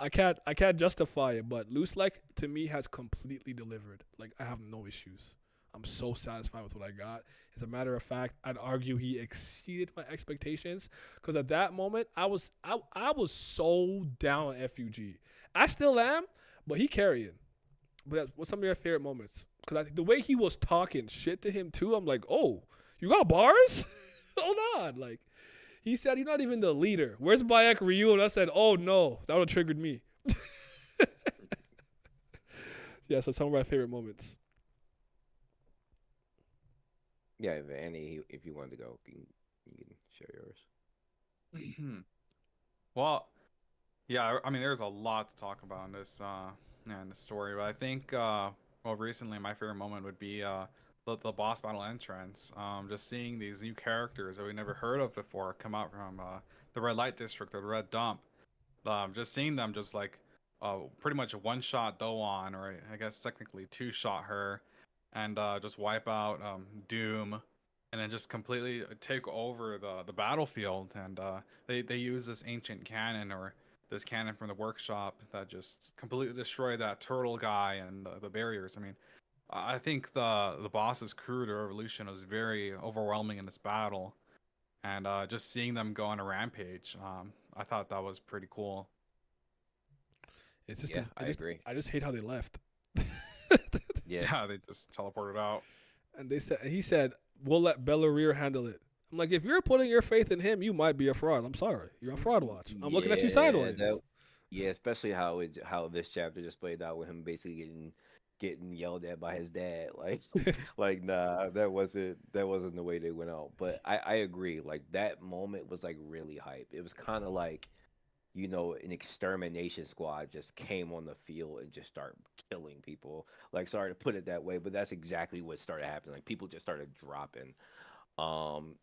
I can't justify it. But Luslec to me has completely delivered. Like, I have no issues. I'm so satisfied with what I got. As a matter of fact, I'd argue he exceeded my expectations. Because at that moment, I was so down on FUG. I still am, but he carrying. But what's some of your favorite moments? Because the way he was talking shit to him too, I'm like, oh, you got bars? Hold on, like. He said he's not even the leader. Where's Bayek Ryu? And I said, oh no, that would have triggered me. Yeah, so some of my favorite moments. yeah, Annie, if you wanted to go, you can share yours. Well, yeah, I mean, there's a lot to talk about in this story, but I think recently my favorite moment would be the boss battle entrance. Just seeing these new characters that we never heard of before come out from the red light district or the red dump. Just seeing them just like pretty much one shot Doan, or I guess technically two shot her, and just wipe out Doom and then just completely take over the battlefield. And they use this ancient cannon or this cannon from the workshop that just completely destroyed that turtle guy and the barriers. I mean, I think the boss's crew to Revolution was very overwhelming in this battle, and just seeing them go on a rampage, I thought that was pretty cool. It's just Yeah, I agree. I just hate how they left. Yeah. Yeah, they just teleported out. And he said, "We'll let Bellerear handle it." I'm like, if you're putting your faith in him, you might be a fraud. I'm sorry, you're on fraud watch. I'm looking at you sideways. Yeah, especially how this chapter just played out with him basically getting yelled at by his dad. Like like nah, that wasn't the way they went out. But I agree. Like that moment was like really hype. It was kind of like, you know, an extermination squad just came on the field and just started killing people. Like, sorry to put it that way, but that's exactly what started happening. Like, people just started dropping.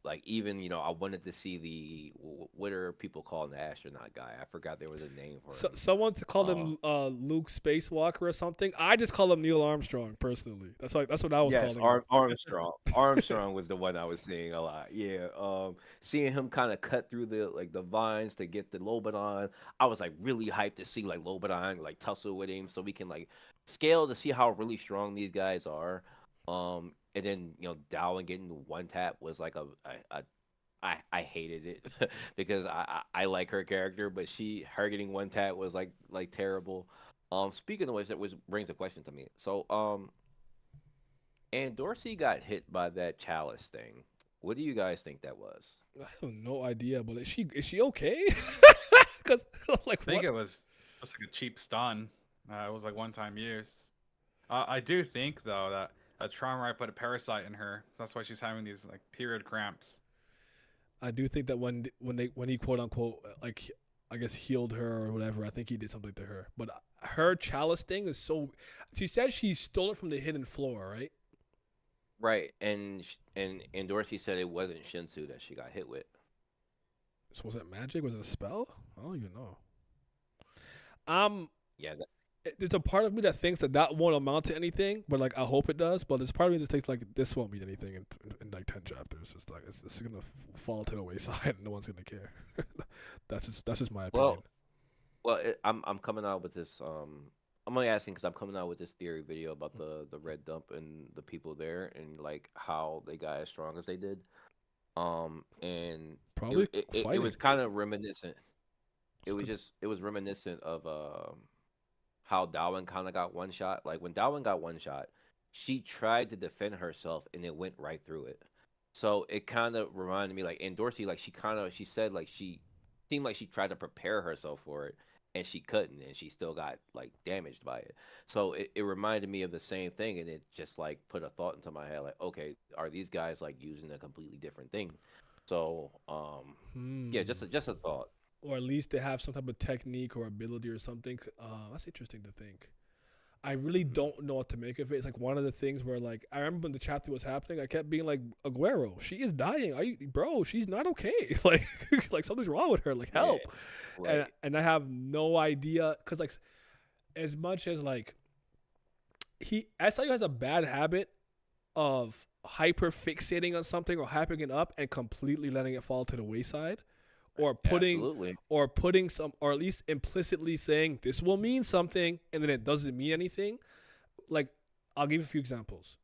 Like even, you know, I wanted to see what are people calling the astronaut guy? I forgot there was a name for him. Someone called him Luke Spacewalker or something. I just call him Neil Armstrong personally. That's what I was calling him. Armstrong. Armstrong was the one I was seeing a lot. Yeah. Seeing him kind of cut through the vines to get the Lobanon. I was like really hyped to see like Lobanon like tussle with him so we can like scale to see how really strong these guys are. And then, you know, Dowling getting one tap was like I hated it because I like her character, but her getting one tap was like terrible. Speaking of which, that brings a question to me. So and Dorsey got hit by that chalice thing. What do you guys think that was? I have no idea, but is she okay? Because like, I think it was just like a cheap stun. It was like one-time use. I do think though that Traumerei put a parasite in her. So that's why she's having these like period cramps. I do think that when he quote unquote like I guess healed her or whatever, I think he did something to her. But her chalice thing is so. She said she stole it from the hidden floor, right? Right, and Dorsey said it wasn't Shinsu that she got hit with. So was it magic? Was it a spell? I don't even know. Yeah. There's a part of me that thinks that won't amount to anything, but like I hope it does. But there's part of me that thinks like this won't mean anything in like 10 chapters. It's like it's gonna fall to the wayside and no one's gonna care. that's just my opinion. Well, I'm coming out with this. I'm only asking because I'm coming out with this theory video about the red dump and the people there and like how they got as strong as they did. And probably it was kind of reminiscent. It was reminiscent of how Darwin kind of got one shot. Like when Darwin got one shot, she tried to defend herself and it went right through it. So it kind of reminded me like, and Dorsey, like she said like she seemed like she tried to prepare herself for it and she couldn't and she still got like damaged by it. So it reminded me of the same thing and it just like put a thought into my head like, okay, are these guys like using a completely different thing? So yeah, just a thought. Or at least they have some type of technique or ability or something. That's interesting to think. I really don't know what to make of it. It's like one of the things where, like, I remember when the chapter was happening, I kept being like, Aguero, she is dying. Bro, she's not okay. Like, like something's wrong with her. Like, help. Yeah, right. And I have no idea. Because, like, as much as, like, SIU has a bad habit of hyper fixating on something or hyping it up and completely letting it fall to the wayside. Or putting some, or at least implicitly saying this will mean something, and then it doesn't mean anything. Like, I'll give you a few examples.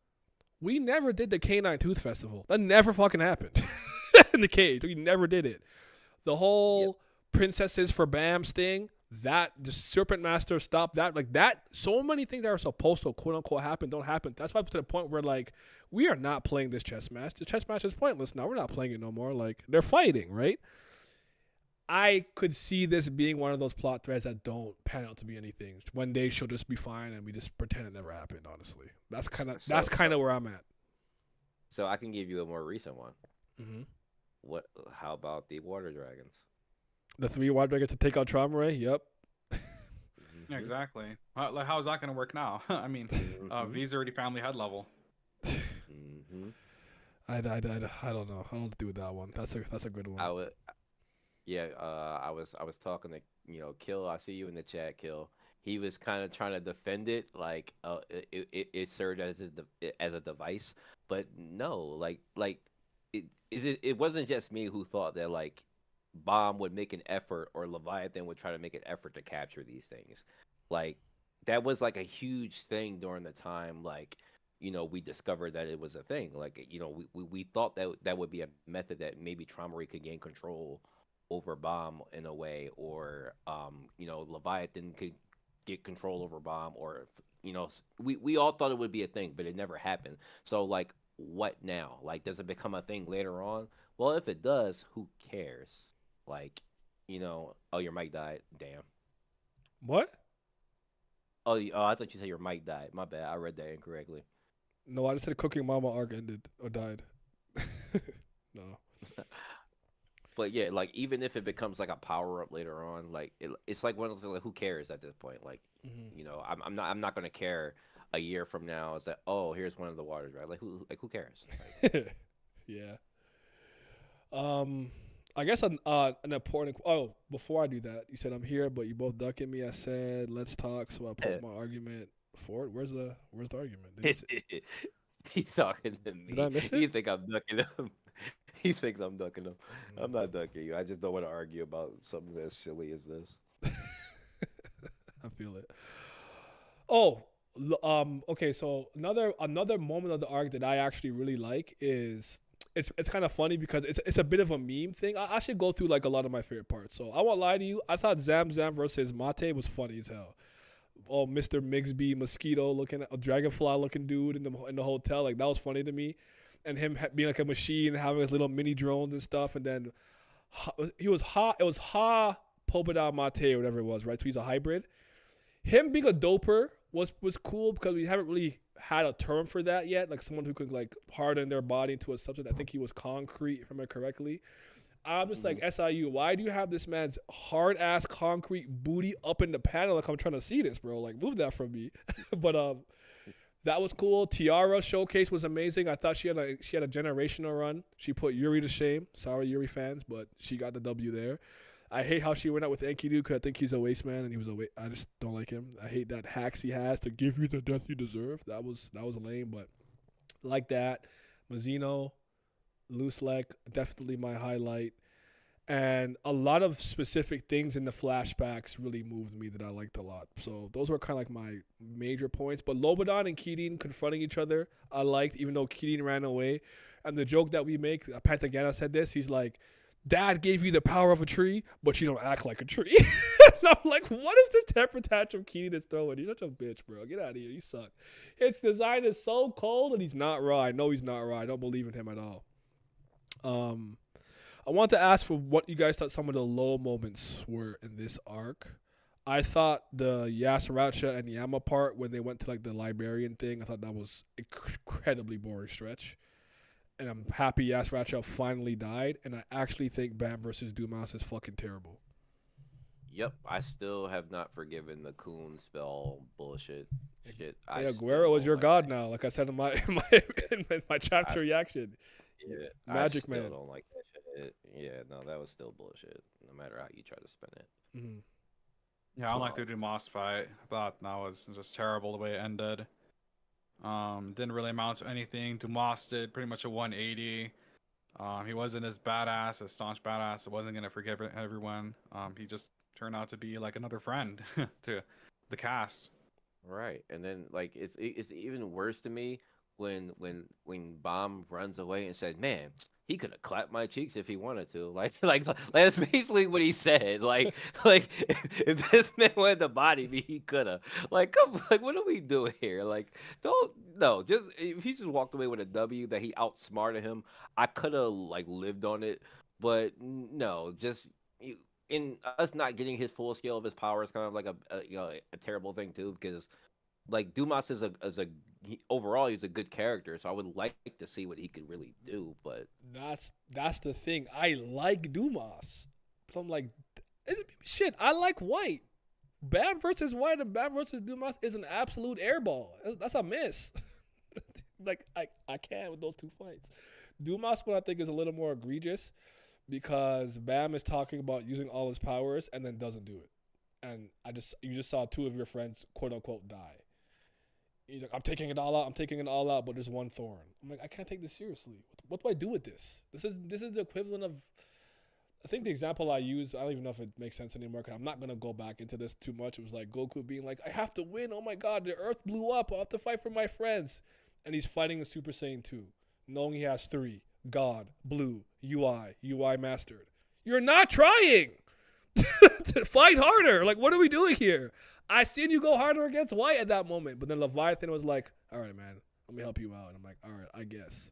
We never did the Canine Tooth Festival. That never fucking happened in the cage. We never did it. The whole Princesses for Baam's thing, that the Serpent Master stopped that. Like that, so many things that are supposed to quote unquote happen don't happen. That's why to the point where like we are not playing this chess match. The chess match is pointless now. We're not playing it no more. Like they're fighting, right? I could see this being one of those plot threads that don't pan out to be anything. One day she'll just be fine, and we just pretend it never happened. Honestly, that's kind of where I'm at. So I can give you a more recent one. Mm-hmm. How about the water dragons? The 3 water dragons to take out Traumerei? Yep. Yeah, exactly. Like, how is that going to work now? I mean, V's already family head level. I don't know. I don't know what to do with that one. That's a good one. I was talking to Kill. I see you in the chat, Kill. He was kind of trying to defend it, like it served as a device, but no, like it wasn't just me who thought that like Baam would make an effort or Leviathan would try to make an effort to capture these things. Like that was like a huge thing during the time like we discovered that it was a thing. Like we thought that that would be a method that maybe Traumerei could gain control over Baam in a way, or Leviathan could get control over Baam, or we all thought it would be a thing, but it never happened. So like what now? Like does it become a thing later on? Well, if it does, who cares? Like, oh, your mic died. Damn. What? Oh, I thought you said your mic died. My bad. I read that incorrectly. No, I just said Cooking Mama arc ended or died. No. But yeah, like even if it becomes like a power up later on, like it's like one of those like who cares at this point? Like, I'm not gonna care a year from now. It's like, oh, here's one of the waters, right? Like who cares? Like, Yeah. I guess an important. Oh, before I do that, you said I'm here, but you both ducking me. I said let's talk, so I put my argument forward. Where's the argument? He's talking to me. Did I miss it? He think I'm ducking him. He thinks I'm ducking him. I'm not ducking you. I just don't want to argue about something as silly as this. I feel it. Oh, okay. So another moment of the arc that I actually really like is it's kind of funny because it's a bit of a meme thing. I should go through like a lot of my favorite parts. So I won't lie to you. I thought Zam versus Mate was funny as hell. Oh, Mr. Migsby mosquito looking a dragonfly looking dude in the hotel, like that was funny to me, and him being like a machine, having his little mini drones and stuff, and then it was Ha Popodar Mate or whatever it was, right? So he's a hybrid. Him being a doper was cool because we haven't really had a term for that yet, like someone who could like harden their body into a substance. I think he was concrete, if I remember correctly. I'm just like, SIU, why do you have this man's hard ass concrete booty up in the panel? Like I'm trying to see this, bro. Like move that from me. But that was cool. Tiara showcase was amazing. I thought she had a generational run. She put Yuri to shame. Sorry, Yuri fans, but she got the W there. I hate how she went out with Enkidu because I think he's a waste man and he was a waste. I just don't like him. I hate that hacks he has to give you the death you deserve. That was lame, but like that. Mazino, Luslec, definitely my highlight. And a lot of specific things in the flashbacks really moved me that I liked a lot. So those were kind of like my major points. But Lobadan and Keating confronting each other, I liked, even though Keating ran away. And the joke that we make, Pantagana said this, he's like, Dad gave you the power of a tree, but you don't act like a tree. And I'm like, what is this temper tantrum Keating is throwing? You're such a bitch, bro. Get out of here. You suck. His design is so cold and he's not raw. I know he's not raw. I don't believe in him at all. I want to ask for what you guys thought some of the low moments were in this arc. I thought the Yasaracha and Yama part when they went to like the librarian thing, I thought that was incredibly boring stretch. And I'm happy Yasaracha finally died. And I actually think Baam versus Dumas is fucking terrible. Yep, I still have not forgiven the Coon spell bullshit shit. Yeah, Guerrero is your god now, like I said in my chapter reaction. Yeah, Magic Man. I Man. still don't like that shit. Yeah, no, that was still bullshit. No matter how you try to spin it. Mm-hmm. Yeah, I don't like the Dumas fight. I thought that was just terrible the way it ended. Didn't really amount to anything. Dumas did pretty much a 180. He wasn't as badass, as staunch badass. I wasn't gonna forgive everyone. He just turned out to be like another friend to the cast. Right, and then like it's even worse to me when Baam runs away and said, "Man, he could have clapped my cheeks if he wanted to." Like that's basically what he said. Like if this man wanted to body me, he could have. Like, come, like what are we doing here? Like, just if he just walked away with a W that he outsmarted him, I could have like lived on it. But no, just in us not getting his full scale of his power is kind of like a terrible thing too, because like Dumas is overall he's a good character, so I would like to see what he could really do. But that's the thing. I like Dumas, but I'm like, shit. I like White. Baam versus White and Baam versus Dumas is an absolute airball. That's a miss. Like I can't with those two fights. Dumas, what I think is a little more egregious, because Baam is talking about using all his powers and then doesn't do it, and you just saw two of your friends quote unquote die. He's like, I'm taking it all out. I'm taking it all out, but there's one thorn. I'm like, I can't take this seriously. What do I do with this? This is the equivalent of. I think the example I use, I don't even know if it makes sense anymore. Cause I'm not gonna go back into this too much. It was like Goku being like, I have to win. Oh my God, the Earth blew up. I have to fight for my friends, and he's fighting a Super Saiyan 2, knowing he has 3. God, Blue, UI mastered. You're not trying to fight harder. Like, what are we doing here? I seen you go harder against White at that moment, but then Leviathan was like, all right, man, let me help you out. And I'm like, all right, I guess.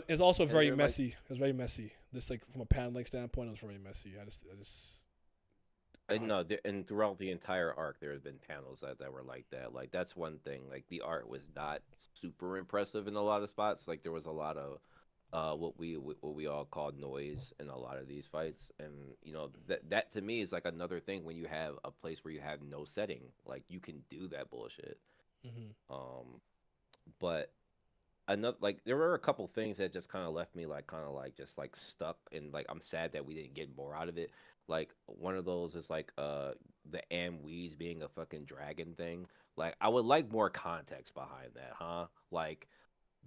It's also very messy. It was very messy. Just like from a paneling standpoint, it was very messy. I just. No, and throughout the entire arc, there have been panels that were like that. Like that's one thing. Like the art was not super impressive in a lot of spots. Like there was a lot of what we all call noise in a lot of these fights, and you know that to me is like another thing when you have a place where you have no setting. Like you can do that bullshit. But another like there were a couple things that just kind of left me like just like stuck, and like I'm sad that we didn't get more out of it. Like one of those is like the Amwees being a fucking dragon thing. Like I would like more context behind that, huh? Like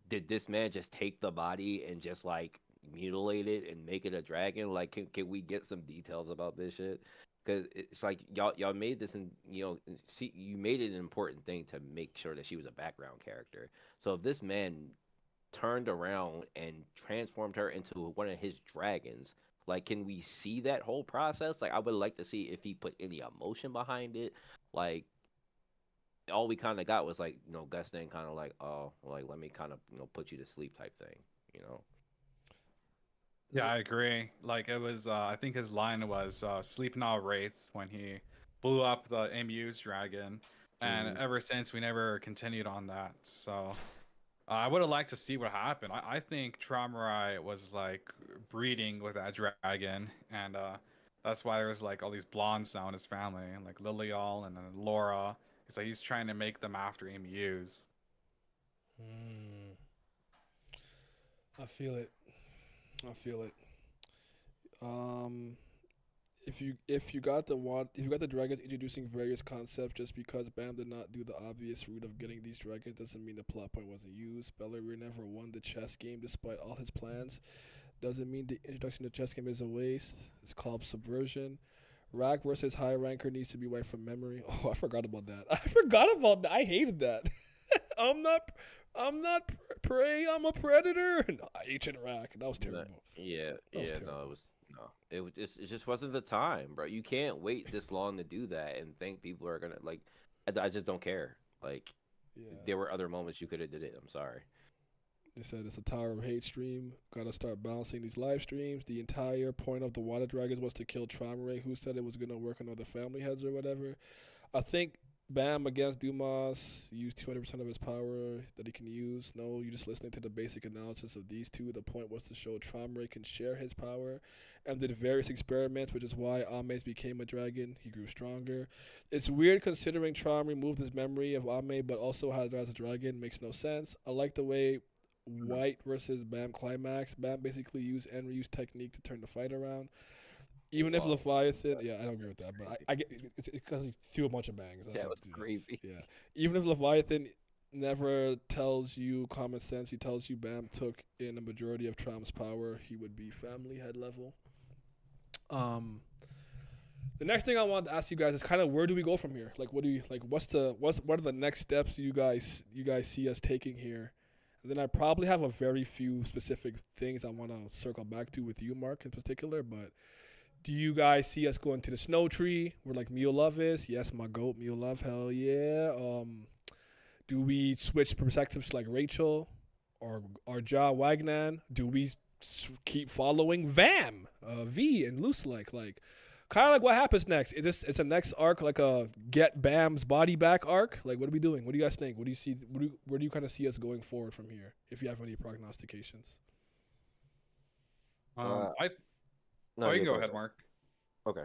did this man just take the body and just like mutilate it and make it a dragon? Like can we get some details about this shit? Because it's like y'all made this, and you made it an important thing to make sure that she was a background character. So if this man turned around and transformed her into one of his dragons, like, can we see that whole process? Like, I would like to see if he put any emotion behind it. Like, all we kind of got was like, Gustang kind of like, oh, like let me kind of put you to sleep type thing. Yeah, I agree. Like it was, I think his line was "Sleep now, Wraith" when he blew up the MU's dragon, and ever since we never continued on that. So I would have liked to see what happened. I think Traumerei was like breeding with that dragon, and that's why there's like all these blondes now in his family, like Lilial and then Laura. It's like he's trying to make them after MUs. I feel it. If you got the dragons introducing various concepts, just because Baam did not do the obvious route of getting these dragons doesn't mean the plot point wasn't used. Bellery never won the chess game despite all his plans. Doesn't mean the introduction to the chess game is a waste. It's called subversion. Rack versus high ranker needs to be wiped from memory. Oh, I forgot about that. I hated that. I'm not prey. I'm a predator. No, ancient Rack. That was terrible. Yeah. It just wasn't the time, bro. You can't wait this long to do that and think people are gonna like. I just don't care. Like, there were other moments you could have did it. I'm sorry. They said it's a Tower of Hate stream. Gotta start balancing these live streams. The entire point of the Water Dragons was to kill Traumerei, who said it was gonna work on other family heads or whatever. I think Baam against Dumas used 200% of his power that he can use. No, you're just listening to the basic analysis of these two. The point was to show Traumerei can share his power, and did various experiments, which is why Ames became a dragon. He grew stronger. It's weird considering Traumerei moved his memory of Ame, but also has it as a dragon. Makes no sense. I like the way White versus Baam climax. Baam basically used Enryu's technique to turn the fight around. Even if Leviathan, I don't agree with that, but I get it's because he threw a bunch of bangs. That was crazy. Yeah, even if Leviathan never tells you common sense, he tells you Baam took in a majority of Traum's power, he would be family head level. The next thing I want to ask you guys is kind of where do we go from here? Like, what are the next steps you guys see us taking here? And then I probably have a very few specific things I want to circle back to with you, Mark, in particular, but. Do you guys see us going to the snow tree where like Mio Love is? Yes, my goat, Mio Love, hell yeah. Do we switch perspectives like Rachel or Ja Wagnan? Do we keep following Vam, V, and Luslec? Like, kind of like what happens next? It's a next arc like a get Bam's body back arc? Like, what are we doing? What do you guys think? What do you see? Where do you kind of see us going forward from here? If you have any prognostications. No, you can go ahead, Mark. Okay.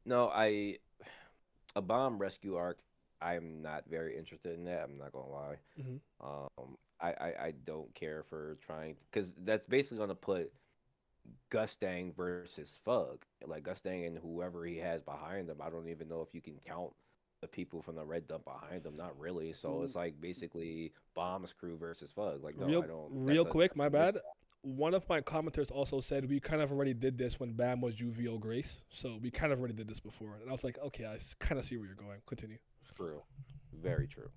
No, a Baam rescue arc. I'm not very interested in that. I'm not gonna lie. I don't care for trying because that's basically gonna put Gustang versus Fug. Like Gustang and whoever he has behind them. I don't even know if you can count the people from the red dump behind them. Not really. So it's like basically Baam's crew versus Fug. Like, no, I don't. Real quick, my that's bad. One of my commenters also said we kind of already did this when Baam was Juvio Grace, so we kind of already did this before. And I was like, okay, I kind of see where you're going. Continue. true. Very true.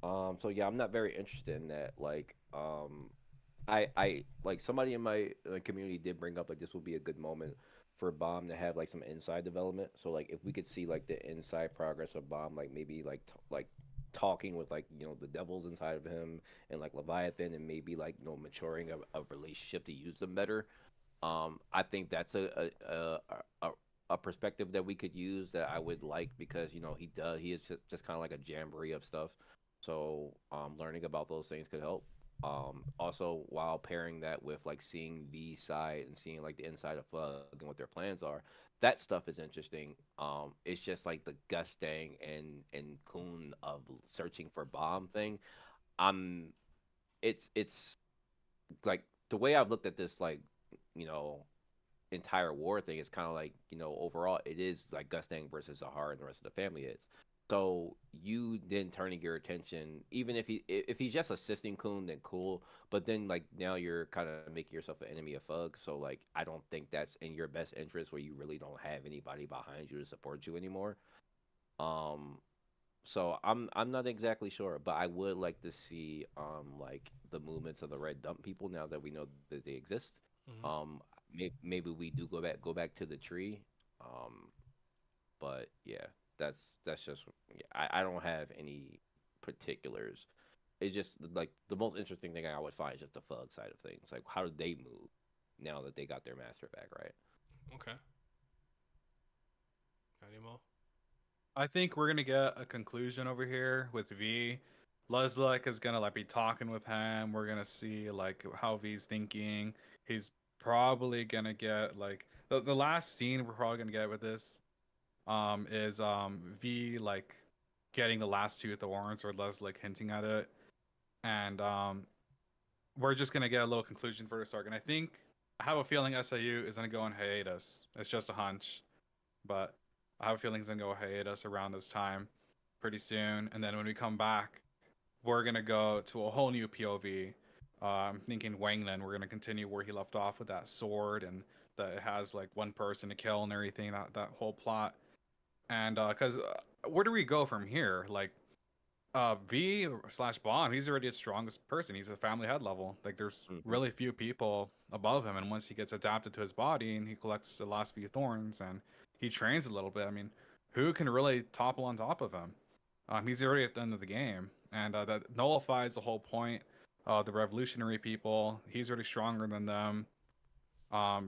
So yeah, I'm not very interested in that. Like, I like somebody in my community did bring up like this would be a good moment for Baam to have like some inside development. So like if we could see like the inside progress of Baam, like maybe like like talking with like the devils inside of him and like Leviathan, and maybe like maturing a relationship to use them better. I think that's a perspective that we could use that I would like, because he is just kind of like a jamboree of stuff. So learning about those things could help. Also, while pairing that with like seeing V side and seeing like the inside of Fug and what their plans are, that stuff is interesting. It's just like the Gustang and Kun of searching for Baam thing. I'm it's like the way I've looked at this, like you know entire war thing is kind of like overall it is like Gustang versus Zahard and the rest of the family is. So you then turning your attention, even if he's just assisting Kun, then cool. But then like now you're kind of making yourself an enemy of Fug. So like I don't think that's in your best interest, where you really don't have anybody behind you to support you anymore. Um, so I'm not exactly sure, but I would like to see like the movements of the red dump people now that we know that they exist. Mm-hmm. Maybe we do go back to the tree. Um, but yeah, that's just yeah, I don't have any particulars. It's just like the most interesting thing I would find is just the Fug side of things. Like how did they move now that they got their master back, right? Okay. Animo? I think we're gonna get a conclusion over here with V. Luslec is gonna like be talking with him. We're gonna see like how V's thinking. He's probably gonna get like the last scene we're probably gonna get with this is V like getting the last two thorns, or Luslec hinting at it. And we're just gonna get a little conclusion for this arc. And I have a feeling SIU is gonna go on hiatus. It's just a hunch, but I have a feeling it's gonna go hiatus around this time, pretty soon. And then when we come back, we're gonna go to a whole new POV. I'm thinking Wangnan. We're gonna continue where he left off with that sword, and that it has like one person to kill and everything. That whole plot. And because where do we go from here? Like V slash Baam, he's already the strongest person. He's a family head level. Like there's really few people above him, and once he gets adapted to his body and he collects the last few thorns and he trains a little bit, I mean, who can really topple on top of him? He's already at the end of the game, and that nullifies the whole point. The revolutionary people, he's already stronger than them.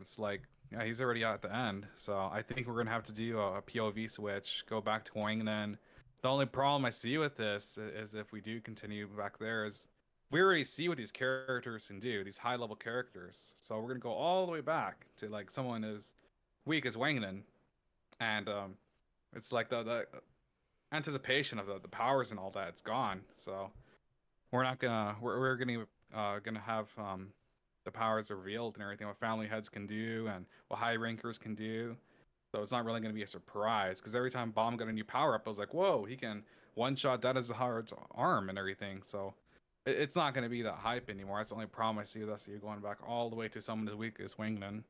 It's like, yeah, he's already at the end. So I think we're gonna have to do a POV switch, go back to Wangnan. The only problem I see with this is if we do continue back there, is we already see what these characters can do, these high level characters. So we're gonna go all the way back to like someone as weak as Wangnan, and it's like the anticipation of the powers and all that, it's gone. So we're not gonna we're gonna have the powers revealed and everything, what family heads can do and what high rankers can do. So it's not really going to be a surprise, because every time Baam got a new power up, I was like, whoa, he can one shot that as Zahard's arm and everything. So it's not going to be that hype anymore. That's the only problem I see with SU going back all the way to someone as weak as Wangnan.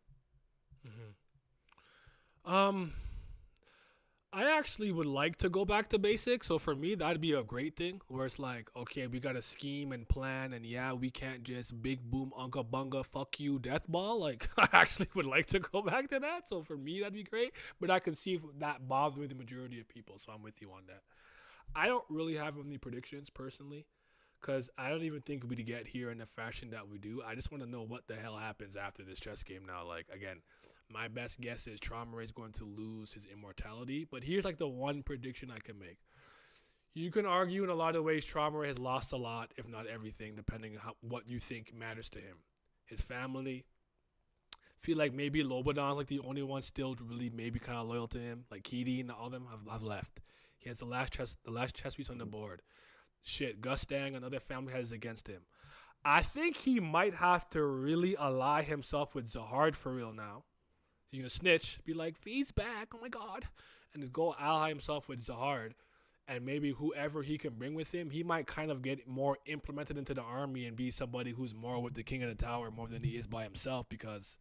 I actually would like to go back to basics. So for me, that'd be a great thing, where it's like, okay, we got to scheme and plan, and yeah, we can't just big boom, unga bunga, fuck you, death ball. Like, I actually would like to go back to that. So for me, that'd be great. But I can see if that bothers the majority of people. So I'm with you on that. I don't really have any predictions personally, because I don't even think we'd get here in the fashion that we do. I just want to know what the hell happens after this chess game now. Like, again, my best guess is Traumerei is going to lose his immortality. But here's like the one prediction I can make. You can argue in a lot of ways Traumerei has lost a lot, if not everything, depending on what you think matters to him. His family. Feel like maybe Lobodon's like the only one still really maybe kind of loyal to him. Like Kidi and all of them have left. He has the last chess piece on the board. Shit, Gustang, another family has against him. I think he might have to really ally himself with Zahard for real now. He's gonna snitch, be like, V's back, oh my god, and just go ally himself with Zahard, and maybe whoever he can bring with him, he might kind of get more implemented into the army and be somebody who's more with the King of the Tower more than he is by himself. Because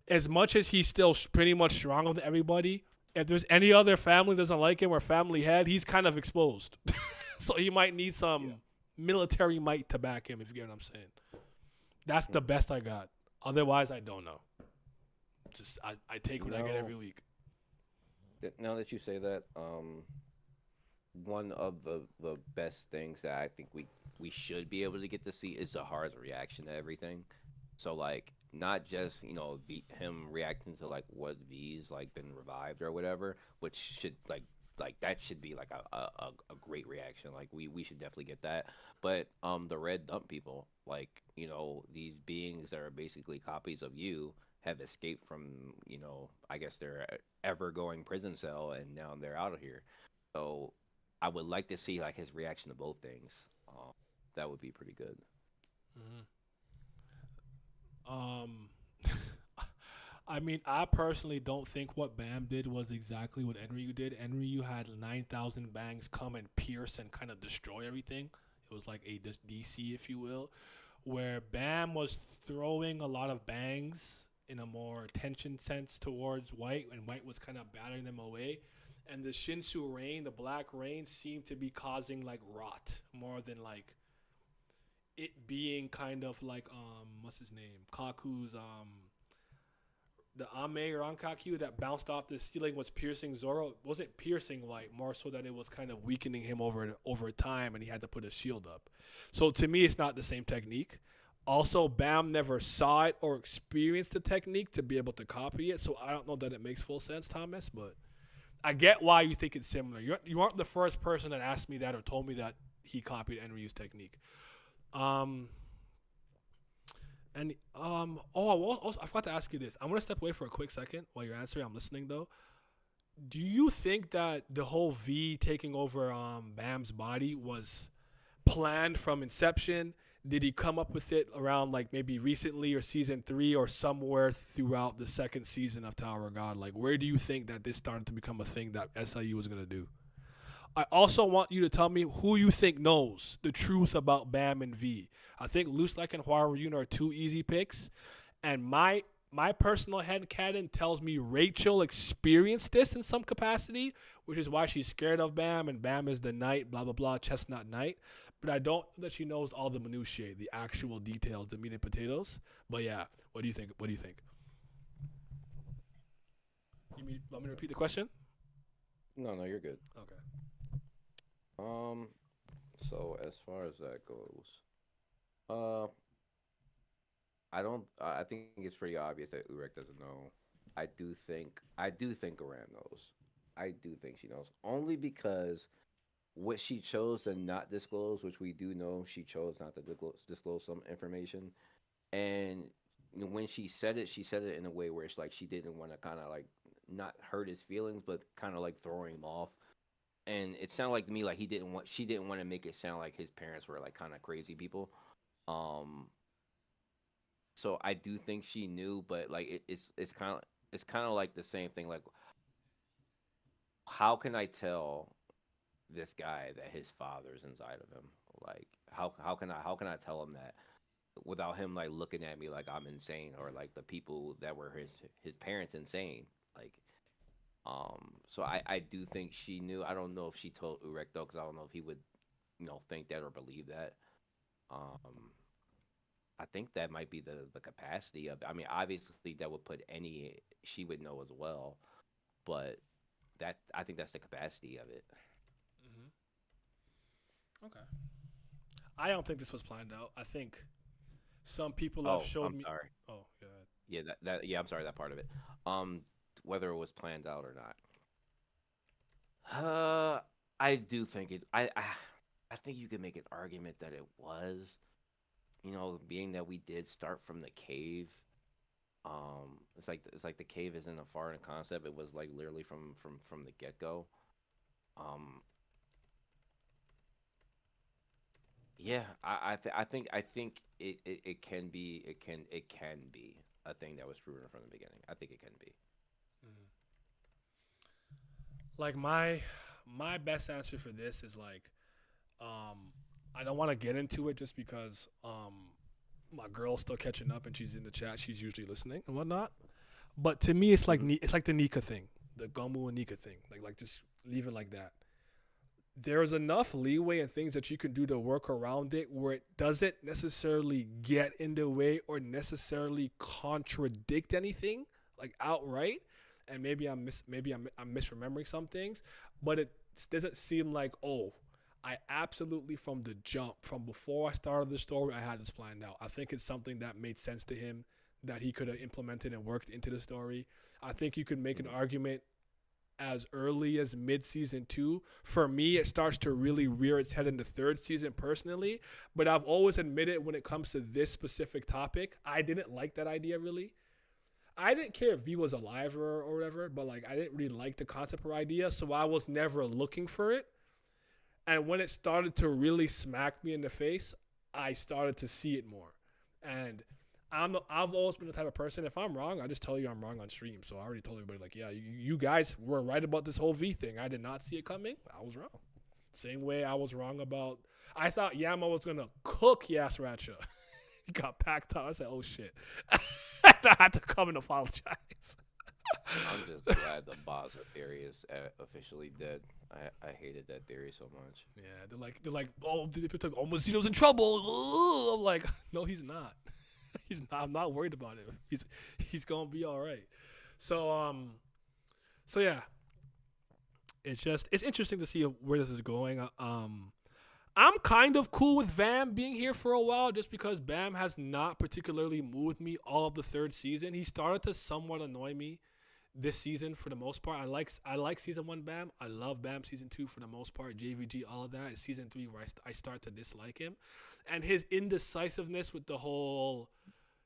as much as he's still pretty much strong with everybody, if there's any other family that doesn't like him or family head, he's kind of exposed. So he might need some military might to back him, if you get what I'm saying. That's the best I got. Otherwise, I don't know. Just I take what I get every week. Now that you say that, one of the best things that I think we should be able to get to see is Zahard's reaction to everything. So like not just him reacting to like what V's like been revived or whatever, which should like that should be like a great reaction. Like we should definitely get that. But the red dump people, like these beings that are basically copies of you have escaped from I guess their ever going prison cell, and now they're out of here. So I would like to see like his reaction to both things. That would be pretty good. I mean, I personally don't think what Baam did was exactly what Enryu did. Enryu had 9,000 bangs come and pierce and kind of destroy everything. It was like a DC, if you will, where Baam was throwing a lot of bangs in a more tension sense towards White, and White was kind of battering them away. And the Shinsu rain, the black rain, seemed to be causing like rot more than like it being kind of like what's his name, Kaku's the Ame or Ankaku that bounced off the ceiling was piercing Zoro. It wasn't piercing White, more so that it was kind of weakening him over time, and he had to put a shield up. So to me, it's not the same technique. Also, Baam never saw it or experienced the technique to be able to copy it, so I don't know that it makes full sense, Thomas, but I get why you think it's similar. You aren't the first person that asked me that or told me that he copied Enryu's technique. I forgot to ask you this. I'm gonna step away for a quick second while you're answering. I'm listening though. Do you think that the whole V taking over Baam's body was planned from inception? Did he come up with it around like maybe recently or season 3 or somewhere throughout the second season of Tower of God? Like, where do you think that this started to become a thing that SIU was gonna do? I also want you to tell me who you think knows the truth about Baam and V. I think Luslec and Hwa Ryun are 2 easy picks. And my personal headcanon tells me Rachel experienced this in some capacity, which is why she's scared of Baam, and Baam is the knight, blah, blah, blah, chestnut knight. But I don't know that she knows all the minutiae, the actual details, the meat and potatoes. But yeah, what do you think? You want me to repeat the question? No, you're good. Okay. So as far as that goes, I think it's pretty obvious that Urek doesn't know. I do think Aram knows. I do think she knows. Only because what she chose to not disclose, which we do know she chose not to disclose some information. And when she said it in a way where it's like she didn't want to kind of like not hurt his feelings, but kind of like throwing him off. And it sounded like to me like she didn't want to make it sound like his parents were like kind of crazy people. So I do think she knew, but like it's kind of like the same thing. Like, how can I tell this guy that his father's inside of him? Like, how can I tell him that without him like looking at me like I'm insane, or like the people that were his parents insane? Like, so I do think she knew. I don't know if she told Urek though, because I don't know if he would think that or believe that. I think that might be the capacity of. I mean, obviously that would put she would know as well, but I think that's the capacity of it. Okay. I don't think this was planned out. I think some people have showed me. Sorry. Oh, yeah. Yeah, I'm sorry, that part of it. Whether it was planned out or not. I do think it. I think you could make an argument that it was. Being that we did start from the cave. It's like the cave isn't a foreign concept. It was like literally from the get go. Yeah, I think it can be a thing that was proven from the beginning. I think it can be. Like my my best answer for this is like, I don't want to get into it just because my girl's still catching up and she's in the chat. She's usually listening and whatnot. But to me, it's like it's like the Nika thing, the Gomu and Nika thing. Like just leave it like that. There's enough leeway and things that you can do to work around it where it doesn't necessarily get in the way or necessarily contradict anything like outright. And maybe I'm misremembering some things, but it doesn't seem like, oh, I absolutely from the jump, from before I started the story, I had this planned out. I think it's something that made sense to him that he could have implemented and worked into the story. I think you could make an argument as early as mid-season 2. For me, it starts to really rear its head in the 3rd season personally, but I've always admitted when it comes to this specific topic, I didn't like that idea really. I didn't care if V was alive or whatever, but like I didn't really like the concept or idea, so I was never looking for it. And when it started to really smack me in the face, I started to see it more. And I've always been the type of person, if I'm wrong, I just tell you I'm wrong on stream. So I already told everybody, like, yeah, you guys were right about this whole V thing. I did not see it coming. I was wrong. Same way I was wrong about, I thought Yama was going to cook Yas Ratcha. He got packed out. I said, oh, shit. I had to come and apologize. I'm just glad the Baza theory is officially dead. I hated that theory so much. Yeah, they're like, oh, Mazino's in trouble. Ugh. I'm like, no, he's not. He's not. I'm not worried about it. He's gonna be all right. So yeah, it's interesting to see where this is going. I'm kind of cool with Baam being here for a while, just because Baam has not particularly moved me all of the 3rd season. He started to somewhat annoy me this season for the most part. I like season 1 Baam. I love Baam season 2 for the most part. JVG, all of that. It's season 3 where I start to dislike him, and his indecisiveness with the whole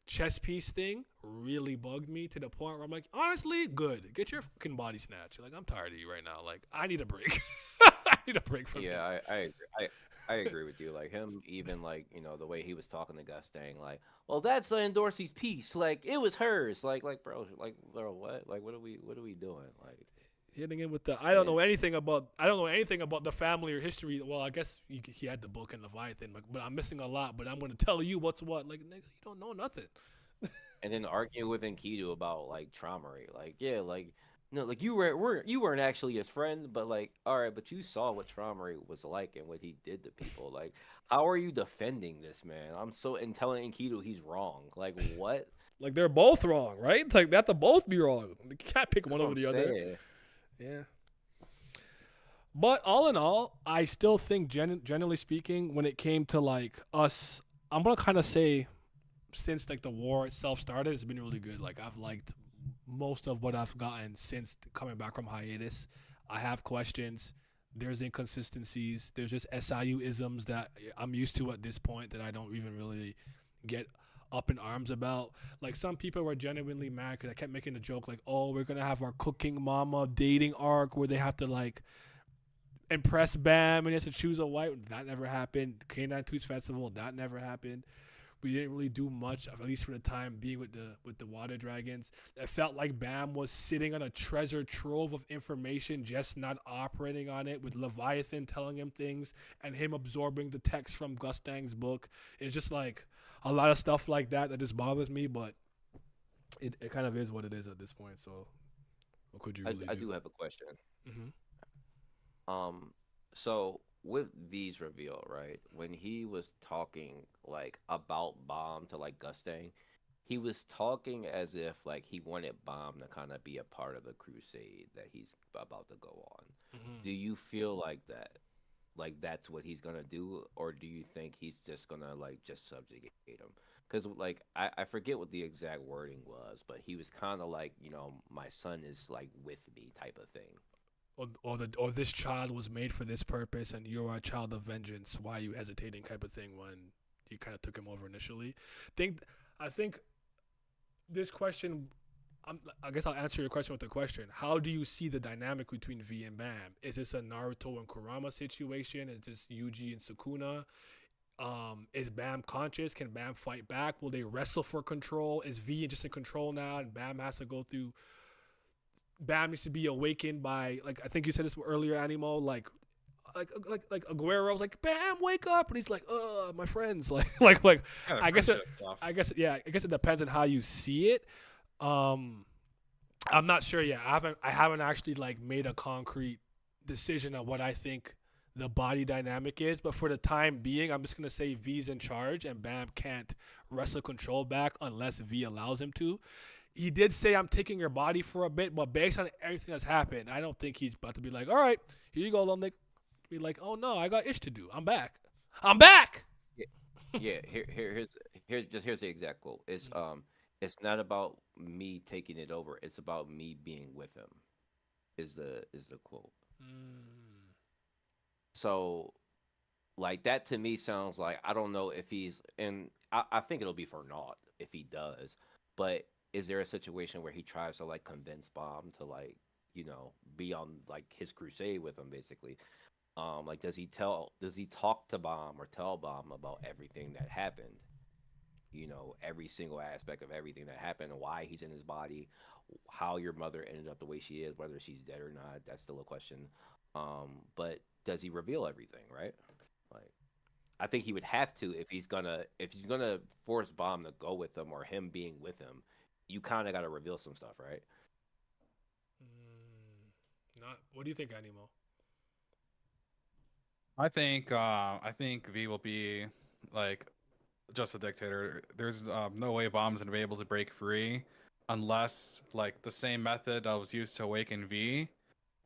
chess piece thing really bugged me to the point where I'm like, honestly, good. Get your fucking body snatch. Like, I'm tired of you right now. Like, I need a break. I need a break from you. Yeah, I agree with you. Like him, even like, you know, the way he was talking to Gustang, like, well, that's Dorsey's piece. Like, it was hers. Like, bro, what? Like, what are we doing? Like, hitting in with the I don't know anything about the family or history. Well, I guess he had the book and Leviathan, but I'm missing a lot. But I'm gonna tell you what's what. Like, nigga, you don't know nothing. And then arguing with Enkidu about like Traumerei. Like, yeah, like, no, like you weren't actually his friend, but like, all right, but you saw what Traumerei was like and what he did to people. Like, how are you defending this man? And telling Enkidu he's wrong. Like, what? Like, they're both wrong, right? It's like they have to both be wrong. You can't pick one over the other. Yeah. But all in all, I still think, generally speaking, when it came to like us, I'm gonna kind of say, since like the war itself started, it's been really good. Like, I've liked most of what I've gotten since coming back from hiatus. I have questions. There's inconsistencies. There's just SIU-isms that I'm used to at this point that I don't even really get up in arms about. Like, some people were genuinely mad because I kept making a joke like, oh, we're gonna have our cooking mama dating arc where they have to like impress Baam and he has to choose a wife. That never happened. K9 Tooth Festival, that never happened. We didn't really do much, at least for the time being, with the water dragons. It felt like Baam was sitting on a treasure trove of information, just not operating on it, with Leviathan telling him things and him absorbing the text from Gustang's book. It's just like a lot of stuff like that just bothers me, but it kind of is what it is at this point. So what could you really do? I do have a question. Mm-hmm. So with V's reveal, right, when he was talking like about Baam to like Gustang, he was talking as if like he wanted Baam to kind of be a part of the crusade that he's about to go on. Mm-hmm. Do you feel like that? Like that's what he's gonna do, or do you think he's just gonna like just subjugate him? Because like I forget what the exact wording was, but he was kind of like, you know, my son is like with me type of thing. Or this child was made for this purpose, and you're a child of vengeance. Why are you hesitating? Type of thing. When you kind of took him over initially, I think this question. I guess I'll answer your question with a question. How do you see the dynamic between V and Baam? Is this a Naruto and Kurama situation? Is this Yuji and Sukuna? Is Baam conscious? Can Baam fight back? Will they wrestle for control? Is V just in control now, and Baam has to go through Bam needs to be awakened by, like, I think you said this earlier, Animo, like Aguero was like, Bam, wake up, and he's like, my friends, like Yeah, the I guess it, friendship stuff. I guess it depends on how you see it. I'm not sure yet. I haven't actually like made a concrete decision on what I think the body dynamic is, but for the time being, I'm just gonna say V's in charge, and Bam can't wrestle control back unless V allows him to. He did say, I'm taking your body for a bit, but based on everything that's happened, I don't think he's about to be like, all right, here you go, Luslec. Be like, oh no, I got ish to do. I'm back. I'm back. Yeah, here's the exact quote. It's not about me taking it over. It's about me being with him. Is the quote. So, like that to me sounds like, I don't know if he's, and I think it'll be for naught if he does. But is there a situation where he tries to like convince Baam to like, be on like his crusade with him basically? Like does he talk to Baam or tell Baam about everything that happened? Every single aspect of everything that happened, why he's in his body, how your mother ended up the way she is, whether she's dead or not, that's still a question. But does he reveal everything, right? Like, I think he would have to if he's gonna force Baam to go with him or him being with him. You kind of got to reveal some stuff, right? Not. What do you think, Animo? I think V will be like just a dictator. There's no way Baam's gonna be able to break free unless like the same method that was used to awaken V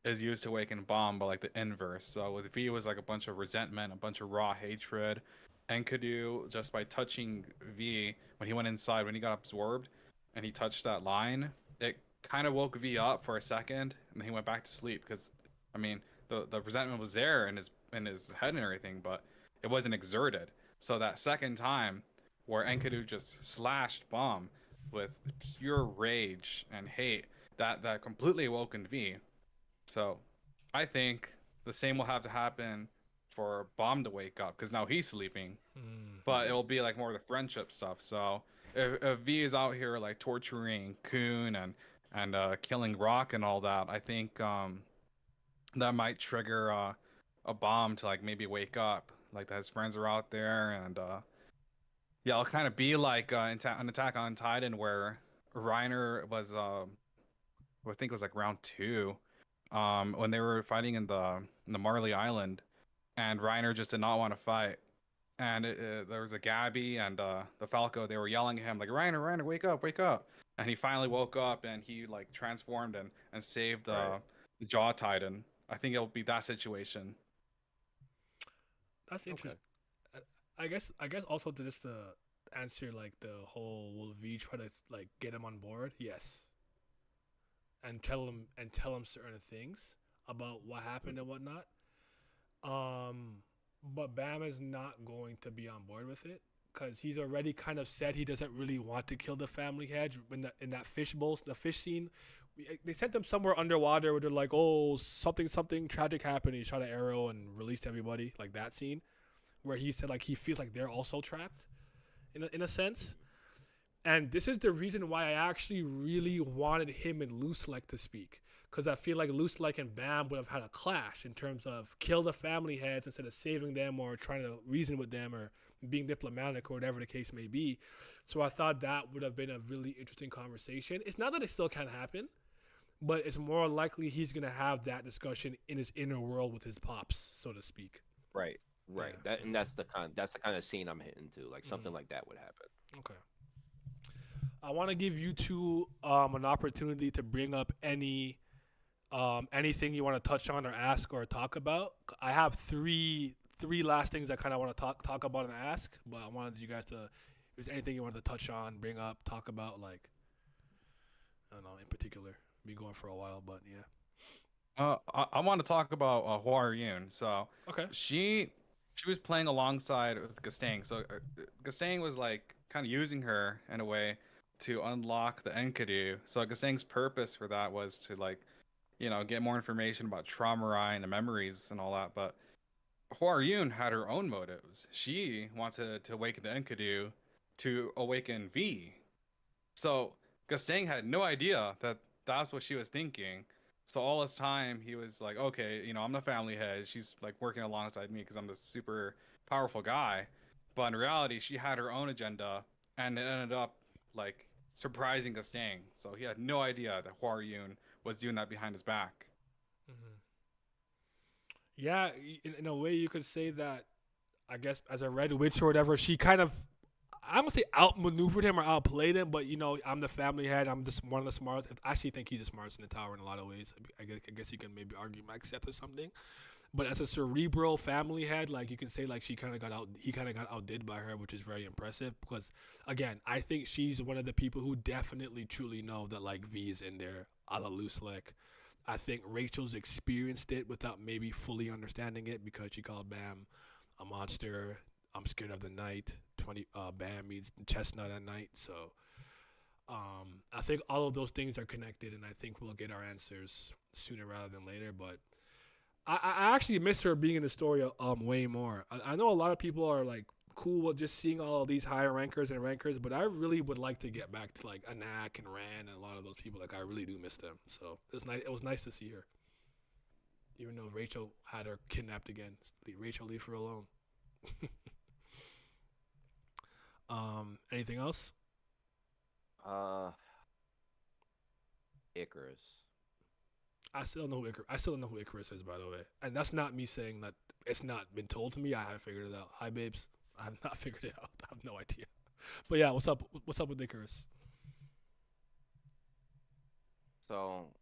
is used to awaken Baam, but like the inverse. So with V was like a bunch of resentment, a bunch of raw hatred. Enkidu, just by touching V when he went inside, when he got absorbed and he touched that line, it kind of woke V up for a second, and then he went back to sleep because, I mean, the resentment was there in his head and everything, but it wasn't exerted. So that second time where Enkidu just slashed Baam with pure rage and hate, that completely awoken V. So I think the same will have to happen for Baam to wake up because now he's sleeping. But it'll be like more of the friendship stuff. So if V is out here like torturing Kun and killing Rock and all that, I think that might trigger a Baam to like maybe wake up, like that his friends are out there, and yeah, it'll kind of be like an Attack on Titan where Reiner was I think it was like round 2, when they were fighting in the Marley Island, and Reiner just did not want to fight, and there was a Gabby and the Falco. They were yelling at him like, Reiner, wake up, and he finally woke up and he like transformed and saved the Jaw Titan. I think it'll be that situation. That's interesting. Okay. I guess also to just to answer like the whole, will V try to like get him on board? Yes. And tell him certain things about what happened and whatnot. But Bam is not going to be on board with it because he's already kind of said he doesn't really want to kill the family head. In that fish bowl, the fish scene, they sent him somewhere underwater where they're like, oh, something tragic happened. He shot an arrow and released everybody, like that scene where he said like he feels like they're also trapped in a sense. And this is the reason why I actually really wanted him and Luslec to speak, because I feel like Luslec and Bam would have had a clash in terms of kill the family heads instead of saving them or trying to reason with them or being diplomatic or whatever the case may be. So I thought that would have been a really interesting conversation. It's not that it still can't happen, but it's more likely he's going to have that discussion in his inner world with his pops, so to speak. Right. Yeah. That's the kind of scene I'm hitting to. Like something like that would happen. Okay. I want to give you two an opportunity to bring up anything you want to touch on or ask or talk about. I have three last things I kind of want to talk about and ask, but I wanted you guys to, if there's anything you wanted to touch on, bring up, talk about, like, I don't know, in particular. Been going for a while, but yeah. I want to talk about Hwa Ryun. So okay, she was playing alongside with Gustang. So Gustang was like kind of using her in a way to unlock the Enkidu. So Gustang's purpose for that was to like, get more information about Traumerei and the memories and all that. But Hwa Ryun had her own motives. She wanted to awaken the Enkidu to awaken V. So Gustang had no idea that that's what she was thinking. So all this time he was like, okay, I'm the family head. She's like working alongside me because I'm the super powerful guy. But in reality, she had her own agenda, and it ended up like surprising Gustang. So he had no idea that Hwa Ryun was doing that behind his back. Mm-hmm. Yeah, in a way you could say that. I guess as a red witch or whatever, she kind of, I don't say outmaneuvered him or outplayed him, but I'm the family head. I'm just one of the smartest. I actually think he's the smartest in the tower in a lot of ways. I guess you can maybe argue Max Seth or something. But as a cerebral family head, like you can say, like he kind of got outdid by her, which is very impressive. Because again, I think she's one of the people who definitely truly know that like V is in there, a la Luslec. I think Rachel's experienced it without maybe fully understanding it because she called Baam a monster. I'm scared of the night. Baam means chestnut at night. So I think all of those things are connected, and I think we'll get our answers sooner rather than later. But I actually miss her being in the story way more. I know a lot of people are like cool with just seeing all of these higher rankers, but I really would like to get back to like Anak and Ran and a lot of those people. Like I really do miss them. So it was nice to see her. Even though Rachel had her kidnapped again. Rachel, leave her alone. Anything else? Icarus. I still don't know who Icarus is, by the way. And that's not me saying that it's not been told to me. I haven't figured it out. Hi, babes. I have not figured it out. I have no idea. But yeah, what's up? What's up with Icarus? So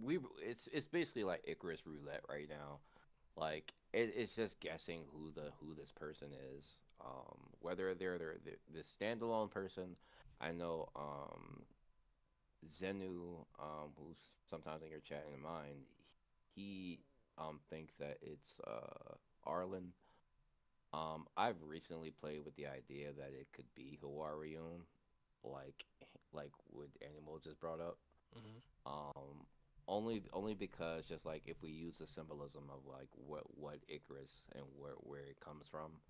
it's basically like Icarus roulette right now. Like it's just guessing who this person is. Whether they're the standalone person. I know Zenu, who's sometimes in your chat in mine, he think that it's Arlen. I've recently played with the idea that it could be Hwa Ryun, like what Animal just brought up. Mm-hmm. Only because just like if we use the symbolism of like what Icarus and where it comes from,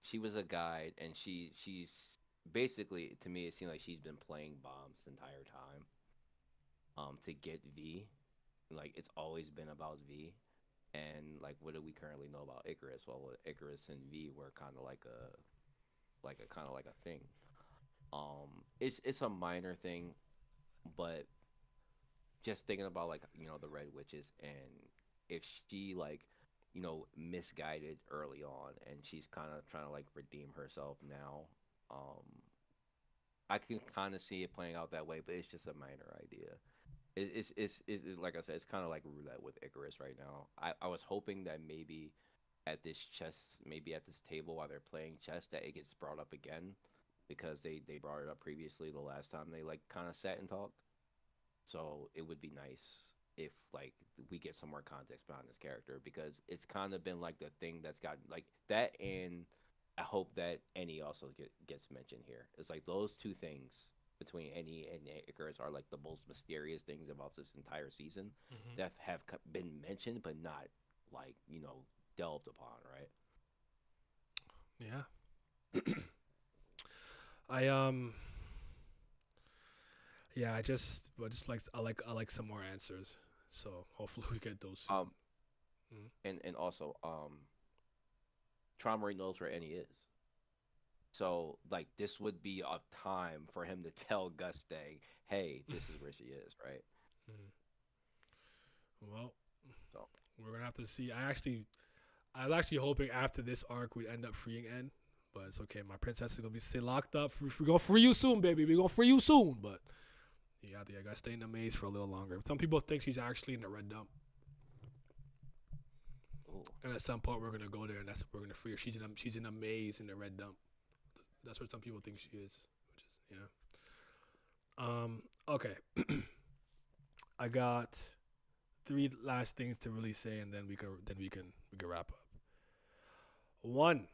she was a guide, and she's basically, to me it seemed like she's been playing Baam this entire time, to get V. Like it's always been about V, and like what do we currently know about Icarus? Well, Icarus and V were kind of like a thing. It's a minor thing, but just thinking about like the Red Witches, and if she like misguided early on, and she's kind of trying to like redeem herself now, I can kind of see it playing out that way, but it's just a minor idea. It's like I said, it's kind of like roulette with Icarus right now. I was hoping that maybe at this table while they're playing chess, that it gets brought up again, because they brought it up previously the last time they like kind of sat and talked. So it would be nice if like we get some more context behind this character, because it's kind of been like the thing that's gotten like that, and I hope that Annie also gets mentioned here. It's like those two things between Annie and Icarus are like the most mysterious things about this entire season, Mm-hmm. that have been mentioned but not like delved upon, right? Yeah. I yeah, I like some more answers. So hopefully we get those soon. And also Traumerei knows where Annie is. So like this would be a time for him to tell Gustang, "Hey, this is where she is," right? Well, So we're gonna have to see. I was actually hoping after this arc we'd end up freeing N, but it's okay. My princess is gonna be stay locked up. We're gonna free you soon, baby. We're gonna free you soon. But yeah, I gotta stay in the maze for a little longer. Some people think she's actually in the red dump, ooh. and at some point we're gonna go there, and that's we're gonna free her. She's in a maze in the red dump. That's what some people think she is, which is yeah. Okay. I got 3 last things to really say, and then we can wrap up. 1.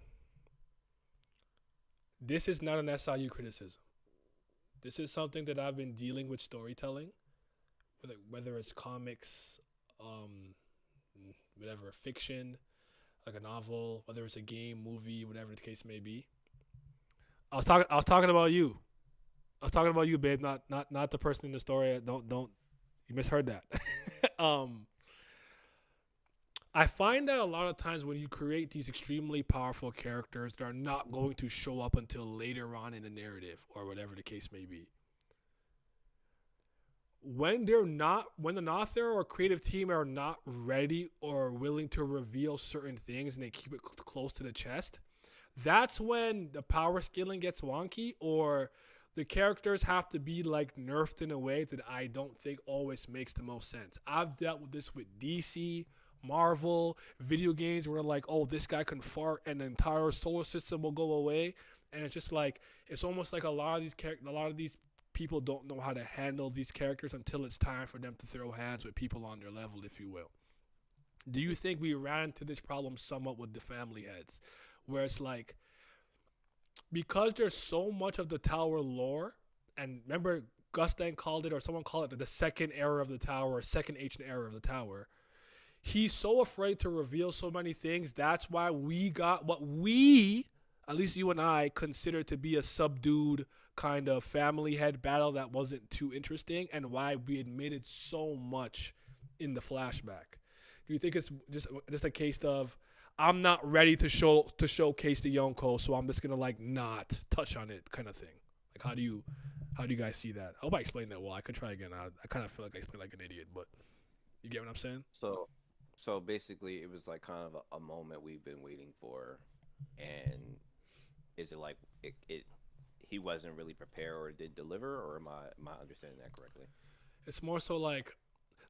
This is not an SIU criticism. This is something that I've been dealing with storytelling, whether it's comics, whatever, fiction, like a novel, whether it's a game, movie, whatever the case may be. I was talking about you. I was talking about you, babe, not the person in the story. Don't you misheard that. I find that a lot of times when you create these extremely powerful characters, they're not going to show up until later on in the narrative or whatever the case may be. When an author or creative team are not ready or willing to reveal certain things and they keep it close to the chest, that's when the power scaling gets wonky, or the characters have to be like nerfed in a way that I don't think always makes the most sense. I've dealt with this with DC, Marvel, video games where like, oh, this guy can fart and the entire solar system will go away, and it's just like, it's almost like a lot of these people don't know how to handle these characters until it's time for them to throw hands with people on their level, if you will. Do you think we ran into this problem somewhat with the family heads, where it's like, because there's so much of the tower lore, and remember Gustang called it, or someone called it the second era of the tower, or second ancient era of the tower. He's so afraid to reveal so many things. That's why we got what we, at least you and I, consider to be a subdued kind of family head battle that wasn't too interesting, and why we admitted so much in the flashback. Do you think it's just a case of, I'm not ready to showcase the Yonko, so I'm just gonna like not touch on it kind of thing? Like, how do you guys see that? I hope I explained that well. I could try again. I kind of feel like I explained like an idiot, but you get what I'm saying? So basically, it was like kind of a moment we've been waiting for, and is it like he wasn't really prepared or did deliver, or am I understanding that correctly? It's more so like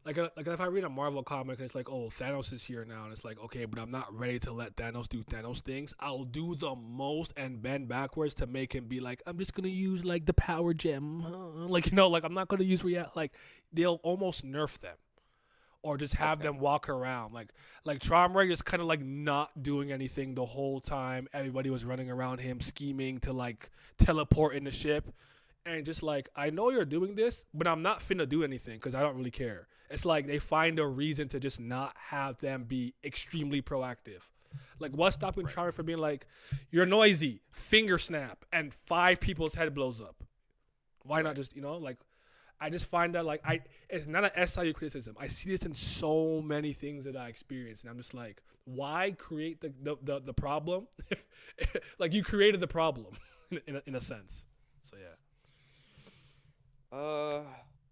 if I read a Marvel comic and it's like, oh, Thanos is here now, and it's like, okay, but I'm not ready to let Thanos do Thanos things. I'll do the most and bend backwards to make him be like, I'm just gonna use like the power gem, like, you know, like I'm not gonna use like they'll almost nerf them, or just have them walk around like Traumerei just kind of like not doing anything the whole time. Everybody was running around him scheming to like teleport in the ship, and just like, I know you're doing this, but I'm not finna do anything because I don't really care. It's like they find a reason to just not have them be extremely proactive. Like, what's stopping Traumerei from being like, you're noisy, finger snap, and 5 people's head blows up? Why not just, you know, like, I just find that, like, it's not an SIU criticism. I see this in so many things that I experience, and I'm just like, why create the problem? Like, you created the problem, in a sense. So, yeah.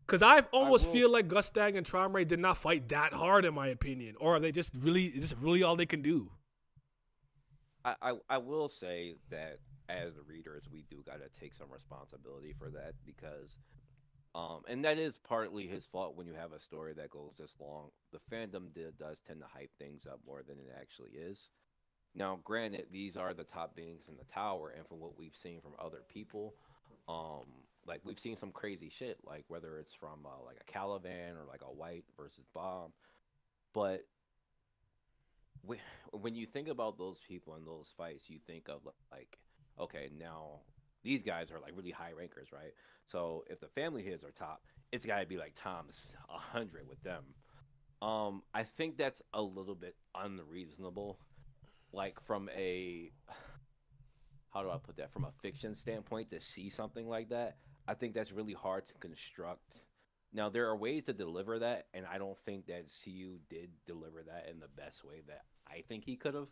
Because I almost feel like Gustang and Traumerei did not fight that hard, in my opinion. Or are they just really all they can do? I will say that as the readers, we do got to take some responsibility for that, because and that is partly his fault when you have a story that goes this long. The fandom does tend to hype things up more than it actually is. Now, granted, these are the top beings in the tower, and from what we've seen from other people, like, we've seen some crazy shit, like whether it's from like a Caliban or like a White versus Baam. But when you think about those people in those fights, you think of like, okay, now these guys are like really high rankers, right? So if the family heads are top, it's got to be like times 100 with them. I think that's a little bit unreasonable. Like, from a, how do I put that? From a fiction standpoint, to see something like that, I think that's really hard to construct. Now, there are ways to deliver that, and I don't think that CU did deliver that in the best way that I think he could have.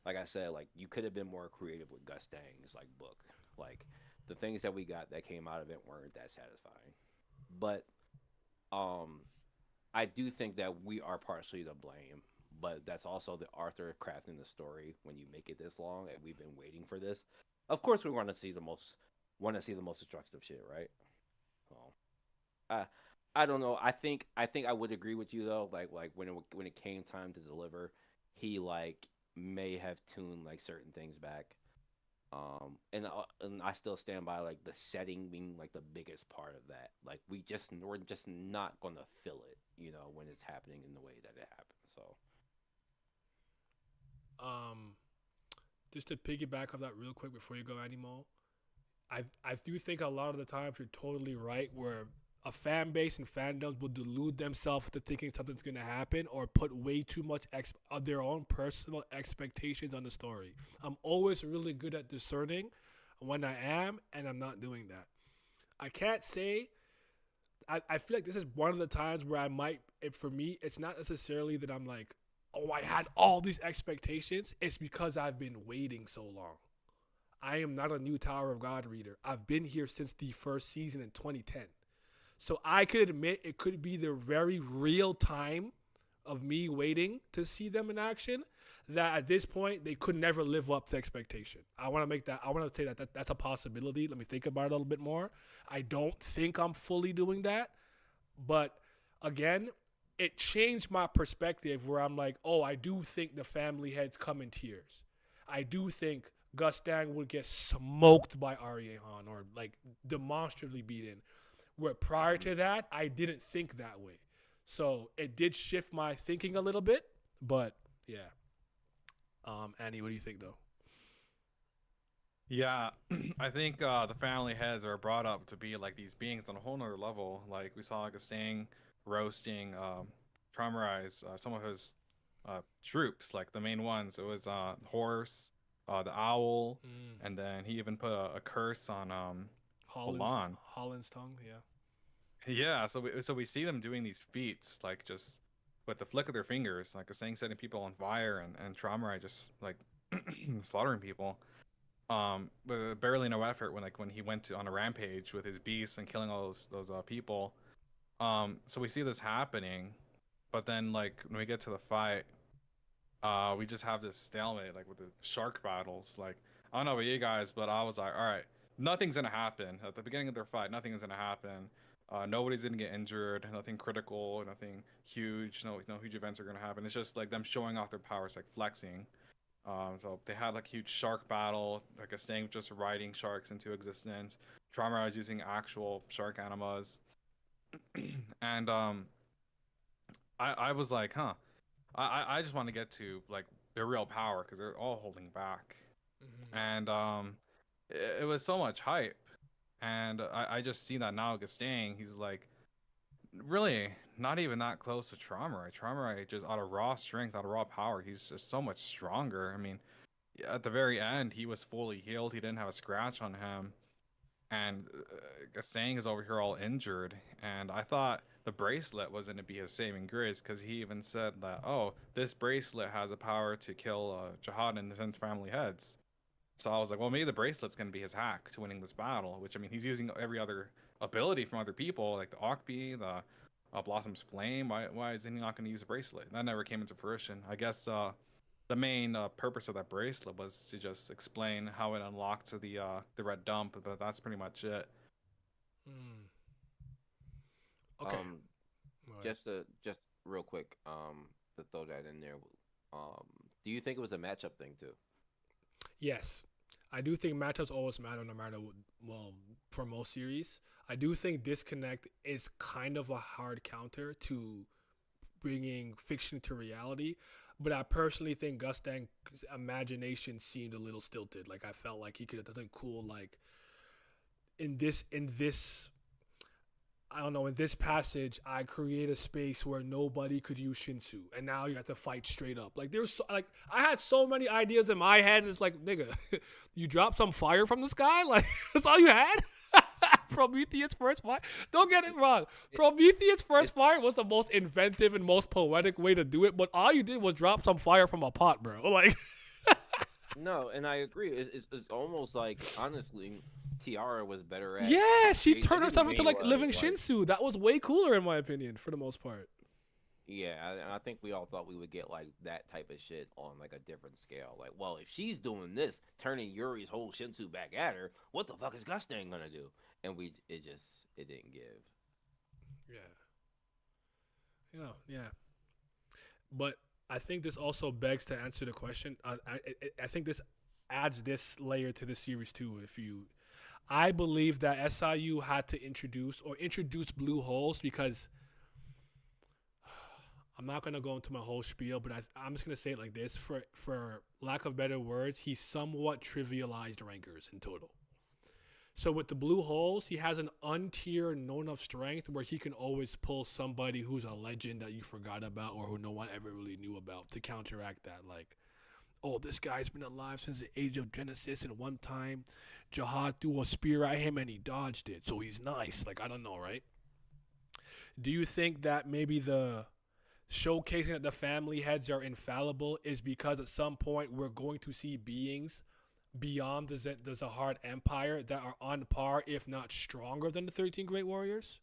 Like I said, like, you could have been more creative with Gustang's like book. Like, the things that we got that came out of it weren't that satisfying. But I do think that we are partially to blame. But that's also the author crafting the story when you make it this long, and we've been waiting for this. Of course, we want to see the most destructive shit, right? Well, I don't know. I think I would agree with you though. Like when it came time to deliver, he like may have tuned like certain things back. And I still stand by like the setting being like the biggest part of that. Like, we're just not gonna feel it, you know, when it's happening in the way that it happens. So. Just to piggyback on that real quick before you go, Animo, I do think a lot of the times you're totally right, where a fan base and fandoms will delude themselves into thinking something's going to happen, or put way too much of their own personal expectations on the story. I'm always really good at discerning when I am and I'm not doing that. I can't say. I feel like this is one of the times where for me, it's not necessarily that I'm like, oh, I had all these expectations. It's because I've been waiting so long. I am not a new Tower of God reader. I've been here since the first season in 2010. So I could admit it could be the very real time of me waiting to see them in action, that at this point they could never live up to expectation. I want to say that that's a possibility. Let me think about it a little bit more. I don't think I'm fully doing that, but again, it changed my perspective where I'm like, oh, I do think the family heads come in tiers. I do think Gustang would get smoked by Aryehan or like demonstrably beaten. Where prior to that, I didn't think that way. So it did shift my thinking a little bit, but yeah. Annie, what do you think though? Yeah, I think the family heads are brought up to be like these beings on a whole nother level. Like we saw Gustang roasting Traumerei's some of his troops, like the main ones. It was Horse, the Owl, and then he even put a curse on Holland's tongue, yeah. Yeah, so we see them doing these feats, like just with the flick of their fingers, like Gustang setting people on fire, and Traumerei just like slaughtering people. With barely no effort when he went on a rampage with his beasts and killing all those people. So we see this happening, but then like when we get to the fight, we just have this stalemate, like with the shark battles. Like I don't know about you guys, but I was like, all right, nothing's gonna happen at the beginning of their fight. Nothing is gonna happen. Nobody's gonna get injured. Nothing critical. Nothing huge. No huge events are gonna happen. It's just like them showing off their powers, like flexing. So they had like huge shark battle, like Gustang just riding sharks into existence. Traumerei was using actual shark animas, and I was like, huh. I just want to get to like their real power because they're all holding back, and it was so much hype, and I just see that now Gustang, he's like really not even that close to Traumerei. Traumerei just out of raw strength, out of raw power, he's just so much stronger. I mean, at the very end, he was fully healed. He didn't have a scratch on him, and Gustang is over here all injured. And I thought the bracelet was going to be his saving grace because he even said that, oh, this bracelet has a power to kill Zahard and the 10 family heads. So I was like, well, maybe the bracelet's going to be his hack to winning this battle, which, I mean, he's using every other ability from other people, like the Okbi, the Blossom's Flame. Why is he not going to use a bracelet? That never came into fruition. I guess the main purpose of that bracelet was to just explain how it unlocked the red dump, but that's pretty much it. Okay. Just real quick, to throw that in there. Do you think it was a matchup thing too? Yes. I do think matchups always matter no matter what, well, for most series. I do think disconnect is kind of a hard counter to bringing fiction to reality, but I personally think Gustang's imagination seemed a little stilted. Like I felt like he could have done something cool, like in this I don't know, in this passage, I create a space where nobody could use Shinsu, and now you have to fight straight up. Like there's like I had so many ideas in my head. It's like, nigga, you dropped some fire from the sky, like that's all you had. Prometheus first fire. Don't get it wrong. Prometheus first fire was the most inventive and most poetic way to do it, but all you did was drop some fire from a pot, bro. Like, no, and I agree. It's almost like honestly. Tiara was better at. Yeah, she turned herself into like living Shinsu. That was way cooler in my opinion, for the most part. Yeah, I think we all thought we would get like that type of shit on like a different scale. Like, well, if she's doing this, turning Yuri's whole Shinsu back at her, what the fuck is Gustang gonna do? And it didn't give. Yeah. But I think this also begs to answer the question. I think this adds this layer to the series too. I believe that SIU had to introduce blue holes because I'm not going to go into my whole spiel, but I'm just going to say it like this. For lack of better words, he somewhat trivialized rankers in total. So with the blue holes, he has an untier no enough strength where he can always pull somebody who's a legend that you forgot about or who no one ever really knew about to counteract that. Like, oh, this guy's been alive since the age of Genesis, and one time Zahard threw a spear at him and he dodged it, so he's nice. Like, I don't know, right? Do you think that maybe the showcasing that the family heads are infallible is because at some point we're going to see beings beyond the Zahard Empire that are on par, if not stronger than the 13 Great Warriors?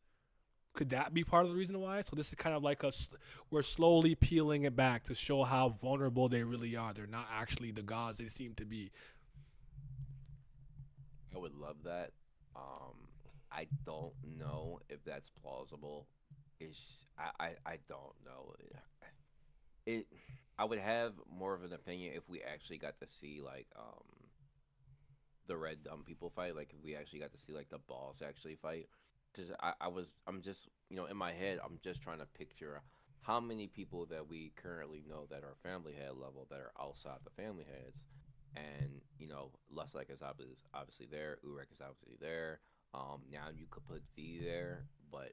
Could that be part of the reason why? So this is kind of like we're slowly peeling it back to show how vulnerable they really are. They're not actually the gods they seem to be. I would love that. I don't know if that's plausible. I don't know. It I would have more of an opinion if we actually got to see like the red dumb people fight. Like if we actually got to see like the boss actually fight. Because I'm just, in my head, I'm just trying to picture how many people that we currently know that are family head level that are outside the family heads. And, Luslec is obviously there. Urek is obviously there. Now you could put V there. But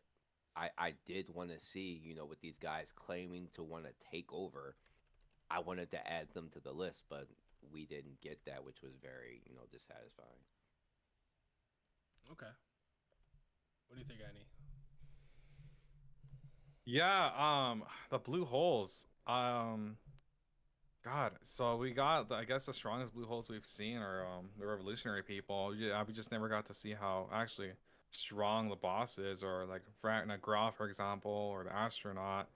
I did want to see, with these guys claiming to want to take over, I wanted to add them to the list, but we didn't get that, which was very, dissatisfying. Okay. What do you think, Annie? Yeah, the blue holes. God, so we got I guess the strongest blue holes we've seen are the revolutionary people. Yeah, we just never got to see how actually strong the boss is, or like Graf, for example, or the astronaut.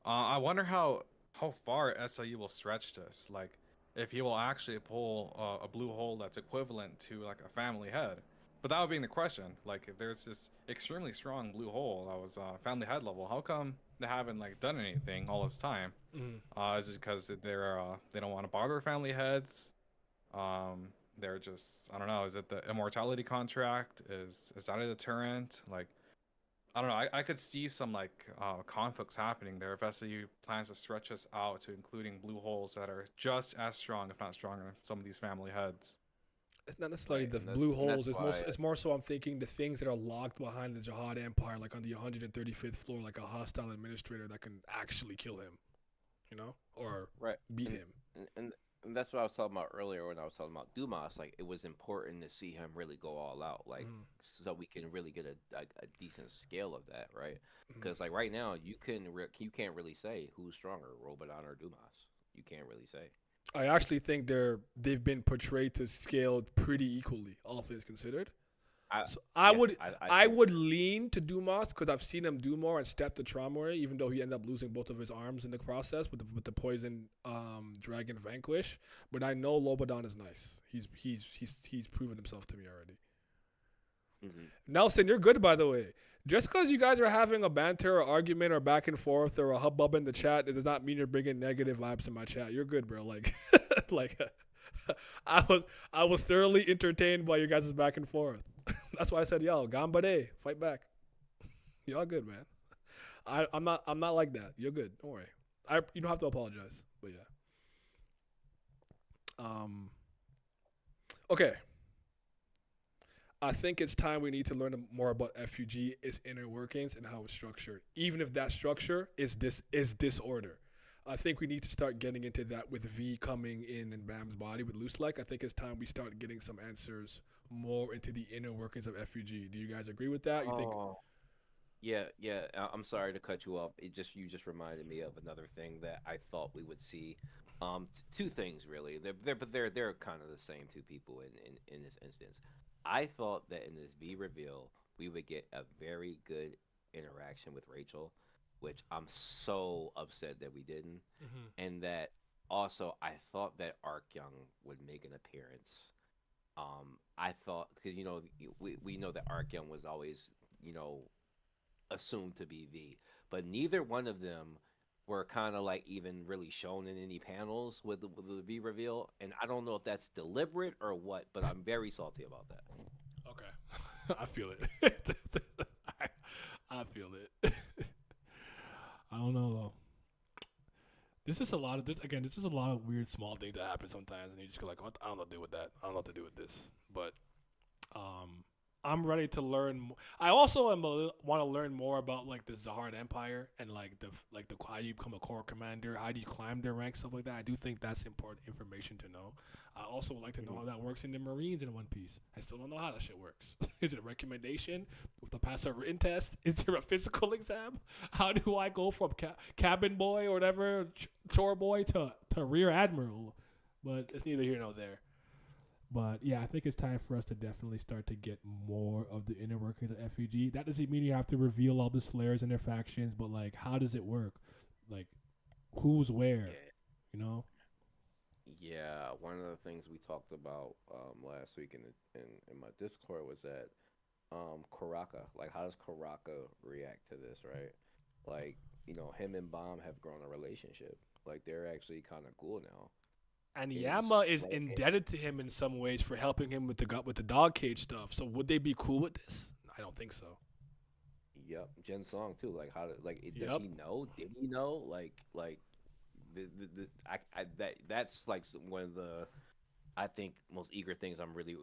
I wonder how far SIU will stretch this. Like, if he will actually pull a blue hole that's equivalent to like a family head. But that would be the question. Like, if there's this extremely strong blue hole that was family head level, how come they haven't like done anything all this time? Is it because they don't want to bother family heads? They're just, I don't know. Is it the immortality contract? Is that a deterrent? Like, I don't know. I could see some like conflicts happening there if SIU plans to stretch us out to including blue holes that are just as strong, if not stronger, than some of these family heads. It's not necessarily Right, the and blue holes. why It's more so I'm thinking the things that are locked behind the Zahard Empire, like on the 135th floor, like a hostile administrator that can actually kill him, or right beat and, him. and that's what I was talking about earlier when I was talking about Dumas. Like it was important to see him really go all out, like so we can really get a decent scale of that, right? Because like right now you can't really say who's stronger, Robodon or Dumas. You can't really say. I actually think they've been portrayed to scale pretty equally, all things considered. I would lean to Dumas because I've seen him do more and step to Traumerei, even though he ended up losing both of his arms in the process with the poison dragon vanquish. But I know Lobodon is nice. He's proven himself to me already. Nelson, you're good, by the way. Just because you guys are having a banter or argument or back and forth or a hubbub in the chat, it does not mean you're bringing negative vibes in my chat. You're good, bro. Like, I was thoroughly entertained by your guys' back and forth. That's why I said, yo, Gambade, fight back. Y'all good, man. I'm not like that. You're good. Don't worry. You don't have to apologize. But yeah. Okay. I think it's time we need to learn more about FUG, its inner workings, and how it's structured. Even if that structure is disorder. I think we need to start getting into that with V coming in Baam's body with Luslec. I think it's time we start getting some answers more into the inner workings of FUG. Do you guys agree with that? You think? Yeah. I'm sorry to cut you off. You just reminded me of another thing that I thought we would see. Two things really. They're kind of the same two people in this instance. I thought that in this V reveal we would get a very good interaction with Rachel, which I'm so upset that we didn't. And that also I thought that Arkyung would make an appearance. I thought because we know that Arkyung was always assumed to be V, but neither one of them were kind of like even really shown in any panels with the V reveal, and I don't know if that's deliberate or what, but I'm very salty about that. Okay, I feel it. I feel it. I don't know though. This is a lot of this again. This is a lot of weird small things that happen sometimes, and you just go like, "What? I don't know what to do with that. I don't know what to do with this." But I'm ready to learn. I also want to learn more about like the Zahard Empire and like the how you become a corps commander, how do you climb their ranks, stuff like that. I do think that's important information to know. I also would like to know how that works in the Marines in One Piece. I still don't know how that shit works. Is it a recommendation with to pass a written test? Is there a physical exam? How do I go from cabin boy or whatever, chore boy to rear admiral? But it's neither here nor there. But yeah, I think it's time for us to definitely start to get more of the inner workings of FEG. That doesn't mean you have to reveal all the Slayers and their factions, but like, how does it work? Like, who's where? You know? Yeah, one of the things we talked about last week in my Discord was that Karaka, like how does Karaka react to this, right? Like, him and Baam have grown a relationship. Like they're actually kind of cool now. And Yama is indebted to him in some ways for helping him with the dog cage stuff. So would they be cool with this? I don't think so. Yep, Jin Song too. Like does he know? Did he know? That's like one of the I think most eager things I'm really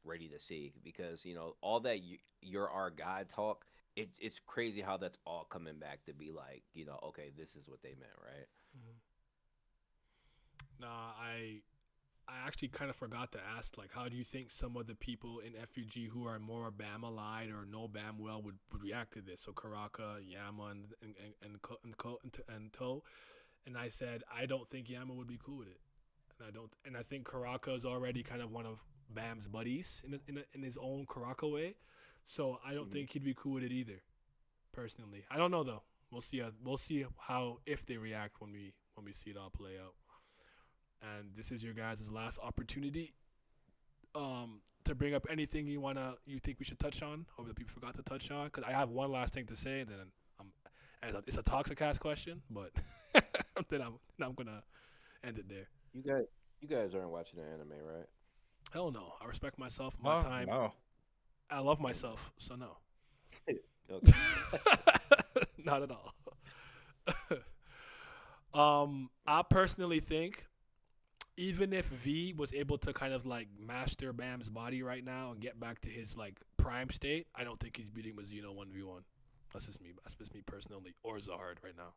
ready to see, because all that you're our guy talk. It's crazy how that's all coming back to be like okay, this is what they meant, right? Mm-hmm. Nah, I actually kind of forgot to ask, like, how do you think some of the people in FUG who are more Bam allied or know Bam well would react to this? So Karaka, Yama, and To. And I said I don't think Yama would be cool with it, and I think Karaka is already kind of one of Bam's buddies in his own Karaka way, so I don't think he'd be cool with it either. Personally, I don't know though. We'll see. We'll see how if they react when we see it all play out. And this is your guys' last opportunity to bring up anything you think we should touch on or that people forgot to touch on. Because I have one last thing to say, and then it's a Toxicast question, but then I'm gonna end it there. You guys aren't watching the anime, right? Hell no. I respect myself, my time. No. I love myself, so no. Okay. Not at all. I personally think, even if V was able to kind of like master Bam's body right now and get back to his like prime state, I don't think he's beating Mazino 1v1. That's just me personally, or Zahard right now.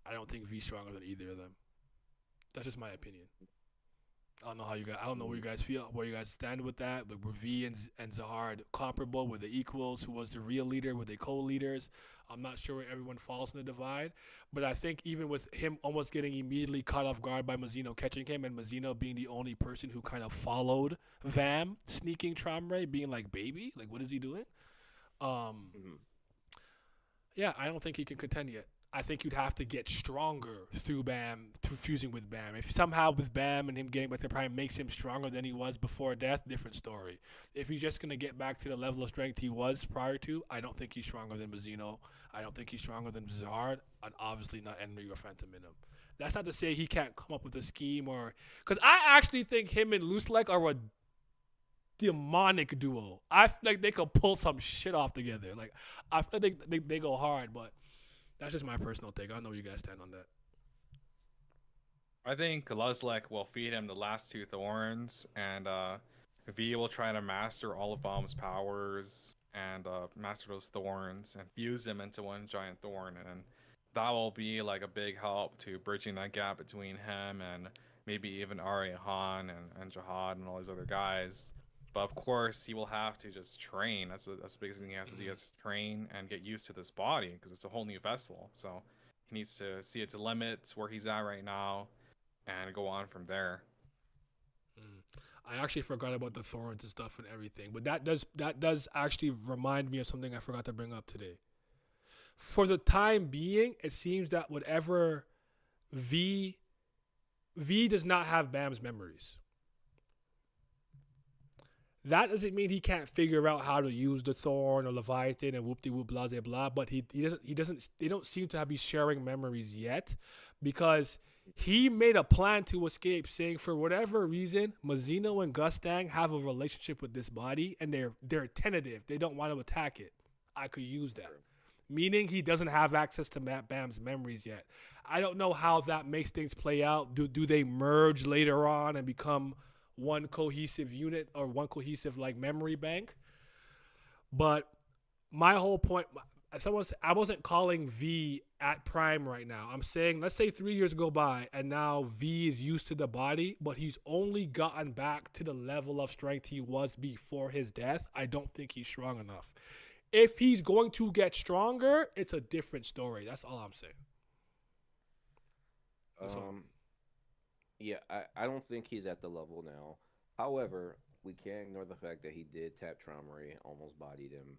I don't think V's stronger than either of them. That's just my opinion. I don't know where you guys feel, where you guys stand with that. Like, were V and Zahard comparable? Were they equals? Who was the real leader? Were they co-leaders? I'm not sure where everyone falls in the divide. But I think even with him almost getting immediately caught off guard by Mazino catching him, and Mazino being the only person who kind of followed Vam, sneaking Traumerei, being like, baby, like, what is he doing? Yeah, I don't think he can contend yet. I think you'd have to get stronger through fusing with Bam. If somehow with Bam and him getting back to prime makes him stronger than he was before death, different story. If he's just going to get back to the level of strength he was prior to, I don't think he's stronger than Mazino. I don't think he's stronger than Zahard, and obviously not Enryu or Phantom Minim. That's not to say he can't come up with a scheme or... Because I actually think him and Luslec are a demonic duo. I feel like they could pull some shit off together. Like, I feel like they go hard, but... That's just my personal take. I don't know where you guys stand on that. I think Luslec will feed him the last two thorns, and V will try to master all of Baam's powers and master those thorns and fuse them into one giant thorn, and that will be like a big help to bridging that gap between him and maybe even Han and Jahad and all these other guys. But of course, he will have to just train. That's the biggest thing he has to do. He has to train and get used to this body, because it's a whole new vessel. So he needs to see its limits, where he's at right now, and go on from there. I actually forgot about the thorns and stuff and everything, but that does actually remind me of something I forgot to bring up today. For the time being, it seems that whatever V does not have Bam's memories. That doesn't mean he can't figure out how to use the thorn or Leviathan and whoop-de-whoop blah blah blah, but he doesn't they don't seem to be sharing memories yet, because he made a plan to escape, saying for whatever reason Mazino and Gustang have a relationship with this body and they're tentative. They don't want to attack it. I could use that. Meaning he doesn't have access to Bam's memories yet. I don't know how that makes things play out. Do they merge later on and become one cohesive unit or one cohesive like memory bank. But my whole point, I wasn't calling V at prime right now. I'm saying, let's say 3 years go by and now V is used to the body, but he's only gotten back to the level of strength he was before his death. I don't think he's strong enough. If he's going to get stronger, it's a different story. That's all I'm saying. Yeah, I don't think he's at the level now. However, we can't ignore the fact that he did tap Traumerei, almost bodied him.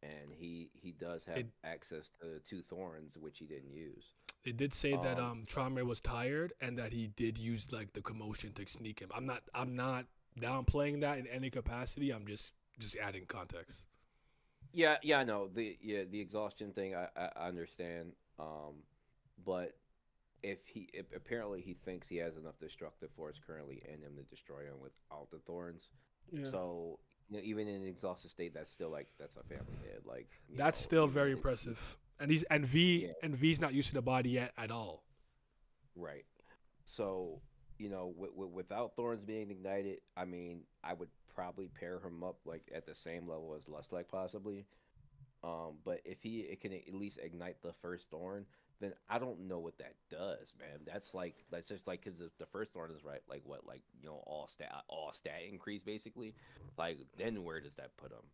And he does have access to 2 thorns, which he didn't use. They did say that Traumerei was tired and that he did use like the commotion to sneak him. I'm not downplaying that in any capacity. I'm just adding context. Yeah, I know the exhaustion thing. I understand. But if apparently he thinks he has enough destructive force currently in him to destroy him without the thorns. Yeah. So. Even in an exhausted state, that's still that's a family hit. That's still very impressive. And V's not used to the body yet at all. Right. So, without thorns being ignited, I mean, I would probably pair him up at the same level as Luslec possibly. But if it can at least ignite the first thorn, then I don't know what that does, man. That's just because the first thorn is all stat increase basically. Then where does that put him?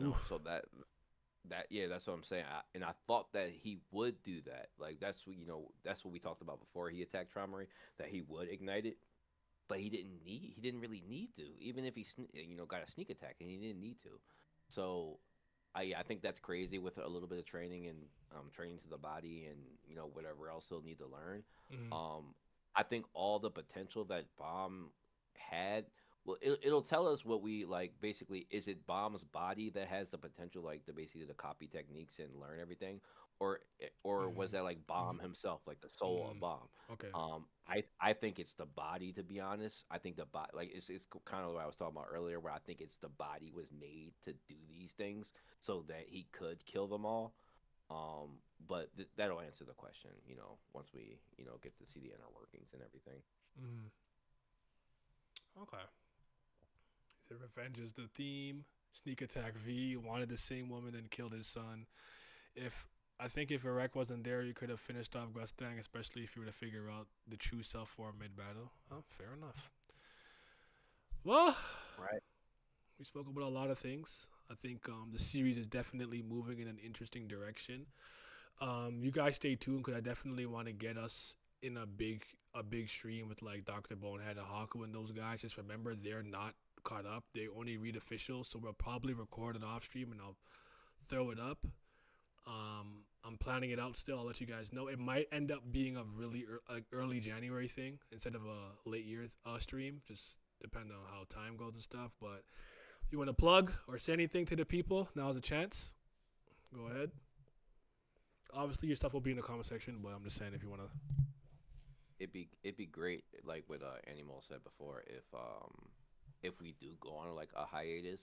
Oof. So that's what I'm saying. I thought that he would do that. That's what we talked about before he attacked Traumerei, that he would ignite it, but he didn't really need to. Even if he got a sneak attack, and he didn't need to. So. I think that's crazy with a little bit of training and training to the body and whatever else he'll need to learn. Mm-hmm. I think all the potential that Baam had, well, it'll tell us what we basically. Is it Baam's body that has the potential to basically to copy techniques and learn everything, or was that Baam himself, the soul of Baam? Okay. I think it's the body, to be honest. I think the body, it's kind of what I was talking about earlier, where I think it's the body was made to do these things so that he could kill them all. But that'll answer the question, once we, get to see the inner workings and everything. Mm. Okay. So revenge is the theme. Sneak attack V wanted the same woman and killed his son. I think if Urek wasn't there, you could have finished off Gustang, especially if you were to figure out the true self form mid-battle. Oh, fair enough. Well, right. We spoke about a lot of things. I think the series is definitely moving in an interesting direction. You guys stay tuned because I definitely want to get us in a big stream with Dr. Bonehead and Haku and those guys. Just remember, they're not caught up. They only read officials, so we'll probably record an off stream and I'll throw it up. I'm planning it out still. I'll let you guys know. It might end up being a really early January thing instead of a late year stream. Just depending on how time goes and stuff. But if you want to plug or say anything to the people, now's a chance. Go ahead. Obviously, your stuff will be in the comment section, but I'm just saying if you want to. It'd be great, like what Animal said before, if we do go on a hiatus,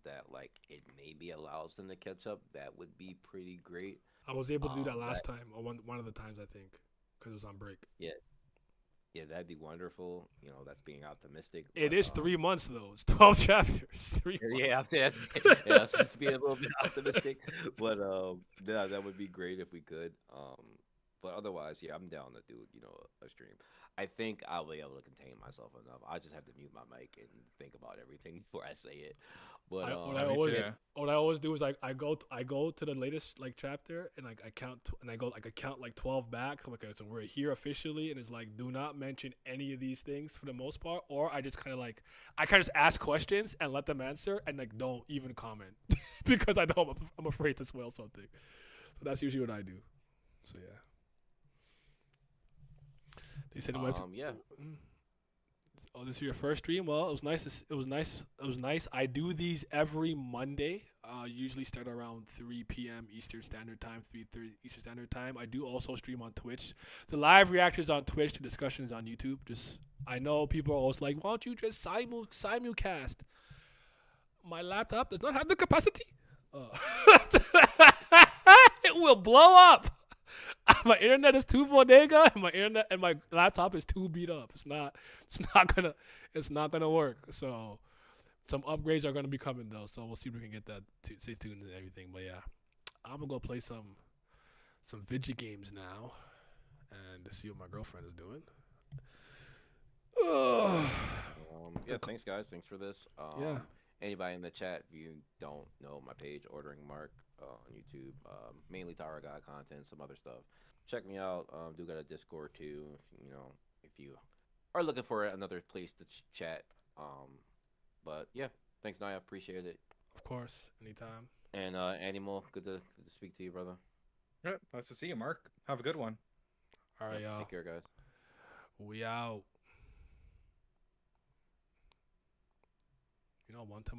that it maybe allows them to catch up. That would be pretty great. I was able to do that last time, or one of the times I think, because it was on break. Yeah, that'd be wonderful. That's being optimistic. It is 3 months though. It's 12 chapters. 3 months. Yeah, let's be a little bit optimistic. But that would be great if we could. But otherwise, yeah, I'm down to do a stream. I think I'll be able to contain myself enough. I just have to mute my mic and think about everything before I say it. But what I always do is I go to the latest chapter and I count and I count 12 back. So okay, so we're here officially, and it's do not mention any of these things for the most part. Or I just kind of just ask questions and let them answer and don't even comment because I'm afraid to spoil something. So that's usually what I do. So yeah. They said yeah. Oh, this is your first stream? Well, it was nice. It was nice. I do these every Monday. Usually start around 3 p.m. Eastern Standard Time, 3:30 Eastern Standard Time. I do also stream on Twitch. The live reactions on Twitch, the discussions on YouTube. I know people are always like, why don't you just simulcast? My laptop does not have the capacity. It will blow up. My internet is too bodega, and my internet and my laptop is too beat up. It's not gonna work. So some upgrades are gonna be coming though. So we'll see if we can get that. Stay tuned and everything. But yeah, I'm gonna go play some video games now, and to see what my girlfriend is doing. Yeah, thanks guys. Thanks for this. Yeah. Anybody in the chat, if you don't know my page, Ordering Mark on YouTube, mainly Tower God content, some other stuff. Check me out. Do got a Discord too. If you are looking for another place to chat. But yeah, thanks, Naya. Appreciate it. Of course, anytime. And Animal, good to speak to you, brother. Yeah, nice to see you, Mark. Have a good one. All right, y'all. Take care, guys. We out. One time